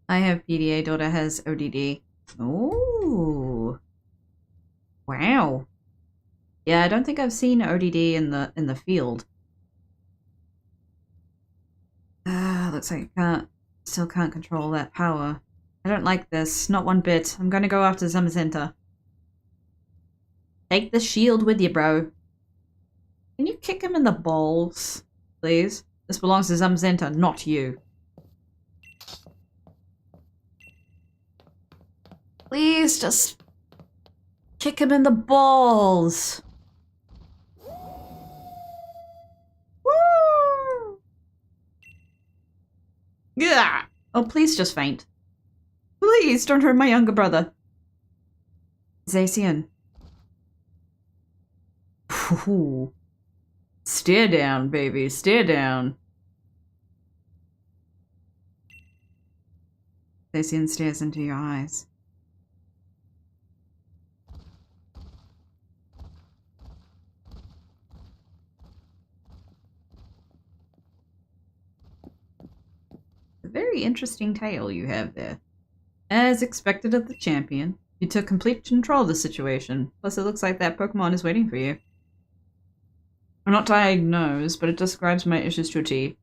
I have PDA, daughter has ODD. Ooh. Wow. Yeah, I don't think I've seen ODD in the field. Looks like I still can't control that power. I don't like this, not one bit. I'm gonna go after Zamazenta. Take the shield with you, bro. Can you kick him in the balls, please? This belongs to Zamazenta, not you. Please just Kick him in the balls. Woo! Yeah. Oh, please just faint. Please don't hurt my younger brother. Zacian. Ooh. Stare down, baby. Stare down. Zacian stares into your eyes. A very interesting tale you have there. As expected of the champion, you took complete control of the situation. Plus, it looks like that Pokemon is waiting for you. I'm not diagnosed, but it describes my issues to a T.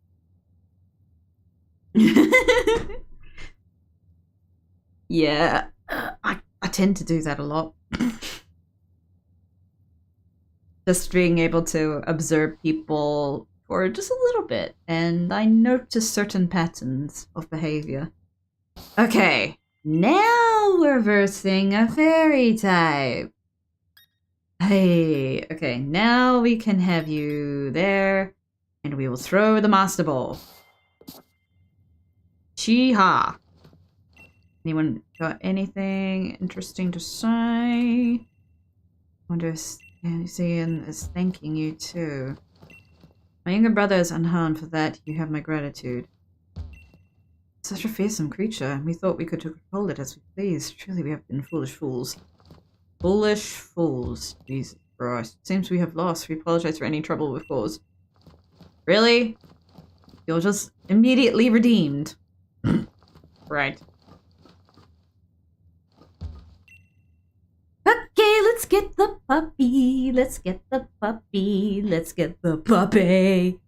Yeah, I tend to do that a lot. Just being able to observe people for just a little bit, and I notice certain patterns of behavior. Okay, now we're versing a fairy type. Hey, okay, now we can have you there, and we will throw the Master Ball. Chee-ha! Anyone got anything interesting to say? Wonder if Zacian is thanking you too. My younger brother is unharmed. For that, you have my gratitude. Such a fearsome creature. We thought we could control it as we pleased. Truly, we have been foolish fools. Foolish fools. Jesus Christ. Seems we have lost. We apologize for any trouble we've caused. Really? You're just immediately redeemed. Right. Okay, let's get the puppy. Let's get the puppy. Let's get the puppy.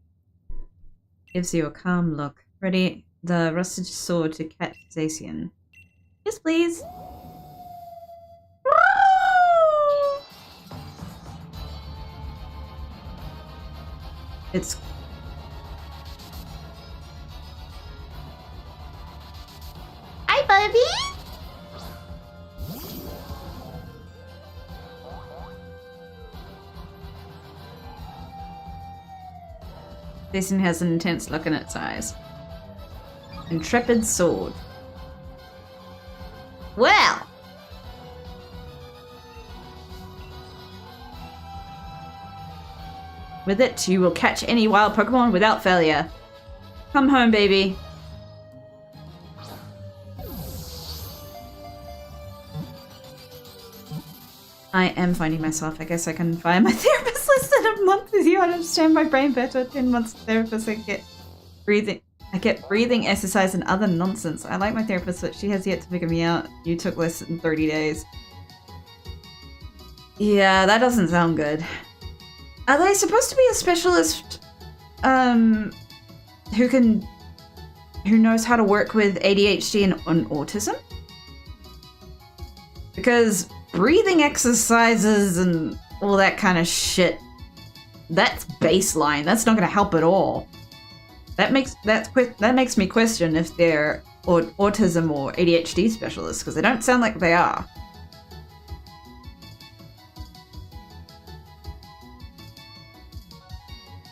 Gives you a calm look. Ready the rusted sword to catch Zacian. Yes, please. It's... Hi, Bubby! Zacian has an intense look in its eyes. Intrepid sword. Well! With it, you will catch any wild Pokemon without failure. Come home, baby. I am finding myself. I guess I can find my therapist less than a month with you. I understand my brain better. 10 months therapist. I get breathing exercise and other nonsense. I like my therapist, but she has yet to figure me out. You took less than 30 days. Yeah, that doesn't sound good. Are they supposed to be a specialist who knows how to work with ADHD and autism? Because breathing exercises and all that kind of shit, that's baseline. That's not going to help at all. That makes me question if they're autism or ADHD specialists, because they don't sound like they are.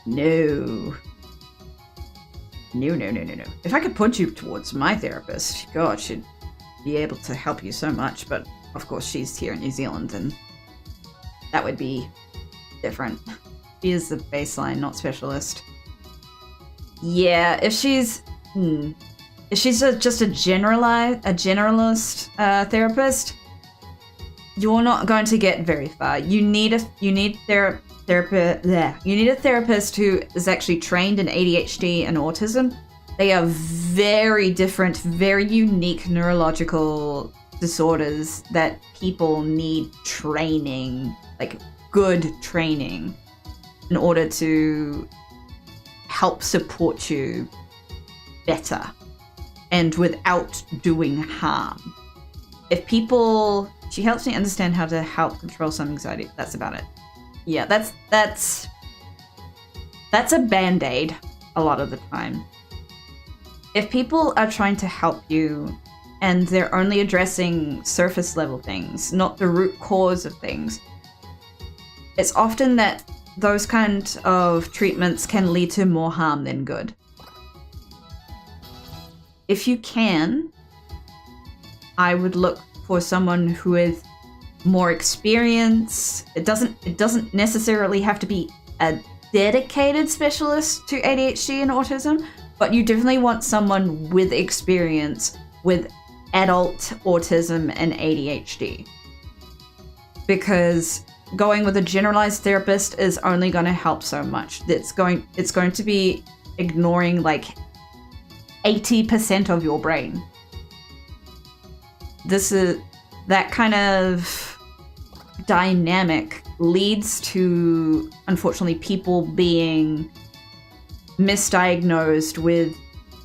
No. No. If I could point you towards my therapist, God, she'd be able to help you so much, but of course she's here in New Zealand and that would be different. She is the baseline, not specialist. Yeah, if she's just a generalist therapist, you're not going to get very far. You need a therapist who is actually trained in ADHD and autism. They are very different, very unique neurological disorders that people need training, like good training, in order to help support you better and without doing harm. She helps me understand how to help control some anxiety. That's about it. Yeah, that's a band-aid a lot of the time. If people are trying to help you and they're only addressing surface level things, not the root cause of things, it's often that those kind of treatments can lead to more harm than good. If you can, I would look for someone who is more experience. It doesn't necessarily have to be a dedicated specialist to ADHD and autism, but you definitely want someone with experience with adult autism and ADHD. Because going with a generalized therapist is only going to help so much. It's going to be ignoring like 80% of your brain. That kind of dynamic leads to, unfortunately, people being misdiagnosed with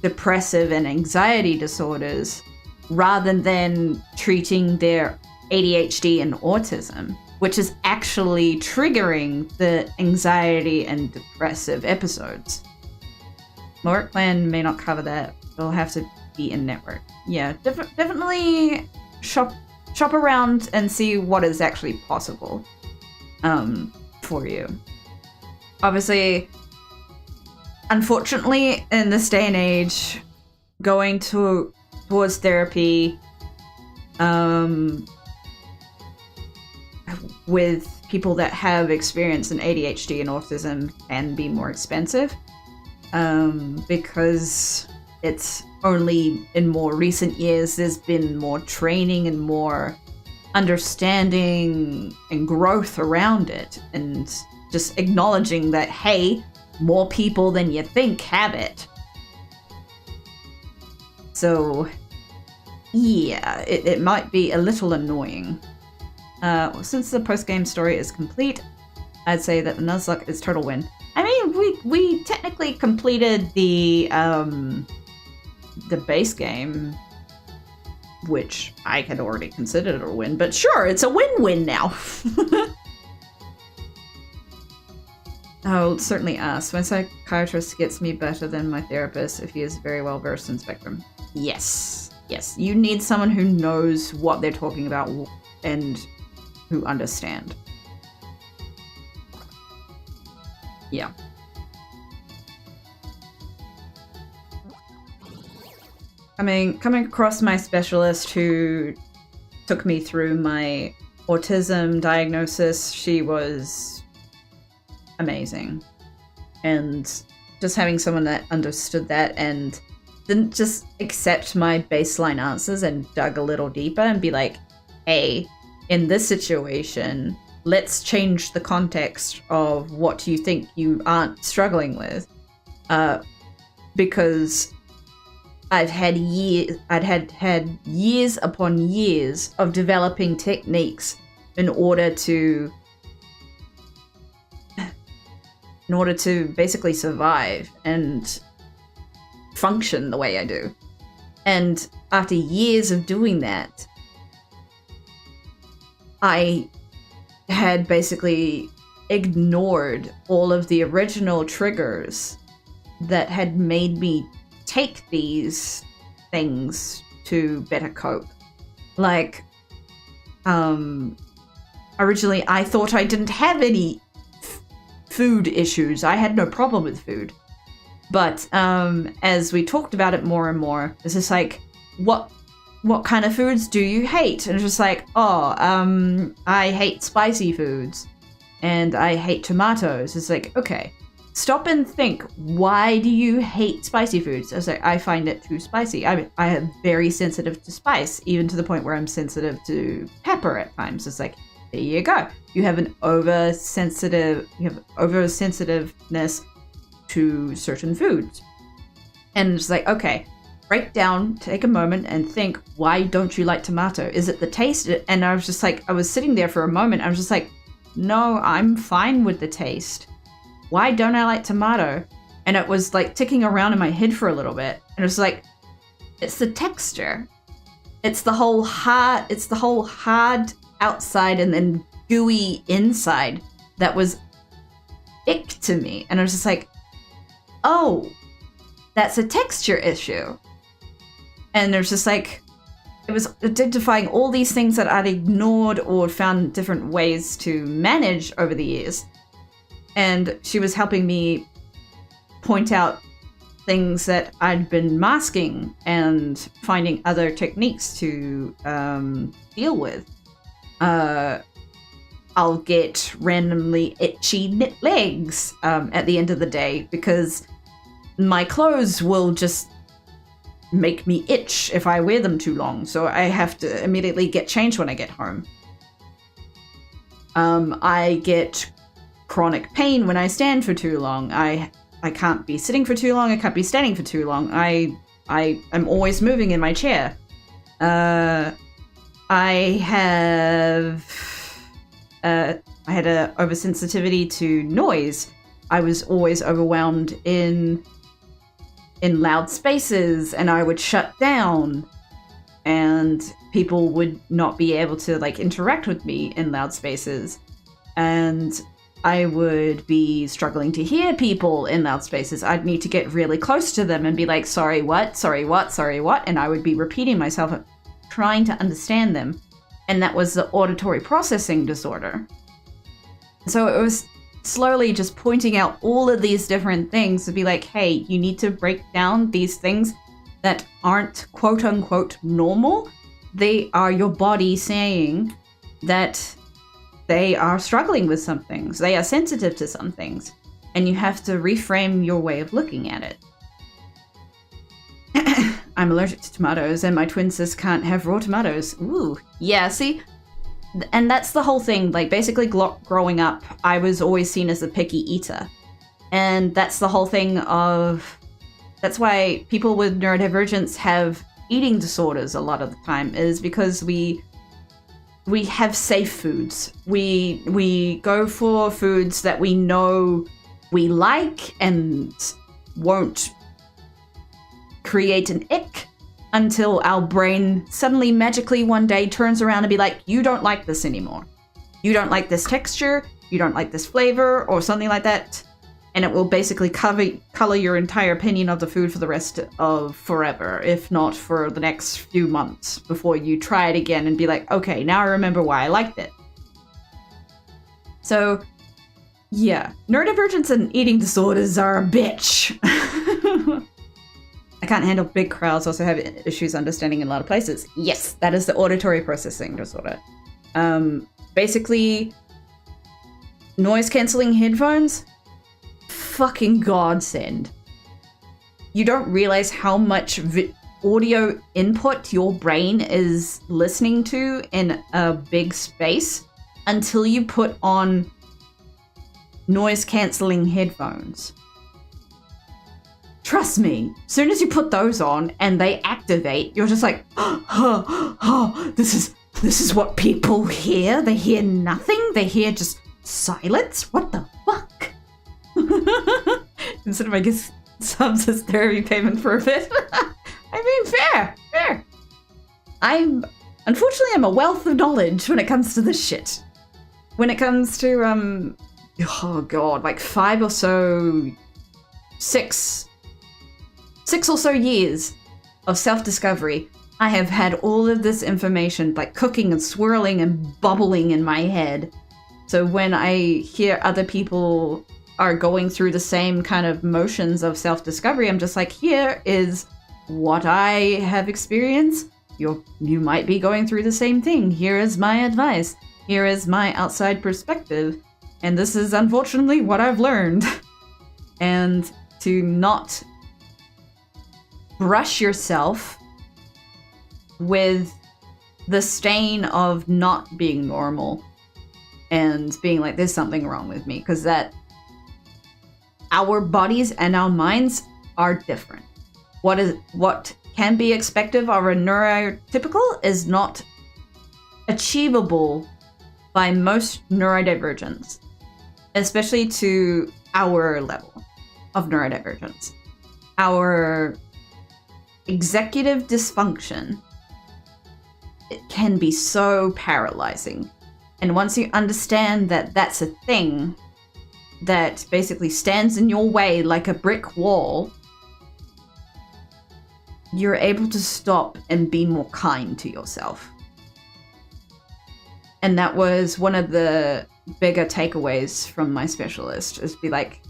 depressive and anxiety disorders rather than treating their ADHD and autism, which is actually triggering the anxiety and depressive episodes. Work plan may not cover that. It'll have to be in network. Yeah, definitely shop around and see what is actually possible for you. Obviously, unfortunately, in this day and age, going towards therapy with people that have experience in ADHD and autism can be more expensive because it's only in more recent years there's been more training and more understanding and growth around it, and just acknowledging that, hey, more people than you think have it. So yeah, it might be a little annoying. Since the post-game story is complete, I'd say that the Nuzlocke is total win. I mean, we technically completed the base game, which I had already considered a win, but sure, it's a win-win now. I'll certainly ask. My psychiatrist gets me better than my therapist if he is very well versed in spectrum. Yes. You need someone who knows what they're talking about and who understand. Yeah. Coming across my specialist who took me through my autism diagnosis, she was amazing. And just having someone that understood that and didn't just accept my baseline answers and dug a little deeper and be like, hey, in this situation, let's change the context of what you think you aren't struggling with. Because I'd had years upon years of developing techniques in order to basically survive and function the way I do. And after years of doing that, I had basically ignored all of the original triggers that had made me take these things to better cope. Like, originally I thought I didn't have any food issues. I had no problem with food. But as we talked about it more and more, it's just like, what kind of foods do you hate? And it's just like, I hate spicy foods and I hate tomatoes. It's like, okay, stop and think, why do you hate spicy foods? I was like, I find it too spicy. I am very sensitive to spice, even to the point where I'm sensitive to pepper at times. It's like, there you go. You have oversensitiveness to certain foods. And it's like, okay, break down, take a moment and think, why don't you like tomato? Is it the taste? And I was just like, I was sitting there for a moment. I was just like, no, I'm fine with the taste. Why don't I like tomato? And it was like ticking around in my head for a little bit. And it was like, it's the texture. It's the whole hard outside and then gooey inside that was ick to me. And I was just like, oh, that's a texture issue. And there's just like, it was identifying all these things that I'd ignored or found different ways to manage over the years. And she was helping me point out things that I'd been masking and finding other techniques to deal with. I'll get randomly itchy knit legs at the end of the day because my clothes will just make me itch if I wear them too long, so I have to immediately get changed when I get home. I get chronic pain when I stand for too long. I can't be sitting for too long, I can't be standing for too long. I am always moving in my chair. I had a oversensitivity to noise. I was always overwhelmed in loud spaces, and I would shut down, and people would not be able to like interact with me in loud spaces, and I would be struggling to hear people in loud spaces. I'd need to get really close to them and be like, sorry, what? Sorry, what? Sorry, what? And I would be repeating myself, trying to understand them. And that was the auditory processing disorder. So it was slowly just pointing out all of these different things to be like, hey, you need to break down these things that aren't quote unquote normal. They are your body saying that they are struggling with some things. They are sensitive to some things. And you have to reframe your way of looking at it. I'm allergic to tomatoes and my twin sis can't have raw tomatoes. Ooh, yeah, see? And that's the whole thing. Like, basically growing up, I was always seen as a picky eater. And that's the whole thing of... That's why people with neurodivergence have eating disorders a lot of the time, is because we have safe foods. We go for foods that we know we like and won't create an ick until our brain suddenly magically one day turns around and be like, you don't like this anymore. You don't like this texture, you don't like this flavor, or something like that. And it will basically color your entire opinion of the food for the rest of forever, if not for the next few months, before you try it again and be like, okay, now I remember why I liked it. So, yeah, neurodivergence and eating disorders are a bitch. I can't handle big crowds, also have issues understanding in a lot of places. Yes, that is the auditory processing disorder. Basically, noise-canceling headphones, fucking godsend. You don't realize how much audio input your brain is listening to in a big space until you put on noise-canceling headphones. Trust me, as soon as you put those on and they activate, you're just like, this is what people hear? They hear nothing? They hear just silence? What the fuck? Instead of, I guess, subs as therapy payment for a bit. I mean, fair. Unfortunately, I'm a wealth of knowledge when it comes to this shit. When it comes to, oh god, like 6 or so years of self-discovery, I have had all of this information like cooking and swirling and bubbling in my head. So when I hear other people are going through the same kind of motions of self-discovery, I'm just like, here is what I have experienced. You might be going through the same thing. Here is my advice. Here is my outside perspective. And this is unfortunately what I've learned. And to not brush yourself with the stain of not being normal and being like, there's something wrong with me, because that our bodies and our minds are different. What can be expected of a neurotypical is not achievable by most neurodivergents, especially to our level of neurodivergence. Our executive dysfunction, it can be so paralyzing. And once you understand that that's a thing that basically stands in your way like a brick wall, you're able to stop and be more kind to yourself. And that was one of the bigger takeaways from my specialist, is be like,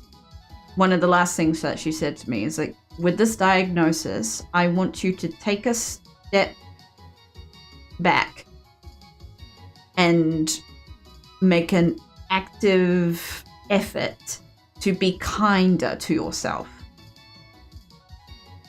one of the last things that she said to me is like, with this diagnosis, I want you to take a step back and make an active effort to be kinder to yourself.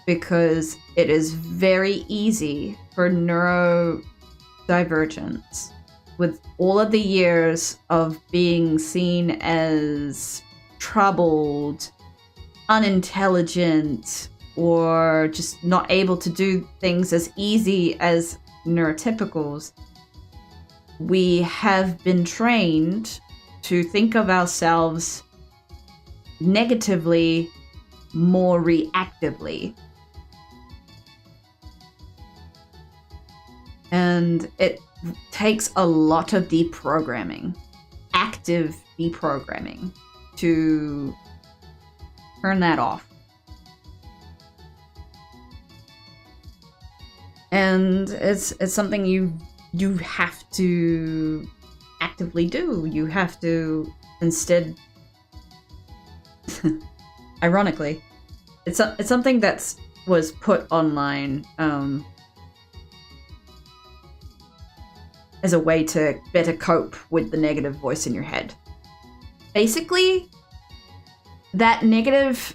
Because it is very easy for neurodivergence, with all of the years of being seen as troubled, unintelligent, or just not able to do things as easy as neurotypicals, we have been trained to think of ourselves negatively, more reactively. And it takes a lot of deprogramming, active deprogramming, to turn that off. And it's something you have to actively do. You have to instead, ironically, it's something that's was put online as a way to better cope with the negative voice in your head. Basically, that negative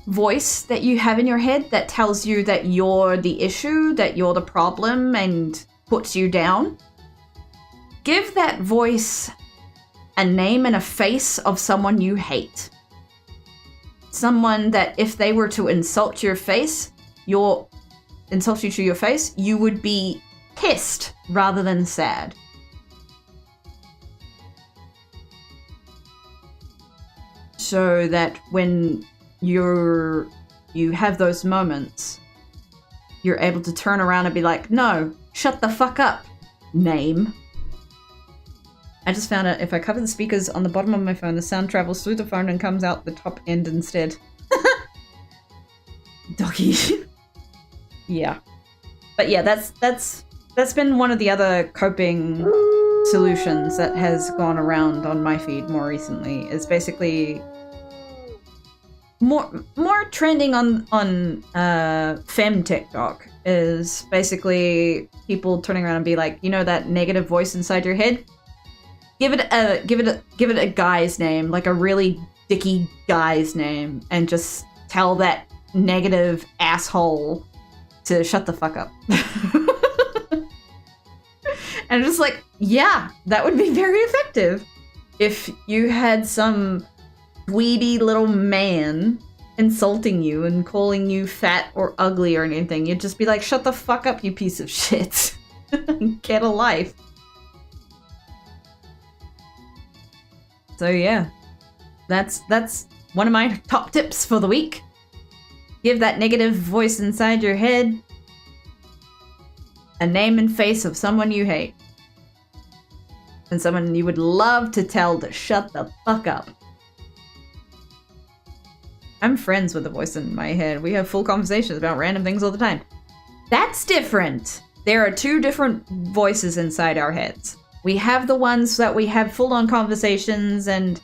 voice that you have in your head that tells you that you're the issue, that you're the problem, and puts you down, give that voice a name and a face of someone you hate. Someone that if they were to insult you to your face, you would be pissed rather than sad. So that when you have those moments, you're able to turn around and be like, no, shut the fuck up, name. I just found out if I cover the speakers on the bottom of my phone, the sound travels through the phone and comes out the top end instead. Doggy. Yeah. But yeah, that's been one of the other coping solutions that has gone around on my feed more recently, is basically more trending on fem TikTok, is basically people turning around and be like, you know that negative voice inside your head? Give it a guy's name, like a really dicky guy's name, and just tell that negative asshole to shut the fuck up. And I'm just like, yeah, that would be very effective. If you had some dweeby little man insulting you and calling you fat or ugly or anything, you'd just be like, shut the fuck up, you piece of shit. Get a life. So yeah, that's one of my top tips for the week. Give that negative voice inside your head a name and face of someone you hate. And someone you would love to tell to shut the fuck up. I'm friends with the voice in my head. We have full conversations about random things all the time. That's different. There are two different voices inside our heads. We have the ones that we have full-on conversations and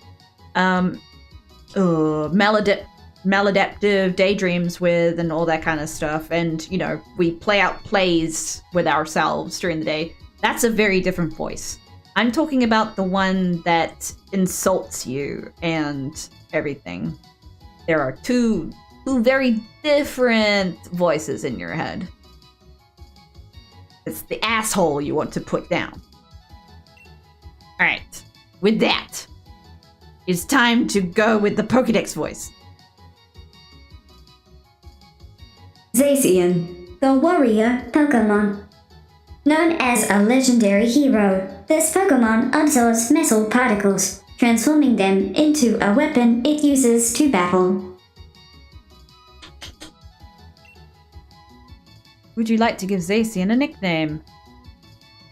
maladaptive daydreams with and all that kind of stuff. And, you know, we play out plays with ourselves during the day. That's a very different voice. I'm talking about the one that insults you and everything. There are two very different voices in your head. It's the asshole you want to put down. Alright, with that, it's time to go with the Pokédex voice. Zacian, the warrior Pokémon. Known as a legendary hero, this Pokémon absorbs metal particles, transforming them into a weapon it uses to battle. Would you like to give Zacian a nickname?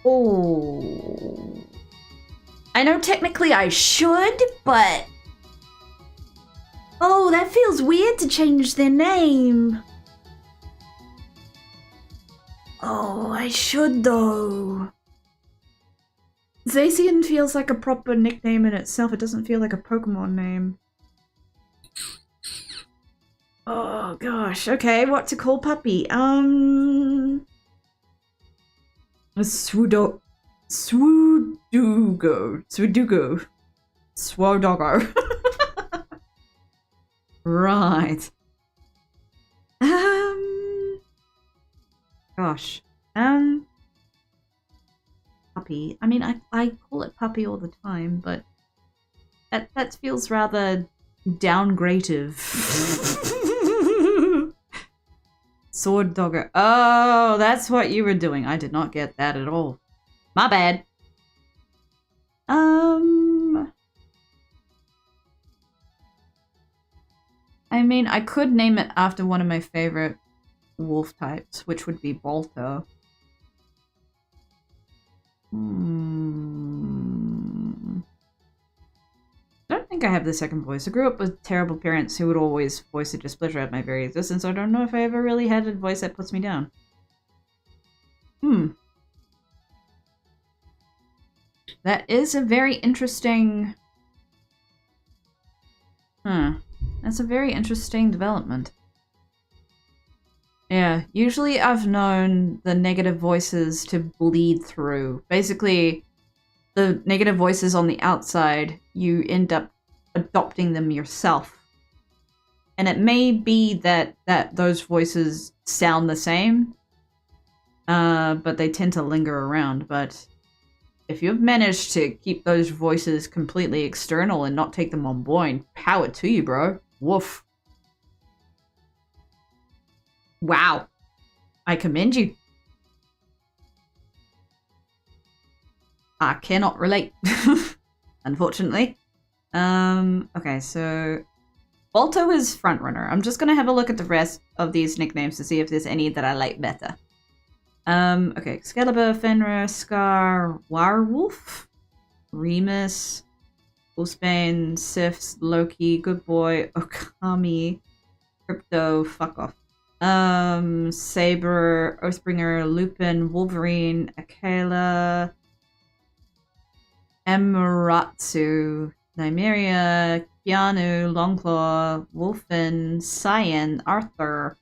Oh, I know technically I should, but... Oh, that feels weird to change their name. Oh, I should though. Zacian feels like a proper nickname in itself. It doesn't feel like a Pokemon name. Oh gosh. Okay, what to call puppy? Swoodugo. Swodoggo. Right. Gosh. Puppy. I mean, I call it puppy all the time, but that feels rather downgraded. Sword dogger. Oh, that's what you were doing. I did not get that at all. My bad. I mean, I could name it after one of my favorite wolf types, which would be Balto. I don't think I have the second voice. I grew up with terrible parents who would always voice a displeasure at my very existence. I don't know if I ever really had a voice that puts me down. That is a very interesting... That's a very interesting development. Yeah, usually I've known the negative voices to bleed through. Basically, the negative voices on the outside, you end up adopting them yourself. And it may be that those voices sound the same, but they tend to linger around. But if you've managed to keep those voices completely external and not take them on board, power to you, bro. Woof. Wow. I commend you. I cannot relate, unfortunately. Okay, so Balto is frontrunner. I'm just gonna have a look at the rest of these nicknames to see if there's any that I like better. Okay, Excalibur, Fenrir, Scar, Werewolf, Remus, Wolfsbane, Sifs, Loki, Good Boy, Okami, Crypto, fuck off. Saber, Oathbringer, Lupin, Wolverine, Akela, Amaterasu, Nymeria, Keanu, Longclaw, Wolfen, Cyan, Arthur.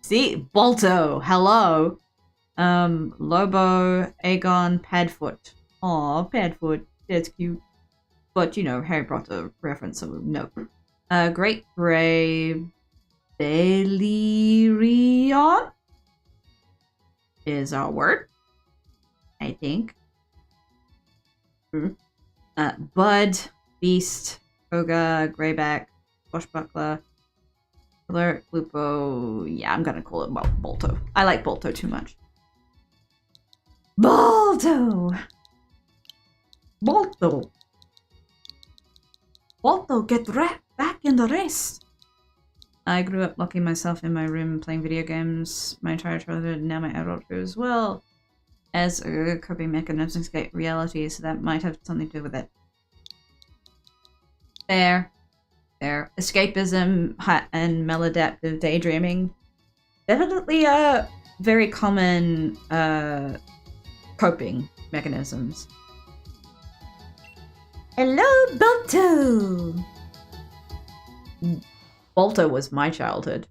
See? Balto, hello. Lobo, Aegon, Padfoot. Aw, Padfoot, that's cute. But, you know, Harry Potter reference, so no. Great Grey, Belerion is our word, I think. Bud, Beast, Koga, Greyback, Swashbuckler, Alert, Lupo. Yeah, I'm gonna call it Balto. I like Balto too much. Balto! Balto! Balto, get back in the race! I grew up locking myself in my room playing video games my entire childhood, and now my adulthood as well as a coping mechanism to escape reality, so that might have something to do with it. Fair. Escapism and maladaptive daydreaming. Definitely very common coping mechanisms. Hello, Balto! Balto was my childhood.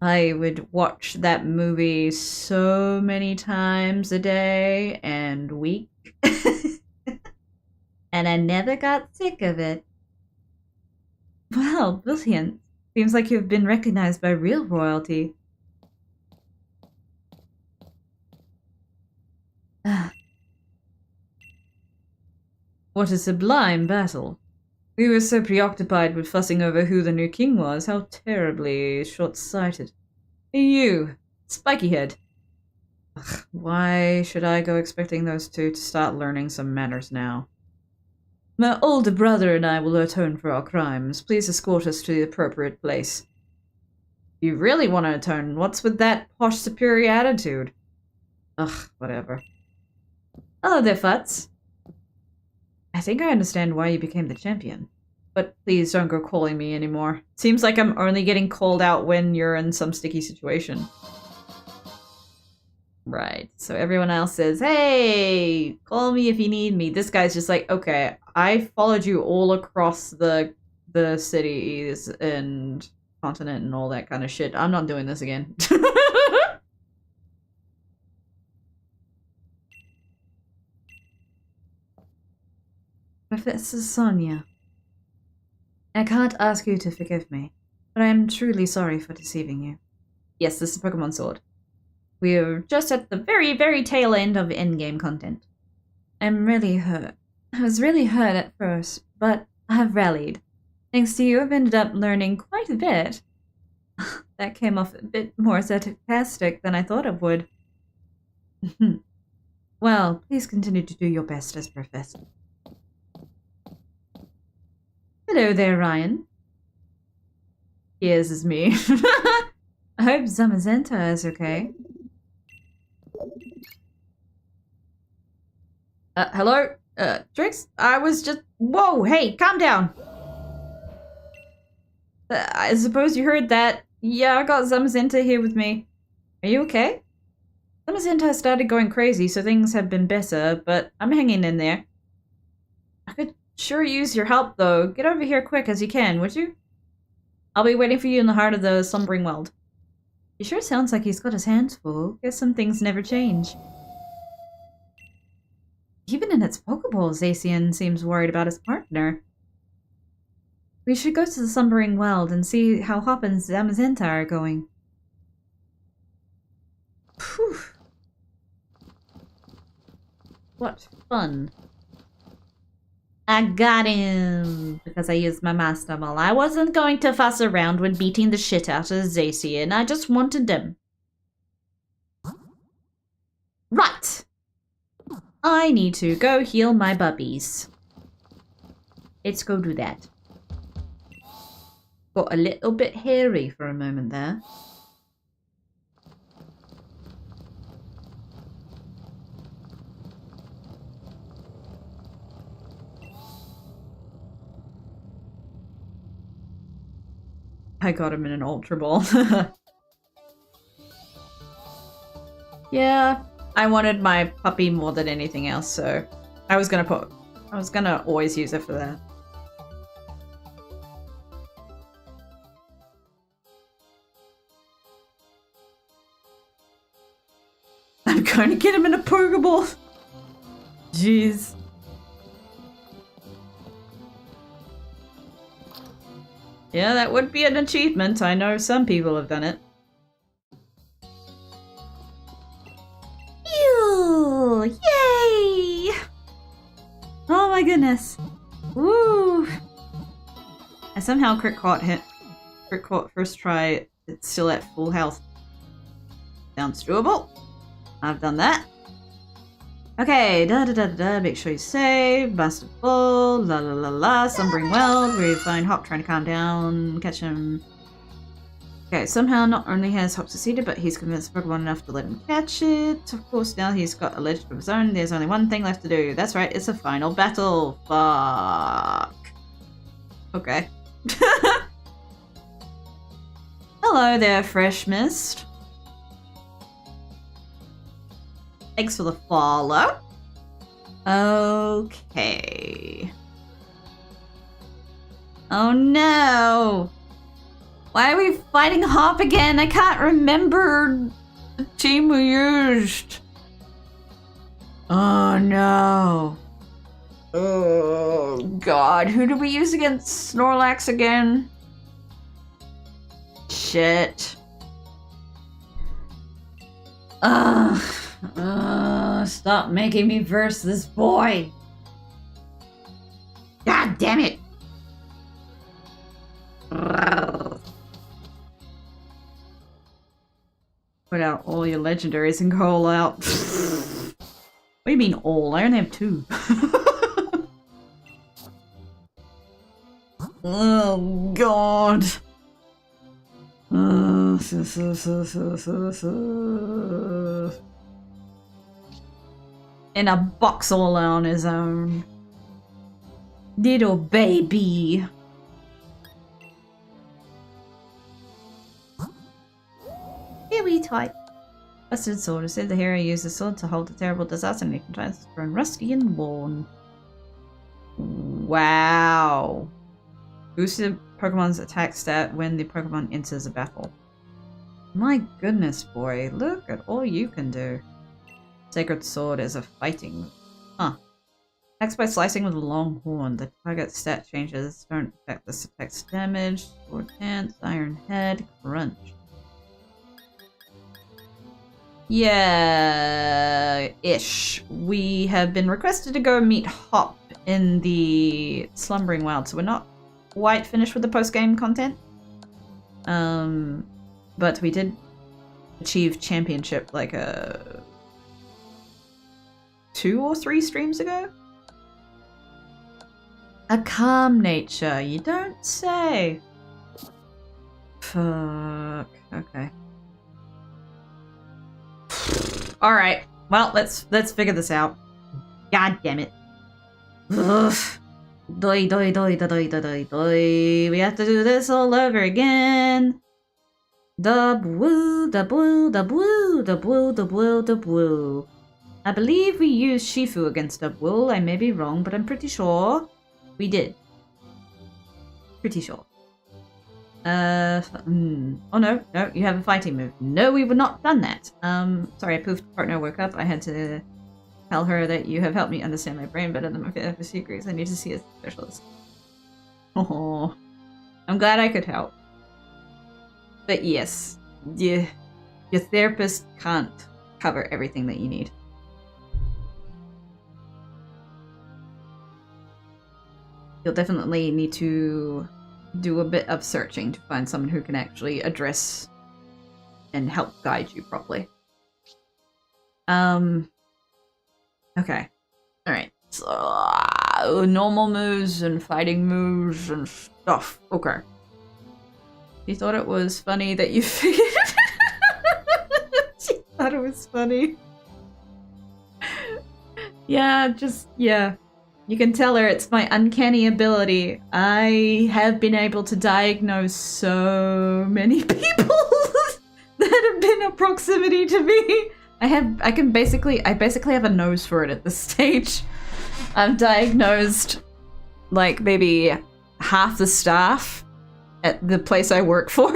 I would watch that movie so many times a day and week. And I never got sick of it. Well, brilliant. Seems like you've been recognized by real royalty. What a sublime battle. We were so preoccupied with fussing over who the new king was. How terribly short-sighted. Hey, you, spiky head. Ugh, why should I go expecting those two to start learning some manners now? My older brother and I will atone for our crimes. Please escort us to the appropriate place. You really want to atone? What's with that posh superior attitude? Ugh, whatever. Hello there, Futz. I think I understand why you became the champion. But please don't go calling me anymore. Seems like I'm only getting called out when you're in some sticky situation. Right, so everyone else says, hey, call me if you need me. This guy's just like, okay, I followed you all across the cities and continent and all that kind of shit. I'm not doing this again. Professor Sonia, I can't ask you to forgive me, but I am truly sorry for deceiving you. Yes, this is Pokemon Sword. We're just at the very, very tail end of endgame content. I'm really hurt. I was really hurt at first, but I have rallied. Thanks to you, I've ended up learning quite a bit. That came off a bit more sarcastic than I thought it would. Well, please continue to do your best as Professor. Hello there, Ryan. Here's is me. I hope Zamazenta is okay. Hello? Trixks? I was just... Whoa, hey, calm down! I suppose you heard that. Yeah, I got Zamazenta here with me. Are you okay? Zamazenta started going crazy, so things have been better, but I'm hanging in there. I could sure use your help, though. Get over here quick as you can, would you? I'll be waiting for you in the heart of the slumbering world. He sure sounds like he's got his hands full. Guess some things never change. Even in its Pokeballs, Zacian seems worried about his partner. We should go to the slumbering world and see how Hop and Zamazenta are going. Phew. What fun. I got him! Because I used my Master Ball. I wasn't going to fuss around when beating the shit out of Zacian. I just wanted him. Right! I need to go heal my bubbies. Let's go do that. Got a little bit hairy for a moment there. I got him in an Ultra Ball. Yeah, I wanted my puppy more than anything else, so I was gonna always use it for that. I'm going to get him in a Pokeball. Jeez. Yeah, that would be an achievement. I know some people have done it. Ew! Yay! Oh my goodness. Woo! I somehow crit caught first try. It's still at full health. Sounds doable. I've done that. Okay, make sure you save. Busted Bull, la la la la, Slumbering World, we find Hop trying to calm down, catch him. Okay, somehow not only has Hop succeeded, but he's convinced Pokemon enough to let him catch it. Of course, now he's got a legend of his own, there's only one thing left to do. That's right, it's a final battle. Fuck. Okay. Hello there, Fresh Mist. Thanks for the follow. Okay. Oh no! Why are we fighting Hop again? I can't remember the team we used. Oh no. Oh god, who did we use against Snorlax again? Shit. Ugh. Stop making me verse this boy. God damn it. Put out all your legendaries and go all out. What do you mean all? I only have 2. Oh god. In a box all on his own. Little baby. Pretty tight. Busted sword. It said the hero used the sword to hold a terrible disaster and it has grown rusty and worn. Wow. Boosted Pokemon's attack stat when the Pokemon enters a battle. My goodness, boy. Look at all you can do. Sacred Sword is a fighting move. Huh. Attacks by slicing with a long horn. The target stat changes don't affect this attack's damage. Sword Dance, Iron Head, Crunch. Yeah, ish. We have been requested to go meet Hop in the Slumbering Wild, so we're not quite finished with the post-game content. But we did achieve championship like 2 or 3 streams ago. A calm nature, you don't say. Fuck. Okay. All right. Well, let's figure this out. God damn it. Ugh. Doi, doi, doi, doi, doi, doi, doi. We have to do this all over again. Dub woo, dub woo, dub woo, dub woo, dub woo, dub woo. I believe we used Shifu against Dub Woo. I may be wrong, but I'm pretty sure we did. Pretty sure. Oh no, you have a fighting move. No, we would not done that. Sorry, Poof's partner woke up. I had to tell her that you have helped me understand my brain better than my secrets. I need to see a specialist. Oh, I'm glad I could help. But yes, your therapist can't cover everything that you need. You'll definitely need to do a bit of searching to find someone who can actually address and help guide you properly. Okay. Alright. So, normal moves and fighting moves and stuff. Okay. She thought it was funny that you figured She thought it was funny. Yeah. You can tell her it's my uncanny ability. I have been able to diagnose so many people that have been in proximity to me. I basically have a nose for it at this stage. I've diagnosed like maybe half the staff at the place I work for.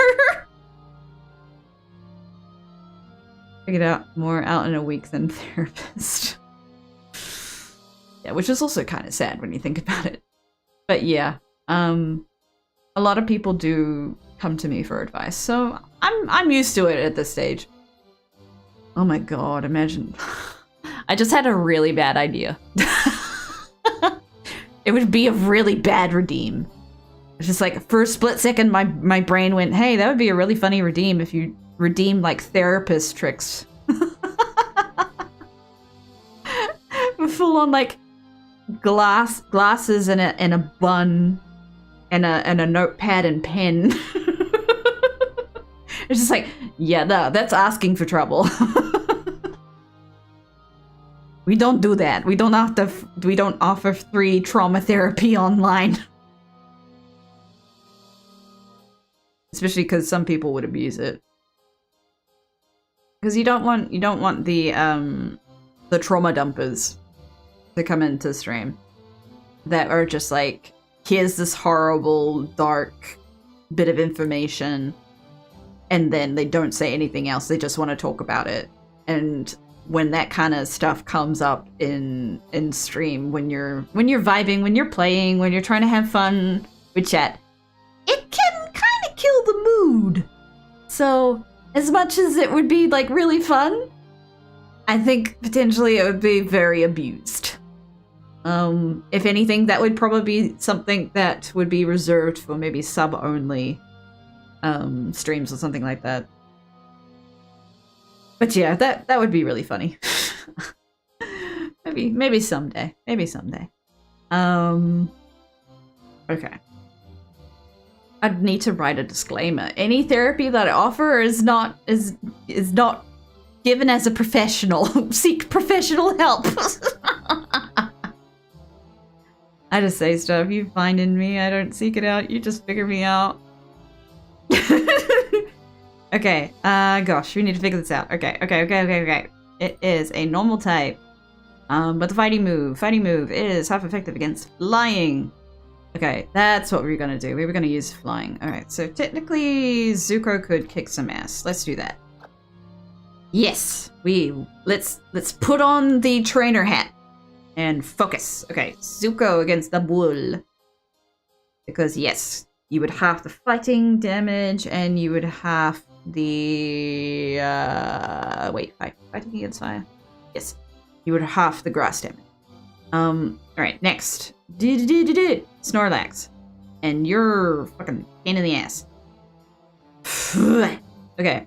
Figured out more out in a week than therapist. Yeah, which is also kind of sad when you think about it. But yeah, a lot of people do come to me for advice, so I'm used to it at this stage. Oh my god, imagine. I just had a really bad idea. It would be a really bad redeem. It's just like, for a split second, my brain went, hey, that would be a really funny redeem if you redeem like therapist tricks. Full on like glasses and a bun and a notepad and pen. It's just like, yeah, that's asking for trouble. We don't do that. We don't offer free trauma therapy online. Especially because some people would abuse it. Because you don't want the trauma dumpers to come into stream that are just like, here's this horrible, dark bit of information, and then they don't say anything else. They just want to talk about it. And when that kind of stuff comes up in stream, when you're vibing, when you're playing, when you're trying to have fun with chat, it can kind of kill the mood. So as much as it would be like really fun, I think potentially it would be very abused. If anything, that would probably be something that would be reserved for maybe sub-only streams or something like that. But yeah, that would be really funny. maybe someday. Maybe someday. Okay. I'd need to write a disclaimer. Any therapy that I offer is not given as a professional. Seek professional help. I just say stuff. You find in me. I don't seek it out. You just figure me out. Okay, gosh, we need to figure this out. Okay. It is a normal type. But the fighting move is half effective against flying. Okay, that's what we were gonna do. We were gonna use flying. Alright, so technically Zuko could kick some ass. Let's do that. Yes! Let's put on the trainer hat and focus. Okay, Zuko against the bull. Because yes, you would have the fighting damage and you would have the fighting against fire. Yes. You would half the grass damage. Alright, next. Snorlax. And you're fucking pain in the ass. Okay.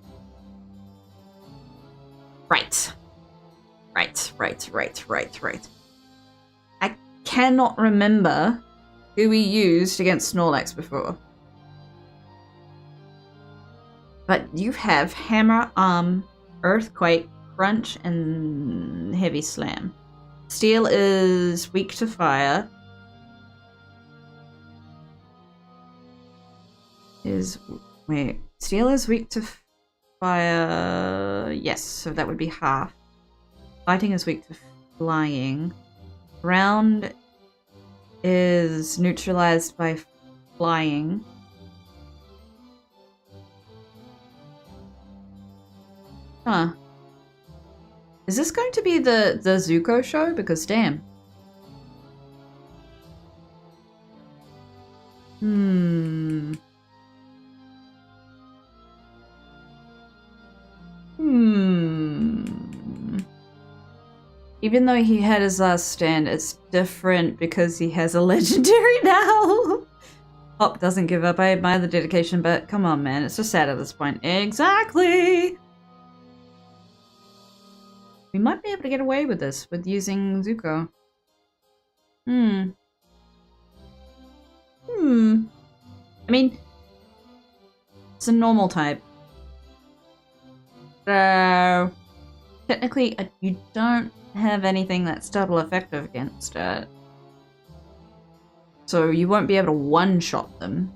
Right. I cannot remember who we used against Snorlax before. But you have Hammer, Earthquake, Crunch, and Heavy Slam. Steel is weak to fire. Steel is weak to fire. Yes, so that would be half. Fighting is weak to flying. Ground is neutralized by flying. Huh. Is this going to be the Zuko show? Because damn. Even though he had his last stand, it's different because he has a legendary now. Hop doesn't give up. I admire the dedication, but come on, man. It's just sad at this point. Exactly! We might be able to get away with this, with using Zuko. I mean, it's a normal type. So, technically, you don't have anything that's double effective against it. So you won't be able to one-shot them.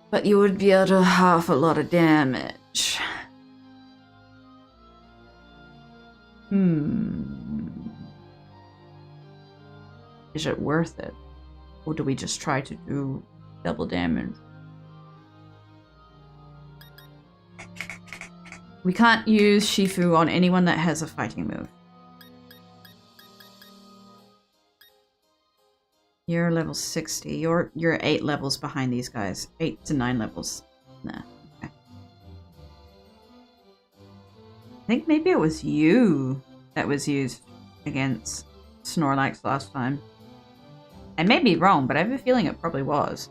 But you would be able to half a lot of damage. Is it worth it? Or do we just try to do double damage? We can't use Shifu on anyone that has a fighting move. You're level 60. You're 8 levels behind these guys. 8 to 9 levels. Nah. Okay. I think maybe it was you that was used against Snorlax last time. I may be wrong, but I have a feeling it probably was.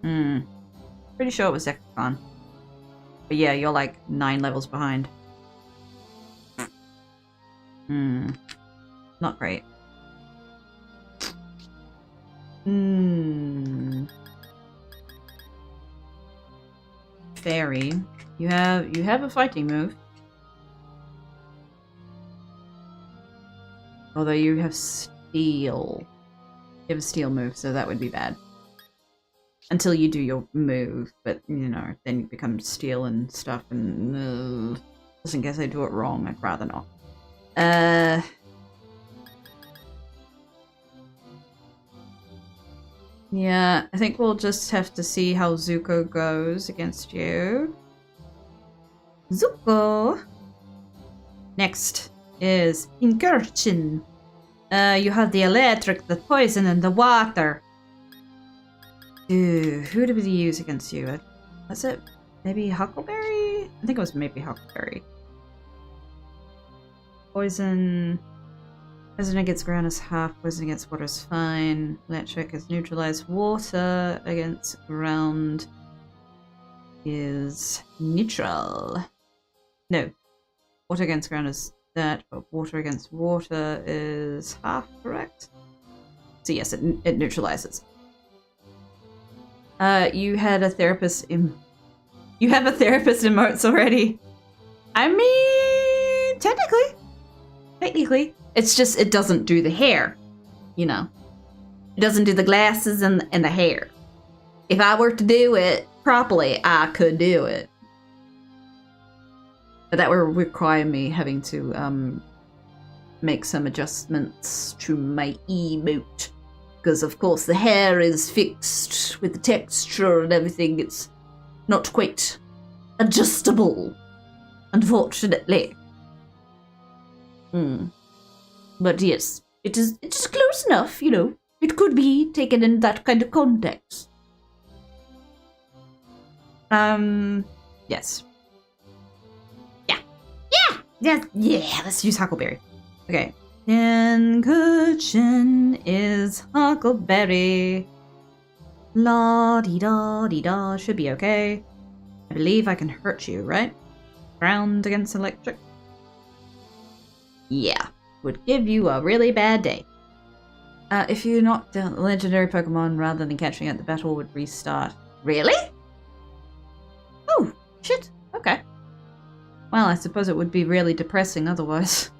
Pretty sure it was Zekakon. But yeah, you're like 9 levels behind. Not great. Fairy. You have a fighting move. Although you have steel. You have a steel move, so that would be bad. Until you do your move, but you know, then you become steel and stuff, and just in case I do it wrong, I'd rather not. Yeah, I think we'll just have to see how Zuko goes against you. Zuko! Next is Incursion. You have the electric, the poison, and the water. Who did we use against you? Was it maybe Huckleberry? I think it was maybe Huckleberry. Poison. Poison against ground is half, poison against water is fine. Electric is neutralized. Water against ground is neutral. No. Water against ground is that, but water against water is half, correct? So yes, it neutralizes. You had a therapist you have a therapist emotes already. I mean, technically. It's just, it doesn't do the hair, you know. It doesn't do the glasses and the hair. If I were to do it properly, I could do it. But that would require me having to make some adjustments to my emote. Because of course the hair is fixed with the texture and everything. It's not quite adjustable, unfortunately. But yes, it is close enough, you know. It could be taken in that kind of context. Yes. Yeah, let's use Huckleberry. Okay. Cushion is Huckleberry. La-dee-da-dee-da, should be okay. I believe I can hurt you, right? Ground against electric. Yeah, would give you a really bad day. If you knocked down the legendary Pokemon rather than catching it, the battle would restart. Really? Oh, shit. Okay. Well, I suppose it would be really depressing otherwise.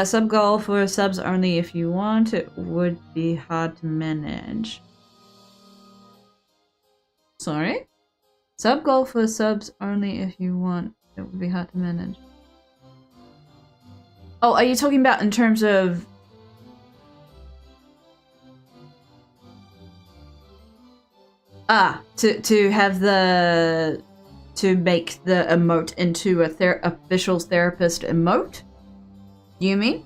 Sub goal for subs only if you want. It would be hard to manage. Sorry? Sub goal for subs only if you want. It would be hard to manage. Oh, are you talking about in terms of... to have the... to make the emote into a official therapist emote? You mean?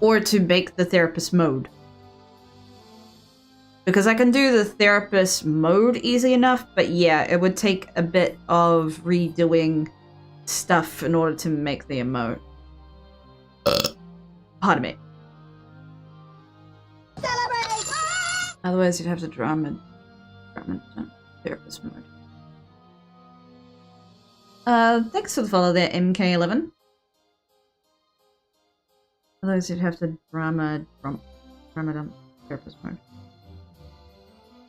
Or to make the therapist mode? Because I can do the therapist mode easy enough, but yeah, it would take a bit of redoing stuff in order to make the emote. Pardon me. Celebrate! Otherwise, you'd have to drama therapist mode. Thanks for the follow there, MK11. Otherwise, you'd have to drama dump therapist mode.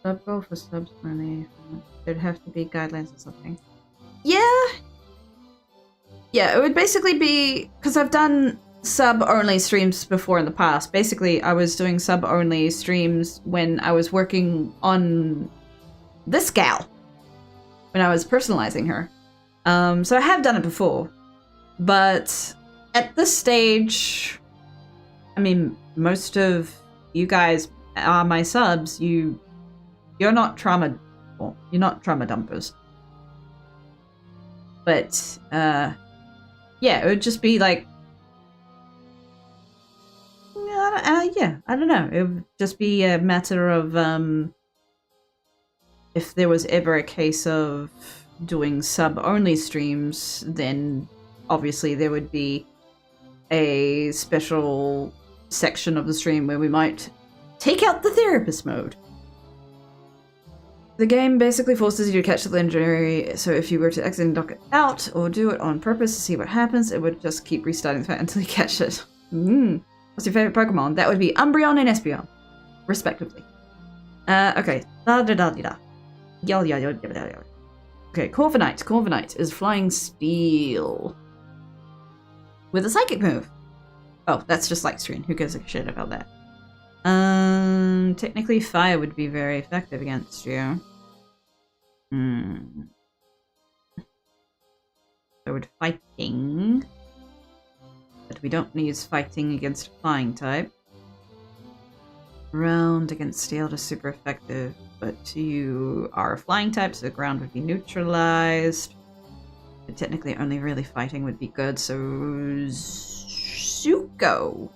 Sub goal for subs only. There'd have to be guidelines or something. Yeah, it would basically be because I've done sub-only streams before in the past. Basically, I was doing sub-only streams when I was working on this gal, when I was personalizing her. So I have done it before, but at this stage, I mean, most of you guys are my subs. You're not trauma dumpers. But yeah, it would just be like, I don't know. It would just be a matter of if there was ever a case of doing sub-only streams, then obviously there would be a special section of the stream where we might take out the therapist mode. The game basically forces you to catch the legendary, so if you were to accidentally knock it out or do it on purpose to see what happens, it would just keep restarting the fight until you catch it. What's your favorite Pokemon? That would be Umbreon and Espeon, respectively. Okay. Da-da-da-da-da. Yell. Okay, Corviknight is Flying Steel. With a Psychic move. Oh, that's just Light Screen. Who gives a shit about that? Technically Fire would be very effective against you. So with Fighting. But we don't use Fighting against a Flying type. Ground against Steel is super effective, but you are a Flying type, so the ground would be neutralized. But technically only really Fighting would be good, so Zuko.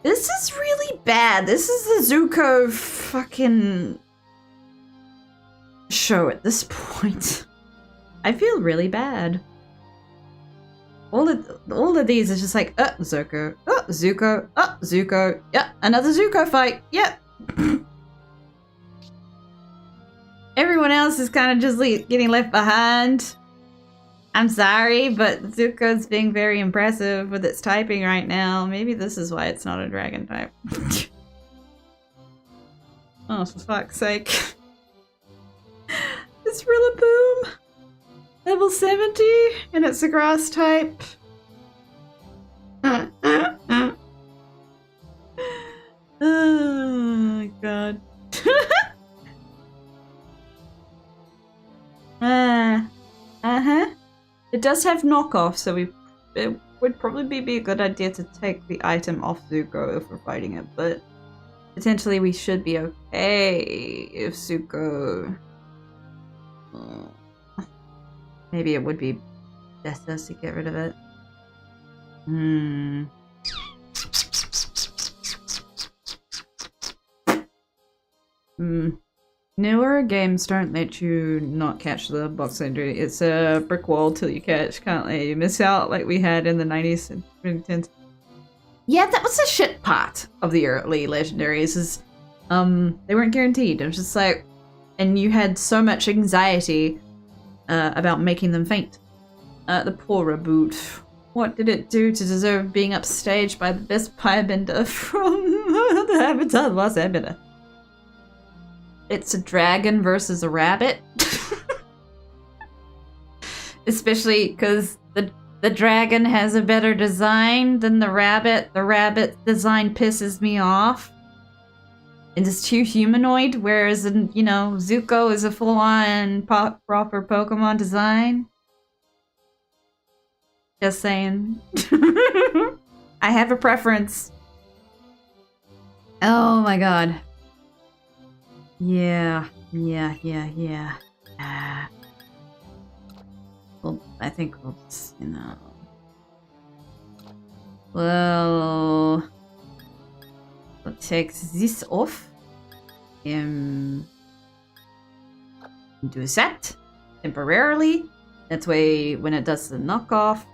This is really bad. This is the Zuko fucking show at this point. I feel really bad. All of these is just like, Zuko, Zuko, Zuko, yeah, another Zuko fight, yep. Everyone else is kind of just getting left behind. I'm sorry, but Zuko's being very impressive with its typing right now. Maybe this is why it's not a dragon type. Oh, for fuck's sake. It's Rillaboom. Level 70, and it's a grass type. Oh, my God. It does have knockoff, so it would probably be a good idea to take the item off Zuko if we're fighting it, but potentially we should be okay if Zuko... Maybe it would be better to get rid of it. Newer games don't let you not catch the box legendary. It's a brick wall till you catch. Can't let you miss out like we had in the 90s and 2010s. Yeah, that was the shit part of the early legendaries is they weren't guaranteed. It was just like, and you had so much anxiety about making them faint. The poor reboot. What did it do to deserve being upstaged by the best firebender from the Avatar The Last Airbender? It's a dragon versus a rabbit. Especially because the dragon has a better design than the rabbit. The rabbit design pisses me off. And it's too humanoid, whereas, you know, Zuko is a full-on proper Pokemon design. Just saying. I have a preference. Oh my god. Yeah. Well, I think we'll just, you know... Well... We'll take this off. Do that temporarily. That way, when it does the knockoff.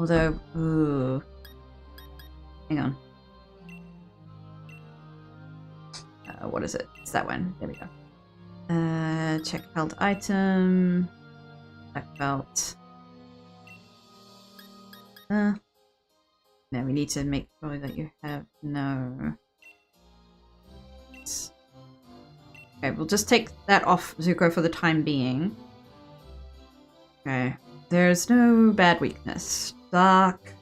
Although, ooh. Hang on. What is it? It's that one. There we go. Check held item. Check belt. Now we need to make sure that you have no. Okay, we'll just take that off Zuko for the time being. Okay. There's no bad weakness. Dark.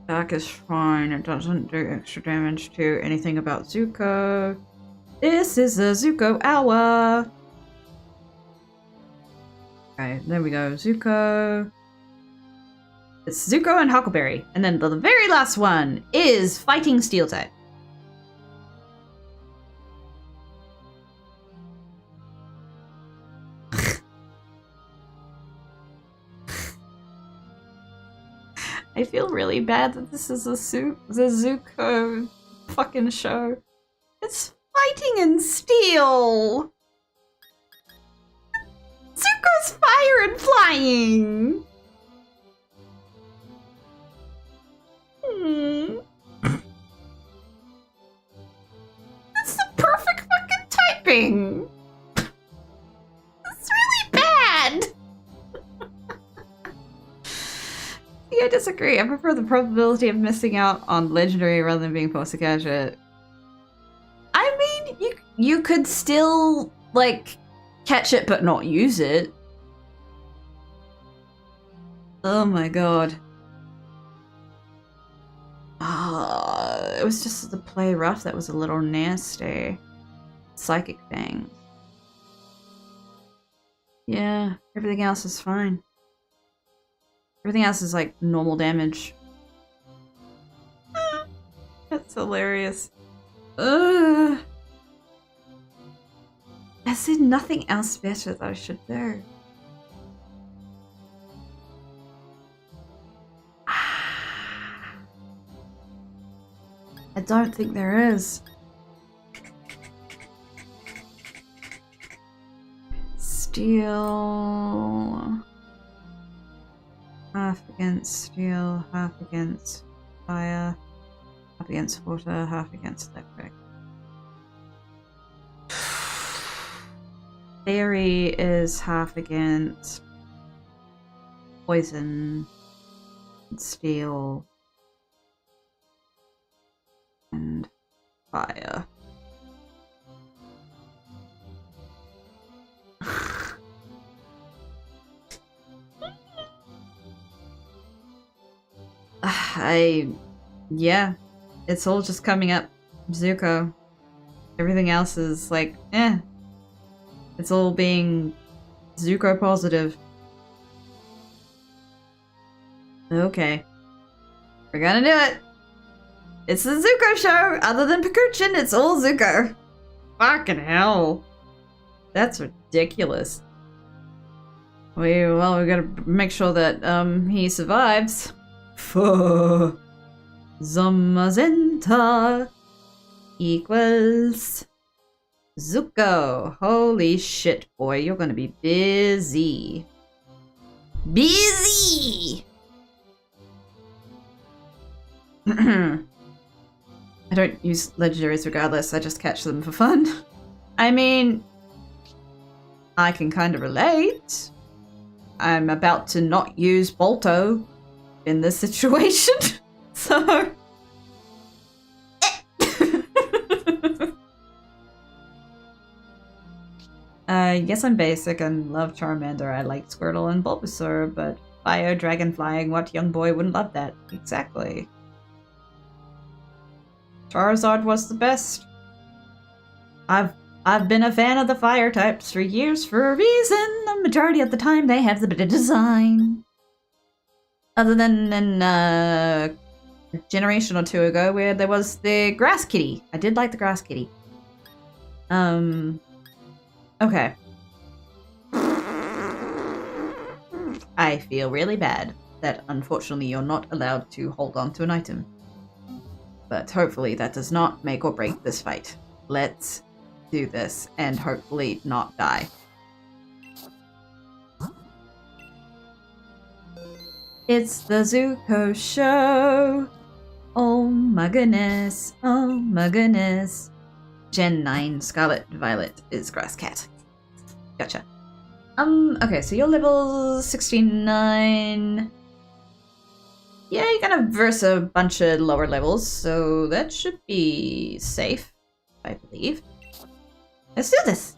Dark is fine. It doesn't do extra damage to anything about Zuko. This is the Zuko hour. Okay, there we go. Zuko. It's Zuko and Huckleberry. And then the very last one is Fighting Steel type. I feel really bad that this is the Zuko fucking show. It's fighting in steel! Zuko's fire and flying! That's the perfect fucking typing! It's really bad! I disagree. I prefer the probability of missing out on legendary rather than being forced to catch it. I mean, you could still, like, catch it but not use it. Oh my god. It was just the play rough that was a little nasty. Psychic thing. Yeah, everything else is fine. Everything else is like normal damage. That's hilarious. I said nothing else better that I should do. I don't think there is. Steel. Half against steel, half against fire, half against water, half against electric. Fairy is half against poison, steel, and fire. Yeah, it's all just coming up Zuko. Everything else is like, eh. It's all being Zuko positive. Okay. We're gonna do it. It's the Zuko show. Other than Pakuchin, it's all Zuko. Fucking hell. That's ridiculous. We gotta make sure that, he survives. Zamazenta equals Zuko. Holy shit, boy. You're gonna be busy. Busy! I don't use legendaries regardless, I just catch them for fun. I mean, I can kind of relate. I'm about to not use Bolto in this situation, so... Yes, I'm basic and love Charmander. I like Squirtle and Bulbasaur, but Fire, Dragon Flying, what young boy wouldn't love that? Exactly. Charizard was the best. I've been a fan of the fire types for years for a reason. The majority of the time they have the better design. Other than in a generation or two ago where there was the grass kitty. I did like the grass kitty. Okay. I feel really bad that unfortunately you're not allowed to hold on to an item. But hopefully that does not make or break this fight. Let's do this and hopefully not die. It's the Zuko show. Oh my goodness. Oh my goodness. Gen 9 Scarlet Violet is Grass Cat. Gotcha. Okay, so you're level 69. Yeah, you're gonna verse a bunch of lower levels, so that should be safe, I believe. Let's do this!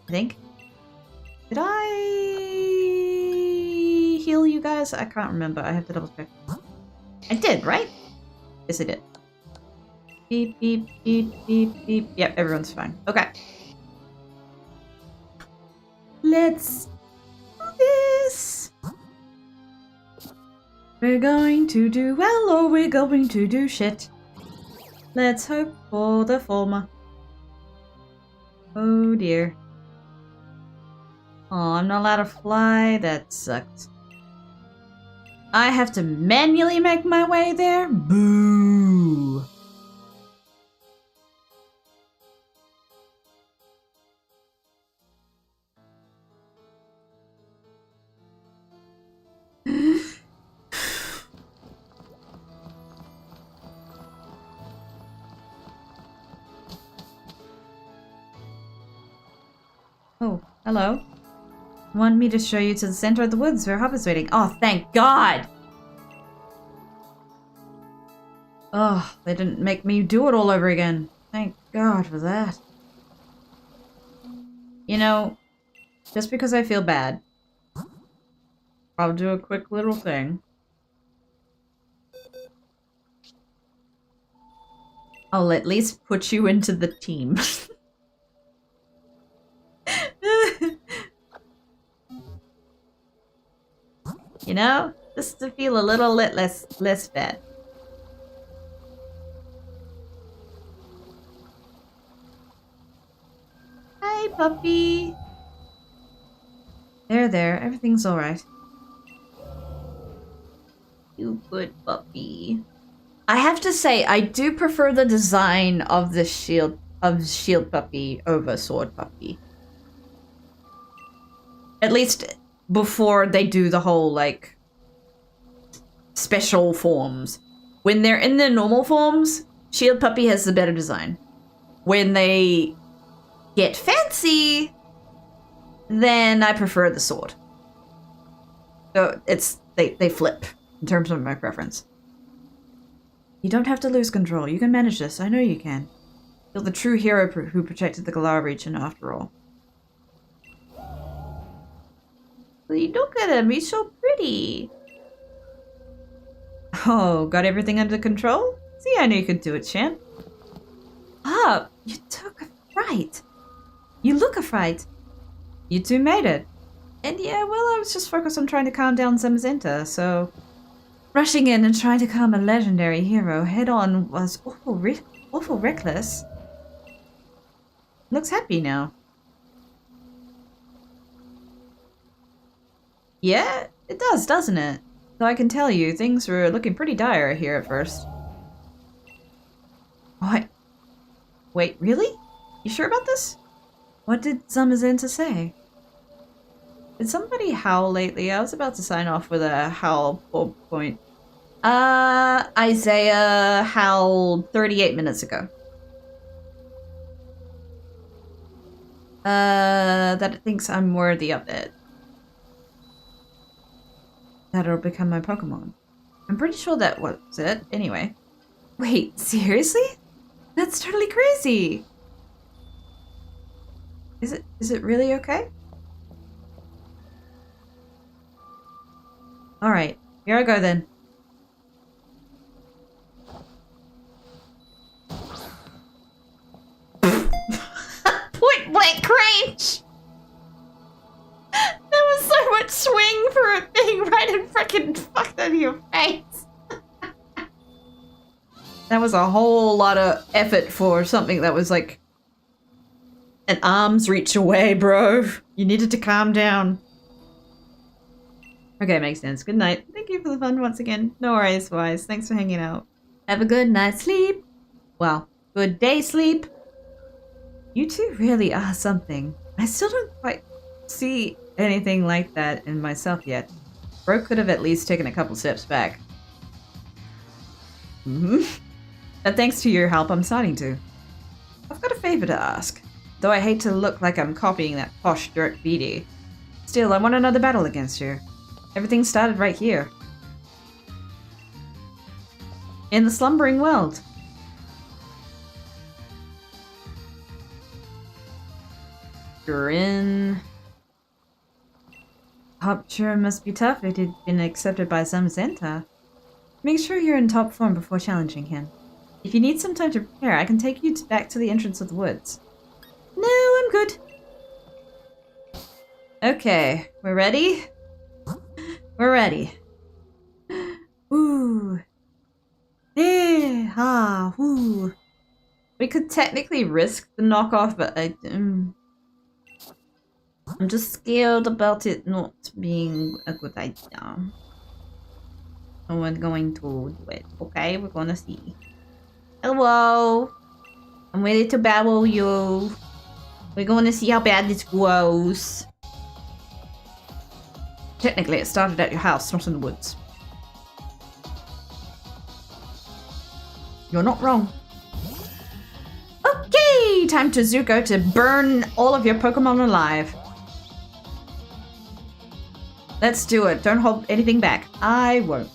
I think. Did I heal you guys? I can't remember. I have to double check. I did, right? Yes, I did. Beep, beep, beep, beep, beep. Yep, everyone's fine. Okay. Let's do this! We're going to do well or we're going to do shit. Let's hope for the former. Oh dear. Oh, I'm not allowed to fly? That sucks. I have to manually make my way there? Boo! Oh, hello. Want me to show you to the center of the woods where Hop is waiting? Oh, thank God! Oh, they didn't make me do it all over again. Thank God for that. You know, just because I feel bad, I'll do a quick little thing. I'll at least put you into the team. You know, just to feel a little less bad. Hi, puppy. There. Everything's all right. You good puppy. I have to say, I do prefer the design of the shield puppy over sword puppy. At least before they do the whole, like, special forms. When they're in their normal forms, shield puppy has the better design. When they get fancy, then I prefer the sword. So they flip in terms of my preference. You don't have to lose control. You can manage this. I know you can. You're the true hero who protected the Galar region after all. Look at him, he's so pretty. Oh, got everything under control? See, I knew you could do it, champ. Ah, you took a fright. You look a fright. You two made it. And yeah, well, I was just focused on trying to calm down Zamazenta, so rushing in and trying to calm a legendary hero head on was awful reckless. Looks happy now. Yeah, it does, doesn't it? Though I can tell you, things were looking pretty dire here at first. What? Wait, really? You sure about this? What did Zamazenta say? Did somebody howl lately? I was about to sign off with a howl point. Isaiah howled 38 minutes ago. That it thinks I'm worthy of it. That it'll become my Pokemon. I'm pretty sure that was it, anyway. Wait, seriously? That's totally crazy! Is it really okay? Alright, here I go then. Point blank range! That was so much swing for it being right in frickin' fucked out of your face. That was a whole lot of effort for something that was like an arm's reach away, bro. You needed to calm down. Okay, makes sense. Good night. Thank you for the fun once again. No worries, Wise. Thanks for hanging out. Have a good night's sleep. Well, good day sleep. You two really are something. I still don't quite see anything like that in myself yet. Bro could have at least taken a couple steps back. And thanks to your help, I'm starting to. I've got a favor to ask. Though I hate to look like I'm copying that posh dirt BD. Still, I want another battle against you. Everything started right here. In the slumbering world. You're in... Hop sure must be tough if he'd been accepted by Zamazenta. Make sure you're in top form before challenging him. If you need some time to prepare, I can take you back to the entrance of the woods. No, I'm good. Okay, we're ready? We're ready. Ooh. Eh, ha, woo. We could technically risk the knockoff, but I'm just scared about it not being a good idea. So we're going to do it, okay? We're gonna see. Hello. I'm ready to battle you. We're going to see how bad this goes. Technically, it started at your house, not in the woods. You're not wrong. Okay, time to Zuko to burn all of your Pokemon alive. Let's do it. Don't hold anything back. I won't.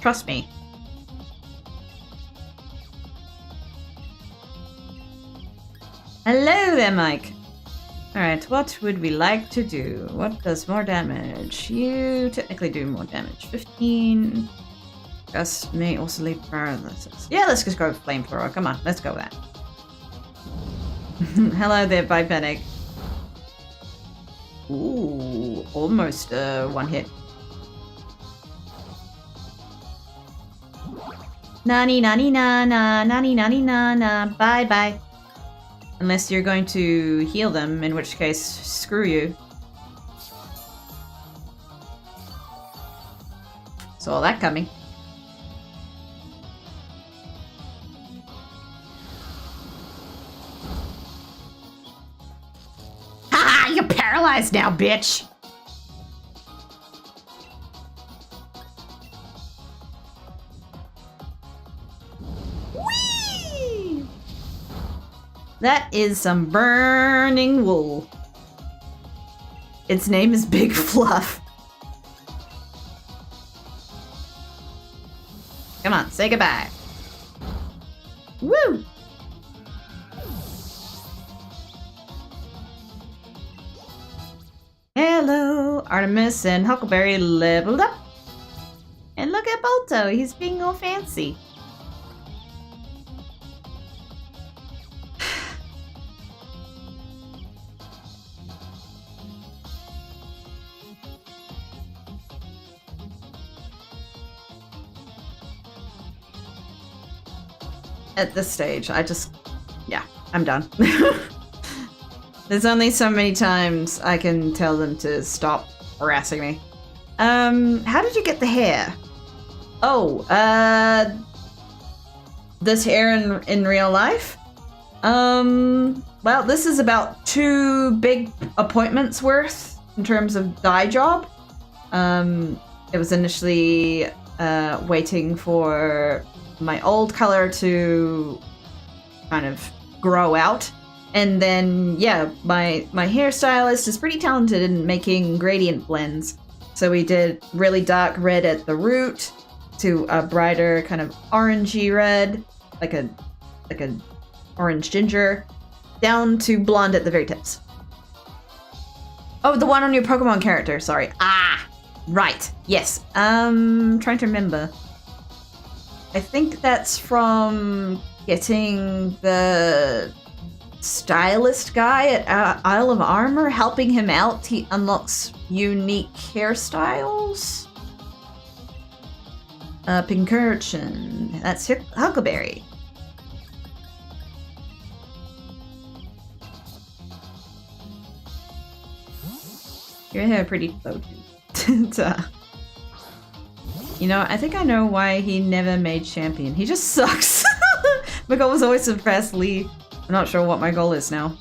Trust me. Hello there, Mike. Alright, what would we like to do? What does more damage? You technically do more damage. 15. Gus may also leave paralysis. Yeah, let's just go with Flamethrower. Come on, let's go with that. Hello there, Bipenic. Ooh, almost one hit. Nani nani na na, nani nani na na, bye bye. Unless you're going to heal them, in which case, screw you. Saw that coming. Haha, you're paralyzed now, bitch! Whee! That is some burning wool. Its name is Big Fluff. Come on, say goodbye. Woo! Hello, Artemis and Huckleberry leveled up. And look at Bolto, he's being all fancy. at this stage. Yeah, I'm done. There's only so many times I can tell them to stop harassing me. How did you get the hair? Oh, this hair in real life? Well, this is about 2 big appointments worth in terms of dye job. It was initially waiting for my old color to kind of grow out. And then, yeah, my hairstylist is pretty talented in making gradient blends. So we did really dark red at the root to a brighter kind of orangey red, like a orange ginger, down to blonde at the very tips. Oh, the one on your Pokemon character, sorry. Ah, right, yes. Trying to remember. I think that's from getting the stylist guy at Isle of Armor, helping him out. He unlocks unique hairstyles. Pincurchin. That's Huckleberry. Your hair pretty floaty. You know, I think I know why he never made champion. He just sucks. My goal was always to suppress Lee. I'm not sure what my goal is now.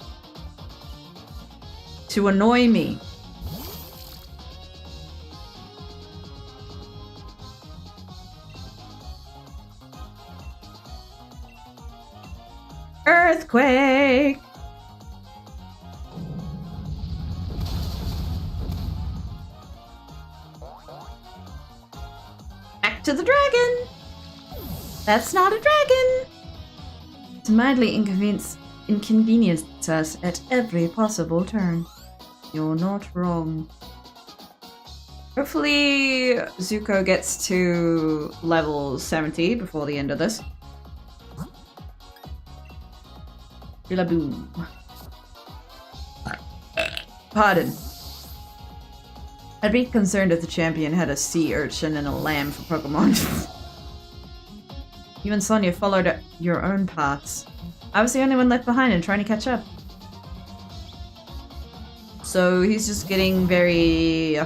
To annoy me. Earthquake! Back to the dragon! That's not a dragon! To mildly inconvenience us at every possible turn. You're not wrong. Hopefully Zuko gets to level 70 before the end of this. Boom. Pardon. I'd be concerned if the champion had a sea urchin and a lamb for Pokemon. You and Sonia followed your own paths. I was the only one left behind and trying to catch up. So he's just getting very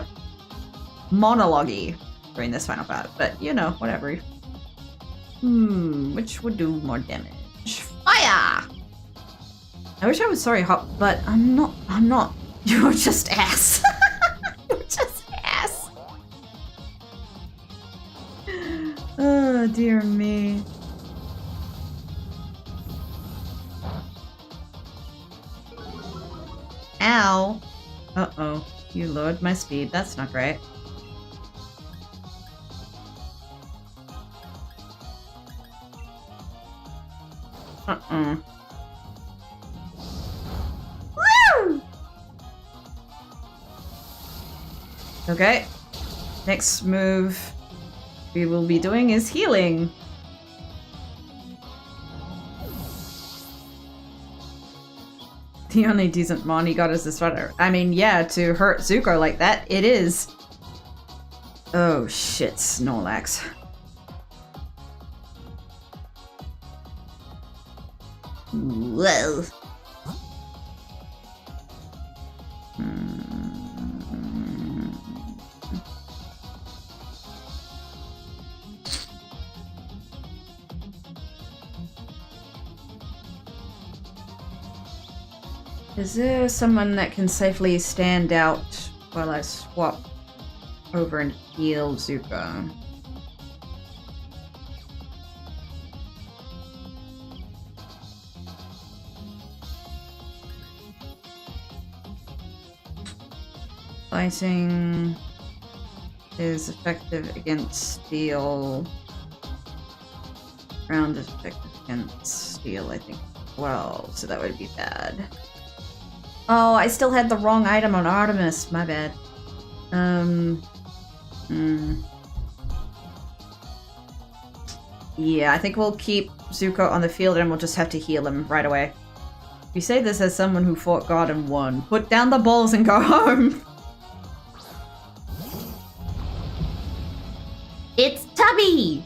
monologue-y during this final part, but you know, whatever. Which would do more damage? Fire! I wish I was sorry, Hop, but I'm not. You're just ass. You're just ass. Oh, dear me. Ow. Uh-oh. You lowered my speed. That's not great. Uh-uh. Woo! Okay. Next move we will be doing is healing. The only decent mon he got is the sweater. I mean, yeah, to hurt Zuko like that, it is. Oh shit, Snorlax. Whoa. Is there someone that can safely stand out while I swap over and heal Zuko? Fighting is effective against steel. Ground is effective against steel, I think. Well, so that would be bad. Oh, I still had the wrong item on Artemis. My bad. Yeah, I think we'll keep Zuko on the field and we'll just have to heal him right away. You say this as someone who fought God and won. Put down the balls and go home. It's Tubby!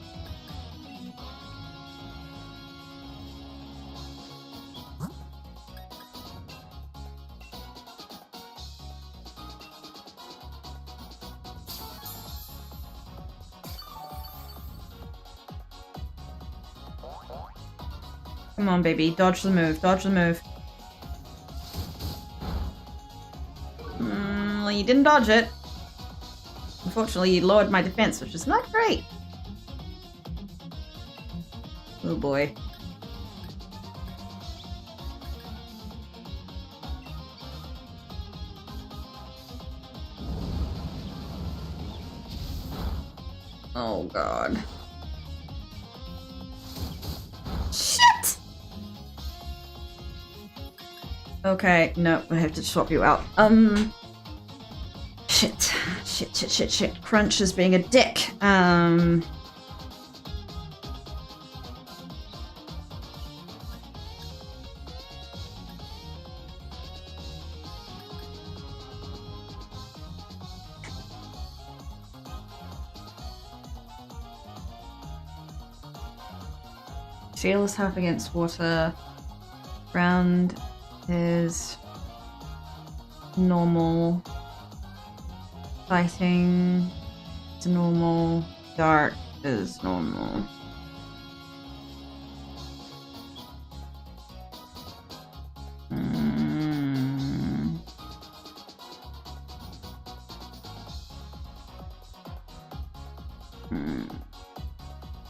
Come on, baby. Dodge the move. Dodge the move. Well, you didn't dodge it. Unfortunately, you lowered my defense, which is not great. Oh boy. Oh god. Shit! Okay, no, I have to swap you out. Shit. Shit. Crunch is being a dick. Seal is half against water. Ground is normal. Fighting is normal. Dark is normal.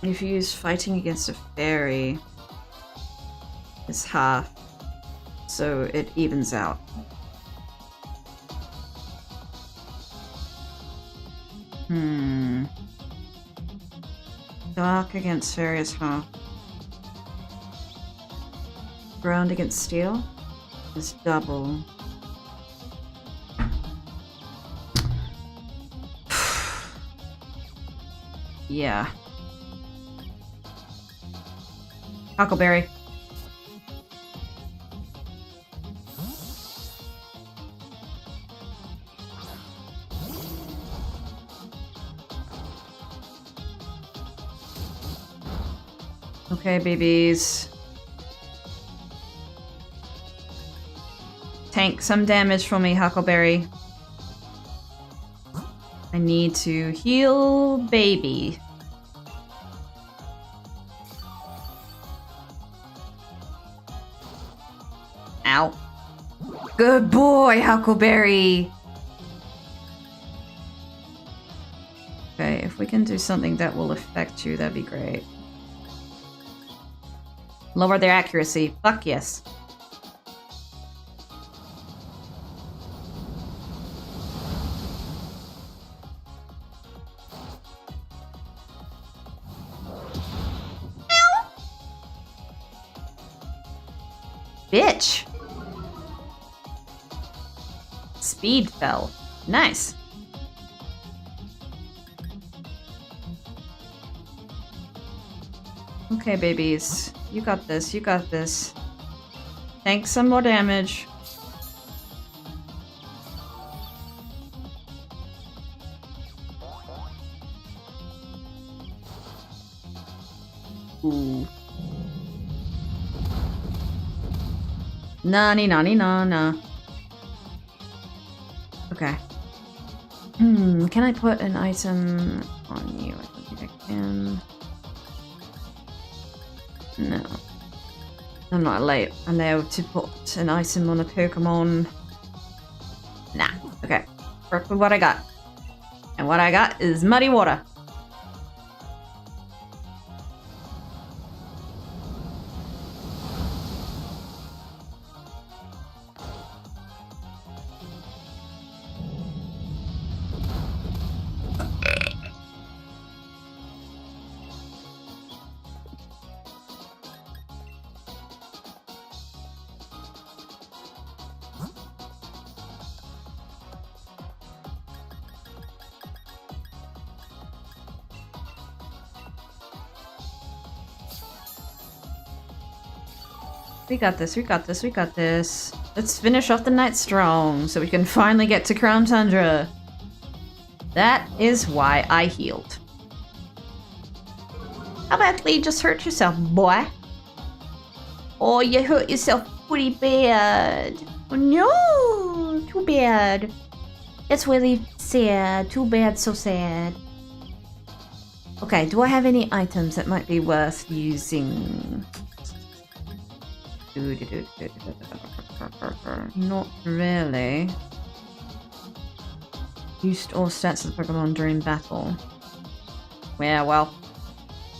If you use fighting against a fairy, it's half, so it evens out. Dark against fairy is half. Ground against steel is double. Yeah. Huckleberry. Okay, babies. Tank some damage for me, Huckleberry. I need to heal baby. Ow. Good boy, Huckleberry. Okay, if we can do something that will affect you, that'd be great. Lower their accuracy. Fuck yes. Ow. Bitch. Speed fell. Nice. Okay, babies. You got this. You got this. Tank some more damage. Ooh. Nani nani na na. Okay. Can I put an item on you? I don't think I can. No. I'm not allowed to put an item on a Pokemon. Nah. Okay. Work with what I got. And what I got is muddy water. We got this, we got this, we got this. Let's finish off the night strong so we can finally get to Crown Tundra. That is why I healed. How badly you just hurt yourself, boy? Oh, you hurt yourself pretty bad. Oh no, too bad. That's really sad. Too bad, so sad. Okay, do I have any items that might be worth using? Not really. Boost all stats of the Pokemon during battle. Yeah, well.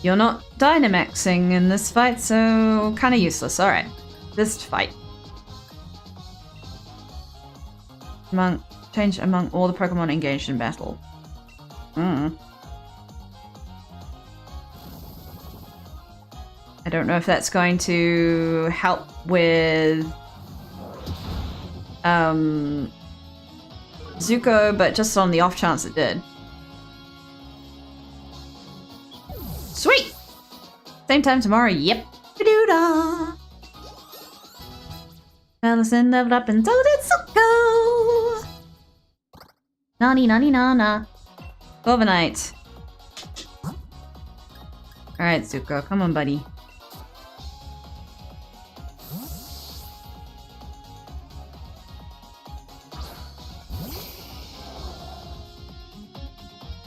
You're not Dynamaxing in this fight, so kinda useless. Alright. This fight. Change among all the Pokemon engaged in battle. I don't know if that's going to help with Zuko, but just on the off chance it did. Sweet! Same time tomorrow, yep. Doo-da! Allison leveled up and so did Zuko! Nani nani nana. Overnight. Alright, Zuko, come on, buddy.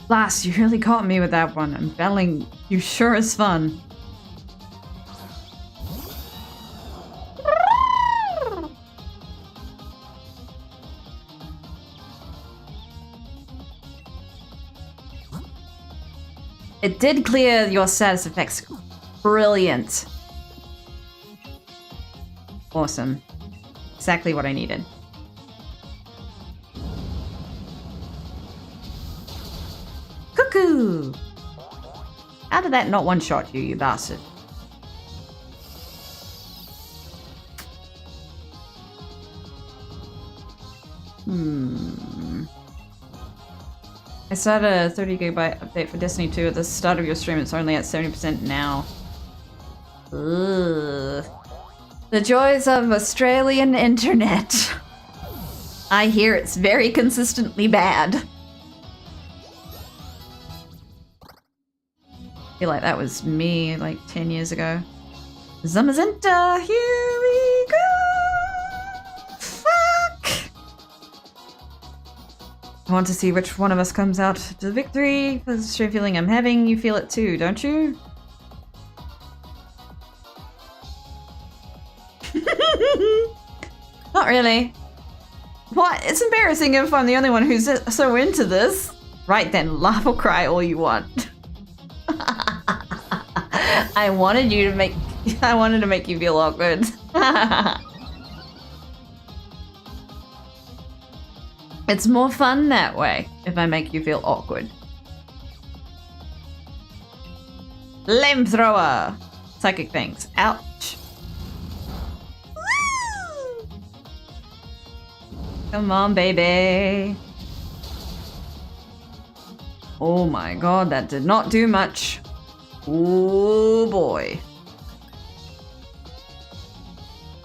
Blast, you really caught me with that one. I'm belling. You sure is fun. It did clear your status effects. Brilliant. Awesome. Exactly what I needed. Cuckoo! How did that not one-shot you, you bastard? I started a 30 gigabyte update for Destiny 2 at the start of your stream. It's only at 70% now. Ugh. The joys of Australian internet. I hear it's very consistently bad. I feel like that was me like 10 years ago. Zamazenta, here we go! Fuck! I want to see which one of us comes out to the victory. That's the strange feeling I'm having. You feel it too, don't you? Not really. What? It's embarrassing if I'm the only one who's so into this. Right then, laugh or cry all you want. I wanted to make you feel awkward. It's more fun that way if I make you feel awkward. Flamethrower! Psychic things. Ouch. Woo! Come on, baby. Oh my god, that did not do much. Oh boy.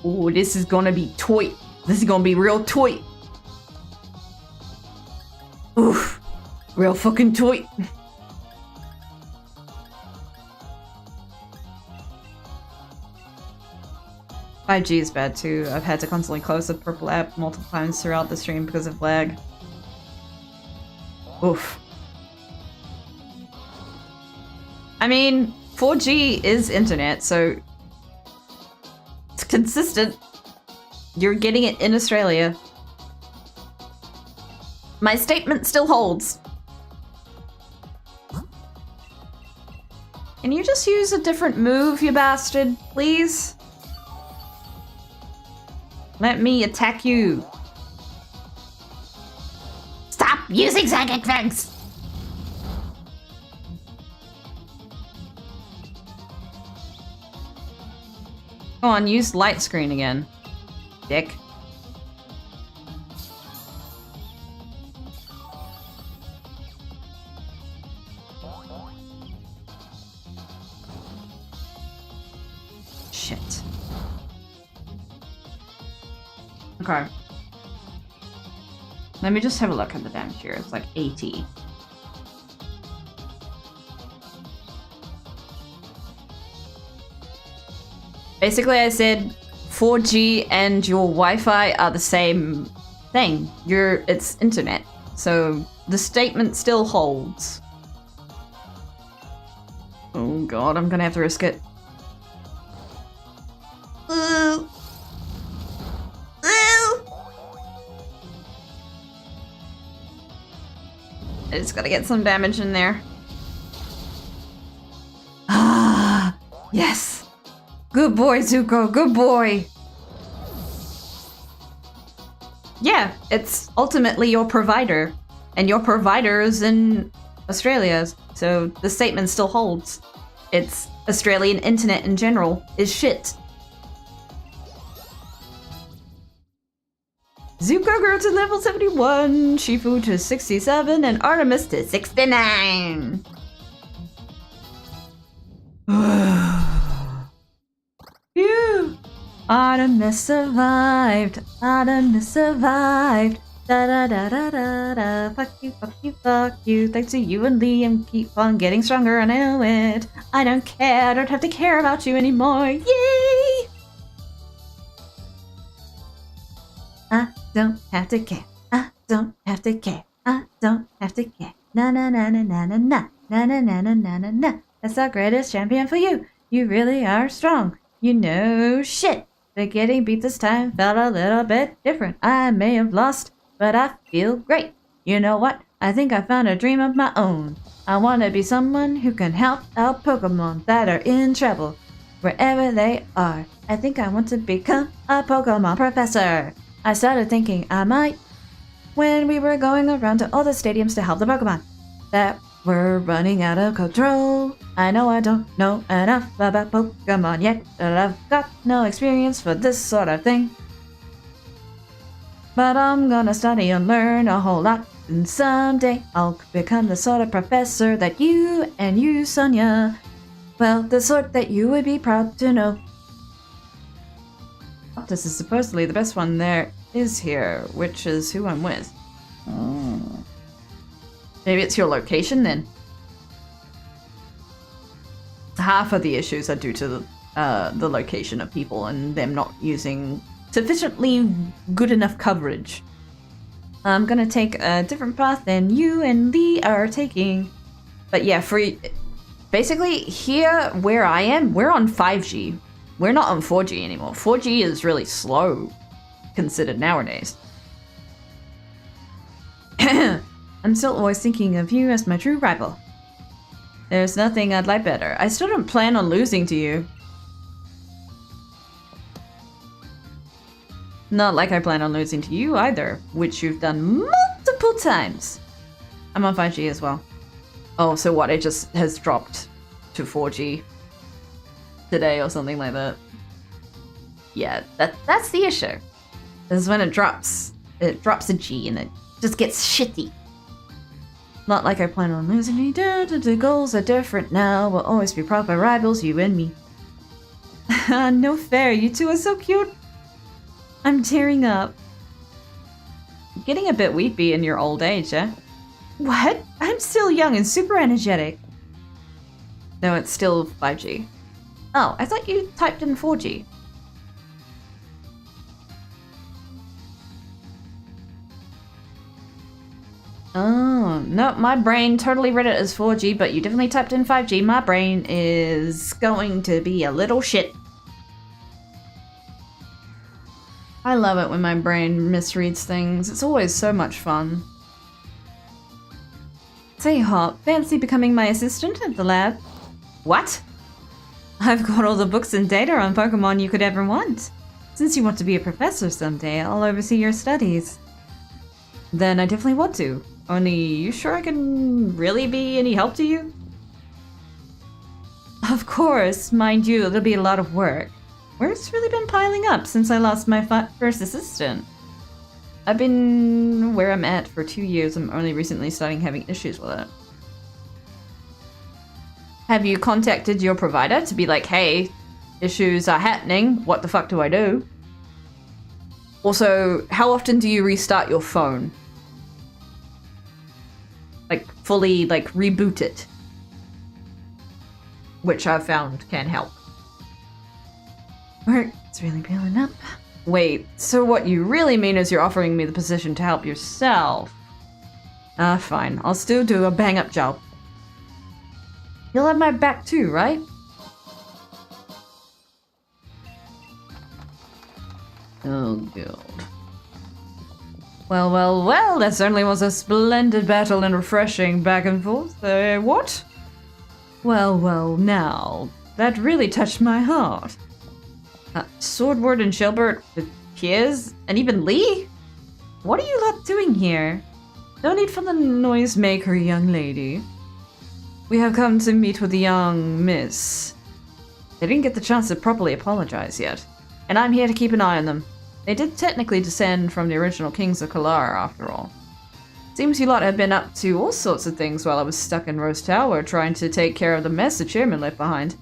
Oh, this is gonna be toy. This is gonna be real toy. Oof. Real fucking toy. "5G is bad too. I've had to constantly close the purple app multiple times throughout the stream because of lag." Oof. I mean, 4G is internet, so it's consistent. You're getting it in Australia. My statement still holds. Can you just use a different move, you bastard, please? Let me attack you. Stop using psychic things! Go on, use light screen again. Dick. Shit. Okay. Let me just have a look at the damage here. It's like 80. Basically, I said 4G and your Wi-Fi are the same thing. It's internet. So the statement still holds. Oh god, I'm gonna have to risk it. I just gotta get some damage in there. Ah, yes. Good boy, Zuko, good boy. Yeah, it's ultimately your provider. And your provider is in Australia, so the statement still holds. It's Australian internet in general is shit. Zuko grew to level 71, Shifu to 67, and Artemis to 69. Phew! Artemis survived. Artemis survived. Da da da da da da. Fuck you, fuck you, fuck you. Thanks to you and Liam, keep on getting stronger, and I know it. I don't care. I don't have to care about you anymore. Yay! I don't have to care. I don't have to care. I don't have to care. Na na na na na na na na na na na na na na. That's our greatest champion for you. You really are strong. You know shit. But getting beat this time felt a little bit different. I may have lost, but I feel great. You know what? I think I found a dream of my own. I want to be someone who can help out Pokémon that are in trouble, wherever they are. I think I want to become a Pokémon professor. I started thinking I might when we were going around to all the stadiums to help the Pokémon that were running out of control. I know I don't know enough about Pokémon yet, but I've got no experience for this sort of thing. But I'm gonna study and learn a whole lot, and someday I'll become the sort of professor that you and you, Sonia, well, the sort that you would be proud to know. This is supposedly the best one there is here, which is who I'm with. Oh. Maybe it's your location then. Half of the issues are due to the location of people and them not using sufficiently good enough coverage. I'm gonna take a different path than you and Lee are taking. But yeah, basically here where I am, we're on 5G. We're not on 4G anymore. 4G is really slow considered nowadays. I'm still always thinking of you as my true rival. There's nothing I'd like better. I still don't plan on losing to you. Not like I plan on losing to you either, which you've done multiple times. I'm on 5G as well. Oh, so what? It just has dropped to 4G today or something like that. Yeah, that's the issue. This is when it drops a G and it just gets shitty. Not like I plan on losing any. The goals are different now. We'll always be proper rivals, you and me. No fair, you two are so cute. I'm tearing up. Getting a bit weepy in your old age, eh? What? I'm still young and super energetic. No, it's still 5G. Oh, I thought you typed in 4G. Oh, no, my brain totally read it as 4G, but you definitely typed in 5G. My brain is going to be a little shit. I love it when my brain misreads things. It's always so much fun. Say, Hop, fancy becoming my assistant at the lab? What? I've got all the books and data on Pokemon you could ever want. Since you want to be a professor someday, I'll oversee your studies. Then I definitely want to. Only, you sure I can really be any help to you? Of course, mind you, it'll be a lot of work. Work's really been piling up since I lost my first assistant. I've been where I'm at for 2 years. I'm only recently starting having issues with it. Have you contacted your provider to be like, hey, issues are happening, what the fuck do I do? Also, how often do you restart your phone? Like, fully, like, reboot it. Which I've found can help. It's really building up. Wait, so what you really mean is you're offering me the position to help yourself? Ah, fine. I'll still do a bang-up job. You'll have my back too, right? Oh, God. Well, well, well, that certainly was a splendid battle and refreshing back and forth. What? Well, well, now, that really touched my heart. Swordward and Shelbert with Piers, and even Lee? What are you lot doing here? No need for the noisemaker, young lady. We have come to meet with the young miss. They didn't get the chance to properly apologize yet, and I'm here to keep an eye on them. They did technically descend from the original kings of Kalar, after all. Seems you lot have been up to all sorts of things while I was stuck in Rose Tower trying to take care of the mess the chairman left behind.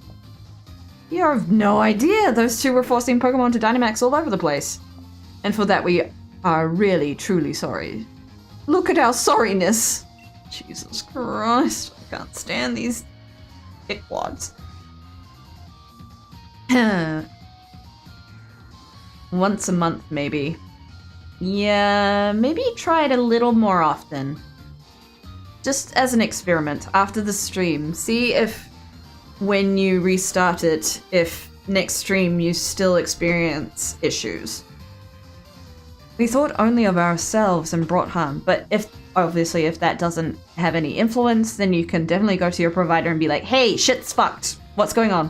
You have no idea those two were forcing Pokemon to Dynamax all over the place. And for that we are really, truly sorry. Look at our sorriness! Jesus Christ, I can't stand these dickwads. Once a month, maybe. Yeah, maybe try it a little more often. Just as an experiment, after the stream, see if when you restart it, if next stream you still experience issues. We thought only of ourselves and brought harm, but if that doesn't have any influence, then you can definitely go to your provider and be like, hey, shit's fucked. What's going on?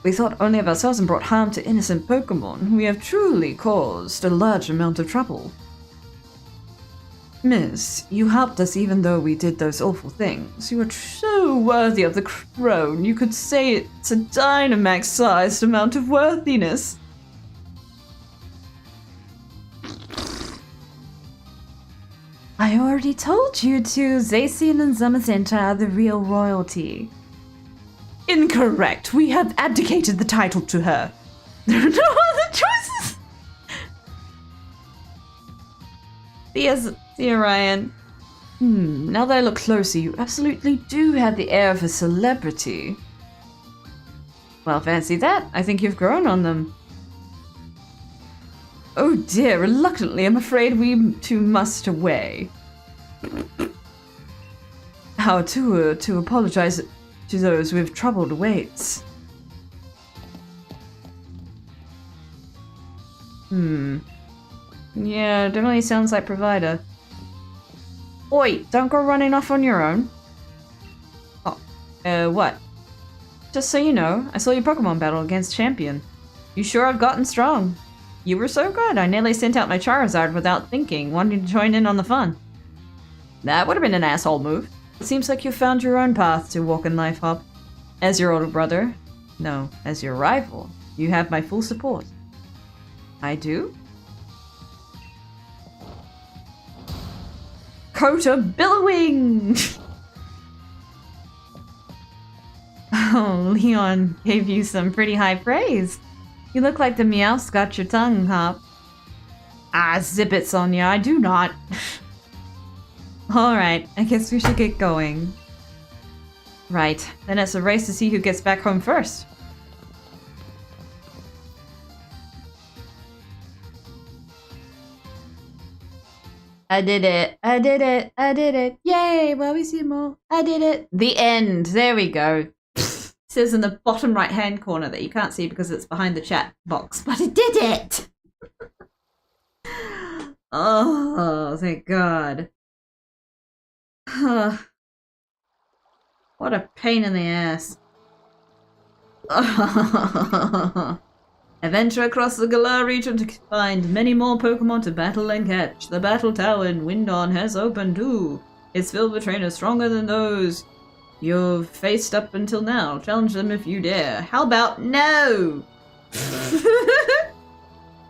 We thought only of ourselves and brought harm to innocent Pokémon. We have truly caused a large amount of trouble. Miss, you helped us even though we did those awful things. You are so worthy of the crown. You could say it's a Dynamax-sized amount of worthiness. I already told you to. Zacian and Zamazenta are the real royalty. Incorrect. We have abdicated the title to her. There are no other choices. See you, Ryan. Now that I look closer, you absolutely do have the air of a celebrity. Well, fancy that. I think you've grown on them. Oh dear, reluctantly, I'm afraid we two must away. How to apologize to those with troubled waits. Yeah, definitely sounds like provider. Oi, don't go running off on your own. Oh, what? Just so you know, I saw your Pokemon battle against Champion. You sure have gotten strong. You were so good, I nearly sent out my Charizard without thinking, wanting to join in on the fun. That would have been an asshole move. It seems like you found your own path to walk in life, Hop. As your older brother, no, as your rival, you have my full support. I do? Kota billowing! Oh, Leon gave you some pretty high praise. You look like the Meowth's got your tongue, Hop. Ah, zip it, Sonia, I do not. Alright, I guess we should get going. Right, then it's a race to see who gets back home first. I did it, I did it, I did it. Yay, well we see more. I did it. The end, there we go. It says in the bottom right hand corner that you can't see because it's behind the chat box, but it did it! Oh, thank God. What a pain in the ass. Adventure across the Galar region to find many more Pokemon to battle and catch. The battle tower in Windon has opened too. It's filled with trainers stronger than those you've faced up until now. Challenge them if you dare. How about no?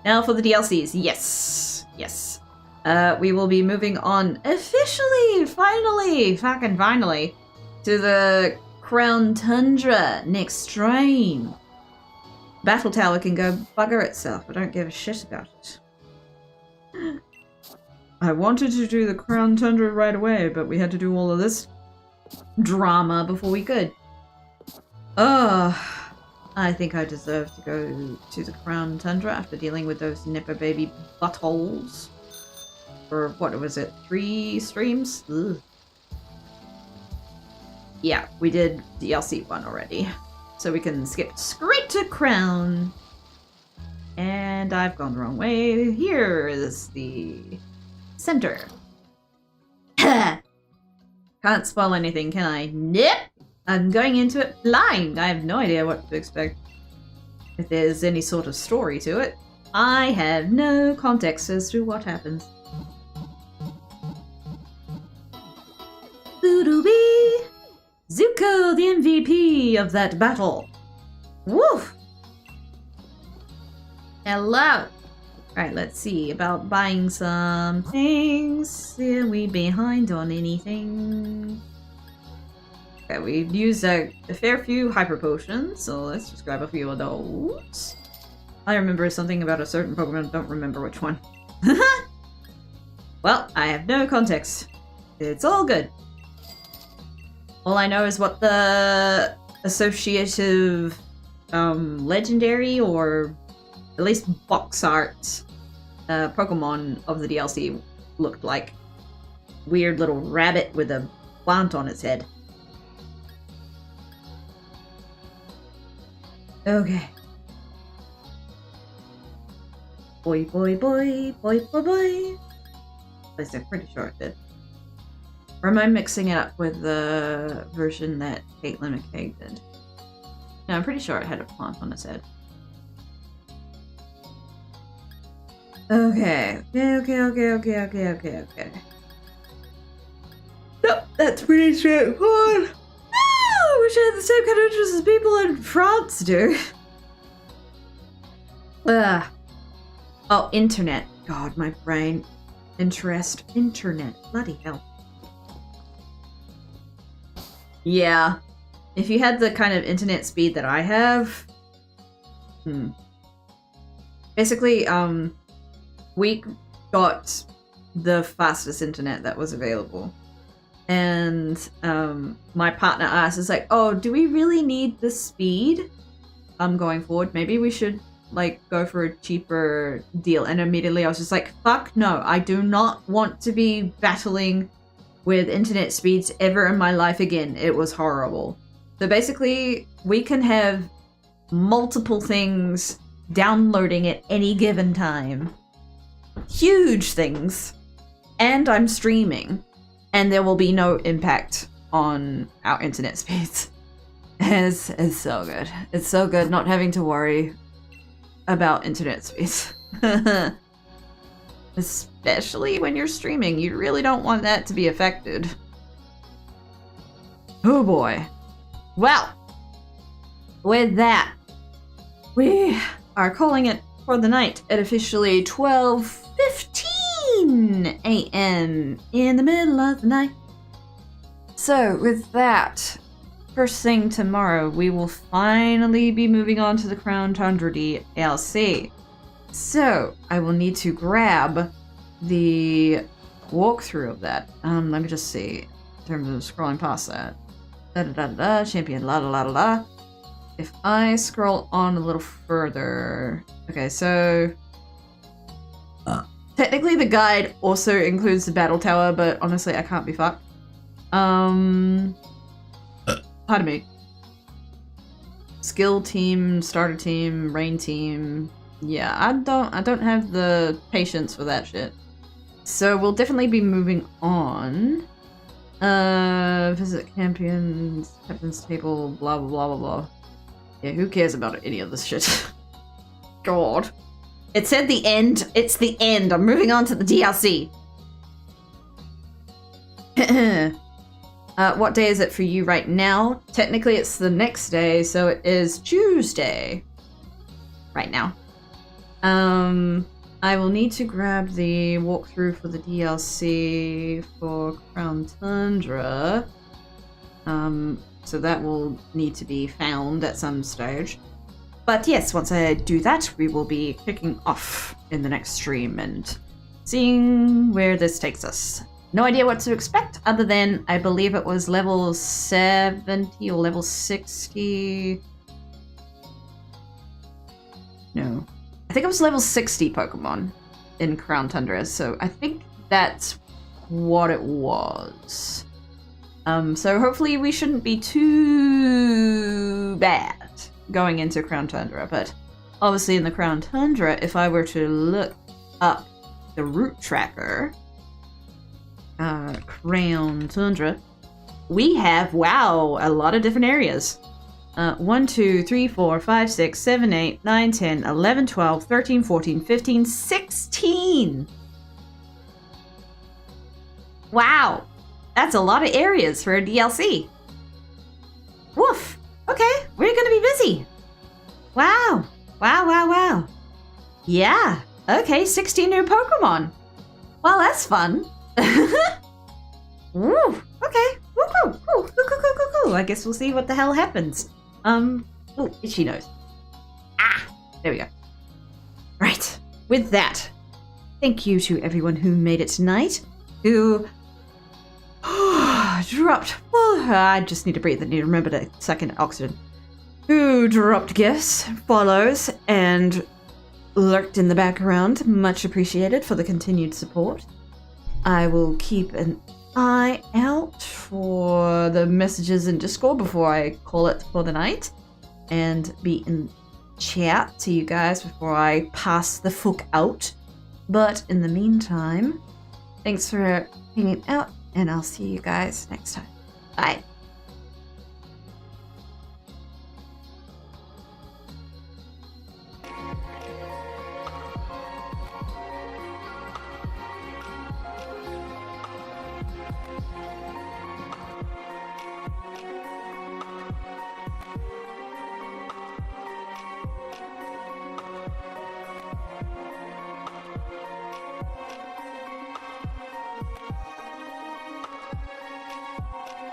Now for the DLCs. Yes. Yes. We will be moving on officially, finally, fucking finally, to the Crown Tundra next stream. Battle Tower can go bugger itself. I don't give a shit about it. I wanted to do the Crown Tundra right away, but we had to do all of this drama before we could. I think I deserve to go to the Crown Tundra after dealing with those nipper baby buttholes. For, what was it, 3 streams? Ugh. Yeah, we did DLC 1 already. So we can skip straight to Crown. And I've gone the wrong way. Here is the center. Can't spoil anything, can I? Nope! I'm going into it blind. I have no idea what to expect. If there's any sort of story to it, I have no context as to what happens. Boodoo-bee! Zuko, the MVP of that battle. Woof! Hello! Alright, let's see about buying some things. Are we behind on anything? Okay, we've used a fair few hyper potions, so let's just grab a few of those. I remember something about a certain Pokemon, don't remember which one. Well, I have no context. It's all good. All I know is what the associative legendary or at least box art Pokemon of the DLC looked like. Weird little rabbit with a plant on its head. Okay. Boy, boy, boy, boy, boy, boy. At least I'm pretty sure it did. Or am I mixing it up with the version that Caitlin McKay did? No, I'm pretty sure it had a plant on its head. Okay. Okay. Nope, that's pretty straightforward. I wish I had the same kind of interest as people in France do. Oh, internet. God, my brain. Internet. Bloody hell. Yeah. If you had the kind of internet speed that I have... Basically, we got the fastest internet that was available. And my partner asked, is like, oh, do we really need this speed going forward? Maybe we should like go for a cheaper deal. And immediately I was just like, fuck no, I do not want to be battling with internet speeds ever in my life again. It was horrible. So basically, we can have multiple things downloading at any given time. Huge things. And I'm streaming. And there will be no impact on our internet speeds. It's so good. It's so good not having to worry about internet speeds. Especially when you're streaming. You really don't want that to be affected. Oh boy. Well, with that, we are calling it for the night at officially 12:15 a.m. in the middle of the night. So with that, first thing tomorrow, we will finally be moving on to the Crown Tundra DLC. So I will need to grab the walkthrough of that. Let me just see in terms of scrolling past that. Champion, la la la la la. If I scroll on a little further, okay, so technically the guide also includes the battle tower, but honestly I can't be fucked. Pardon me. Skill team, starter team, rain team. Yeah, I don't have the patience for that shit. So we'll definitely be moving on. Visit captain's table, blah blah blah blah blah. Yeah, who cares about any of this shit? God. It said the end. It's the end. I'm moving on to the DLC. What day is it for you right now? Technically, it's the next day, so it is Tuesday. Right now. I will need to grab the walkthrough for the DLC for Crown Tundra. So that will need to be found at some stage. But yes, once I do that, we will be kicking off in the next stream and seeing where this takes us. No idea what to expect, other than I believe it was level 70 or level 60. No. I think it was level 60 Pokemon in Crown Tundra, so I think that's what it was. So hopefully we shouldn't be too bad going into Crown Tundra, but obviously in the Crown Tundra, if I were to look up the route tracker, Crown Tundra, we have, wow, a lot of different areas. 1, 2, 3, 4, 5, 6, 7, 8, 9, 10, 11, 12, 13, 14, 15, 16! Wow! That's a lot of areas for a DLC. Woof! Okay, we're gonna be busy. Wow! Wow. Yeah, okay, 16 new Pokemon. Well, that's fun. Woo! Okay. Woo. Cool. I guess we'll see what the hell happens. Oh, itchy nose. There we go. Right. With that, thank you to everyone who made it tonight. Who dropped. Well, I just need to breathe. I need to remember to suck in oxygen. Who dropped gifts, follows, and lurked in the background. Much appreciated for the continued support. I will keep an eye out for the messages in Discord before I call it for the night, and be in chat to you guys before I pass the fuck out. But in the meantime, thanks for hanging out, and I'll see you guys next time. Bye.